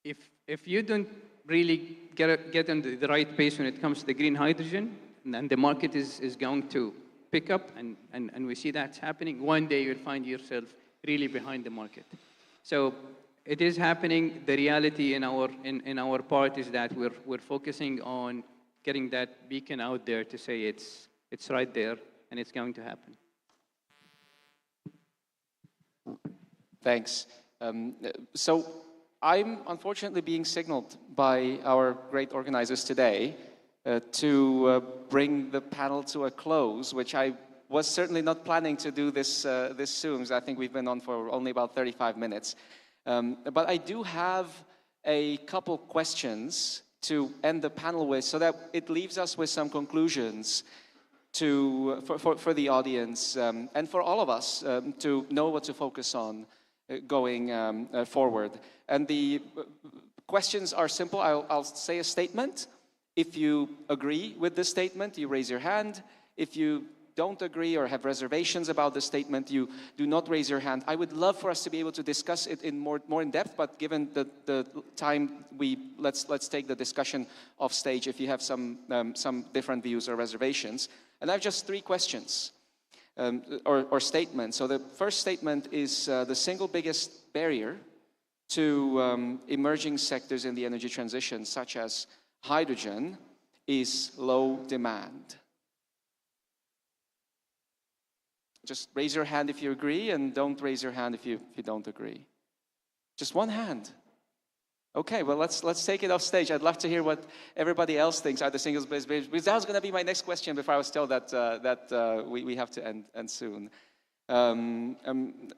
if you don't really get on the right pace when it comes to the green hydrogen, and the market is going to pick up, and we see that's happening, one day you'll find yourself really behind the market. So it is happening. The reality in our part is that we're focusing on getting that beacon out there to say it's right there and it's going to happen. Thanks. So I'm unfortunately being signaled by our great organizers today to bring the panel to a close, which I was certainly not planning to do this soon, because I think we've been on for only about 35 minutes. But I do have a couple questions to end the panel with, so that it leaves us with some conclusions for the audience and for all of us to know what to focus on going forward. And the questions are simple. I'll say a statement. If you agree with the statement, you raise your hand. If you don't agree or have reservations about the statement, you do not raise your hand. I would love for us to be able to discuss it in more in depth, but given the time, let's take the discussion off stage if you have some different views or reservations. And I have just 3 questions or statements. So the first statement is the single biggest barrier to emerging sectors in the energy transition, such as hydrogen, is low demand. Just raise your hand if you agree, and don't raise your hand if you don't agree. Just one hand. Okay, well, let's take it off stage. I'd love to hear what everybody else thinks are the single biggest barriers, because that was going to be my next question before I was told that we have to end soon.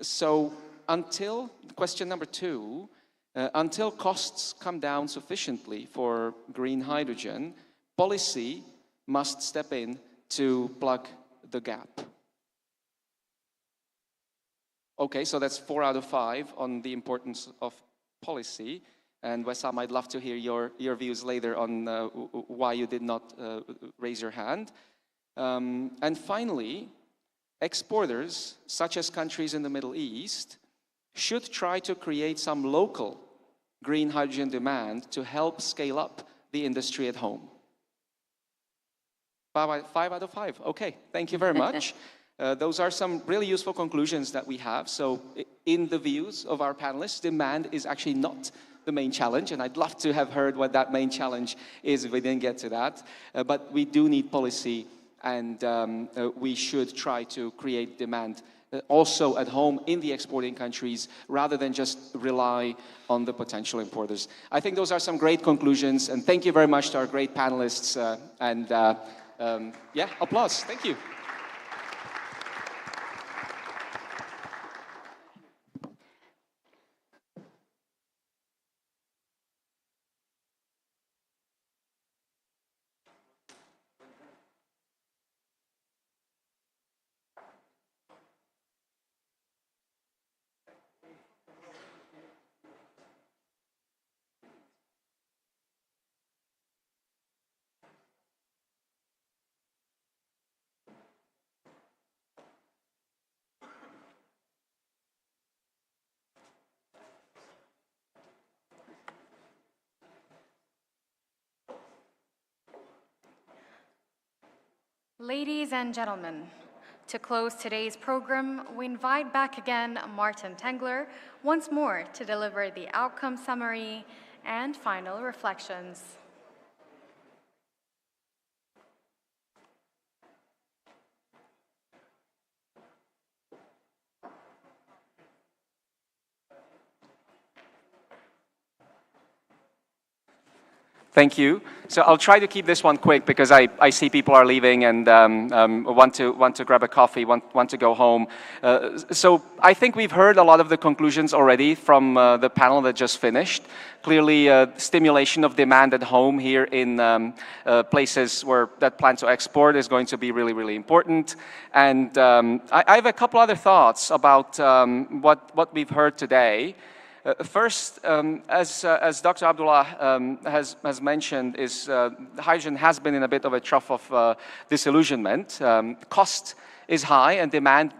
So until, question number 2, until costs come down sufficiently for green hydrogen, policy must step in to plug the gap. Okay, so that's 4 out of 5 on the importance of policy. And Wessam, I'd love to hear your views later on why you did not raise your hand. And finally, exporters, such as countries in the Middle East, should try to create some local green hydrogen demand to help scale up the industry at home. 5 out of 5. Okay, thank you very much. Those are some really useful conclusions that we have. So in the views of our panelists, demand is actually not the main challenge, and I'd love to have heard what that main challenge is if we didn't get to that. But we do need policy, and we should try to create demand also at home in the exporting countries, rather than just rely on the potential importers. I think those are some great conclusions, and thank you very much to our great panelists, yeah, applause. Thank you. Ladies and gentlemen, to close today's program, we invite back again Martin Tengler once more to deliver the outcome summary and final reflections. Thank you. So I'll try to keep this one quick because I see people are leaving and want to grab a coffee, want to go home. So I think we've heard a lot of the conclusions already from the panel that just finished. Clearly, stimulation of demand at home here in places where that plan to export is going to be really, really important. And I have a couple other thoughts about what we've heard today. First, as Dr. Abdullah has mentioned, hydrogen has been in a bit of a trough of disillusionment. Cost is high, and demand,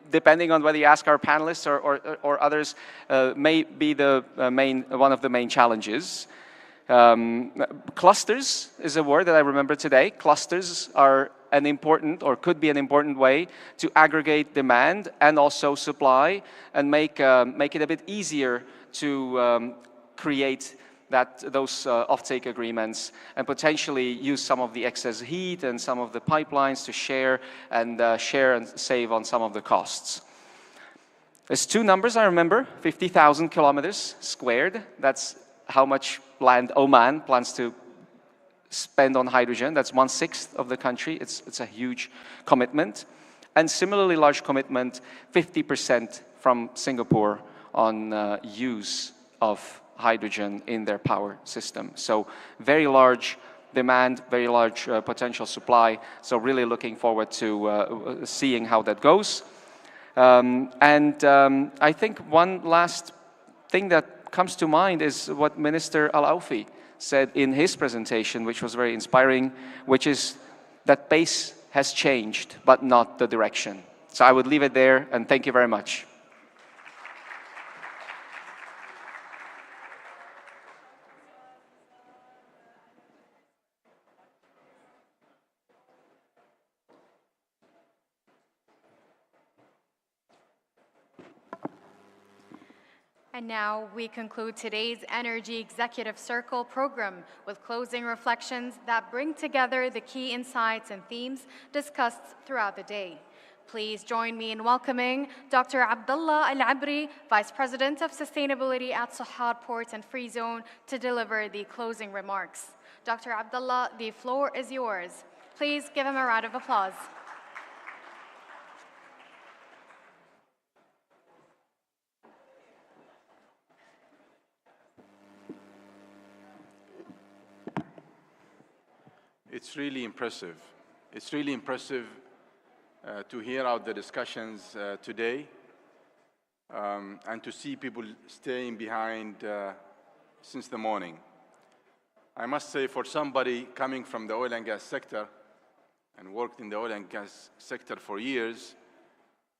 depending on whether you ask our panelists or others, may be one of the main challenges. Clusters is a word that I remember today. Clusters are an important, or could be an important way to aggregate demand and also supply and make it a bit easier to create those offtake agreements and potentially use some of the excess heat and some of the pipelines to share and save on some of the costs. There's two numbers I remember: 50,000 kilometers squared. That's how much land Oman plans to spend on hydrogen. That's 1/6 of the country. It's a huge commitment. And similarly large commitment, 50% from Singapore on use of hydrogen in their power system. So very large demand, very large potential supply. So really looking forward to seeing how that goes. I think one last thing that comes to mind is what Minister Al-Aufi said in his presentation, which was very inspiring, which is that pace has changed, but not the direction. So I would leave it there, and thank you very much. And now we conclude today's Energy Executive Circle program with closing reflections that bring together the key insights and themes discussed throughout the day. Please join me in welcoming Dr. Abdullah Al-Abri, Vice President of Sustainability at Sohar Port and Free Zone, to deliver the closing remarks. Dr. Abdullah, the floor is yours. Please give him a round of applause. It's really impressive. It's really impressive to hear out the discussions today and to see people staying behind since the morning. I must say, for somebody coming from the oil and gas sector and worked in the oil and gas sector for years,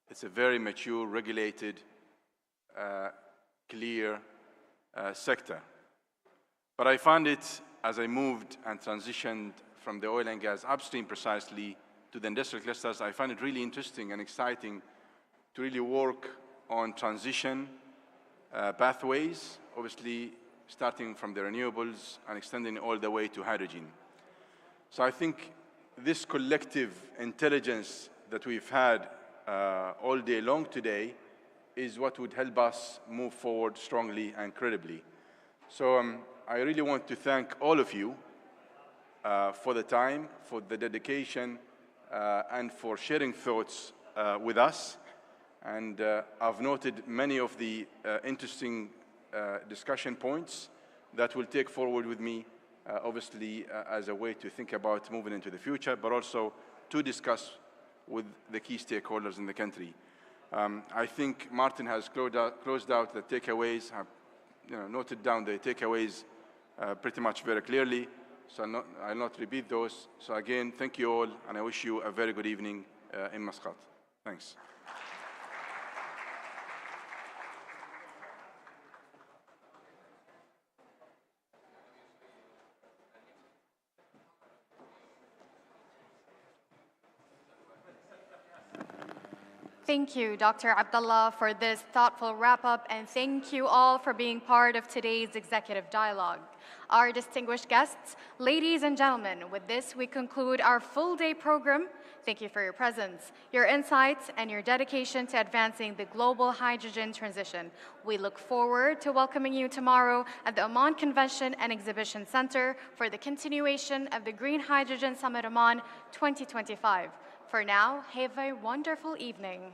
it's a very mature, regulated, clear sector. But I found it, as I moved and transitioned from the oil and gas upstream precisely to the industrial clusters, I find it really interesting and exciting to really work on transition pathways, obviously starting from the renewables and extending all the way to hydrogen. So I think this collective intelligence that we've had all day long today is what would help us move forward strongly and credibly. So I really want to thank all of you for the time, for the dedication, and for sharing thoughts with us. And I've noted many of the interesting discussion points that will take forward with me, obviously as a way to think about moving into the future, but also to discuss with the key stakeholders in the country. I think Martin has closed out the takeaways, have noted down the takeaways pretty much very clearly. So I'll not repeat those. So again, thank you all, and I wish you a very good evening in Muscat. Thanks. Thank you, Dr. Abdullah, for this thoughtful wrap-up, and thank you all for being part of today's executive dialogue. Our distinguished guests, ladies and gentlemen, with this we conclude our full-day program. Thank you for your presence, your insights, and your dedication to advancing the global hydrogen transition. We look forward to welcoming you tomorrow at the Oman Convention and Exhibition Center for the continuation of the Green Hydrogen Summit Oman 2025. For now, have a wonderful evening.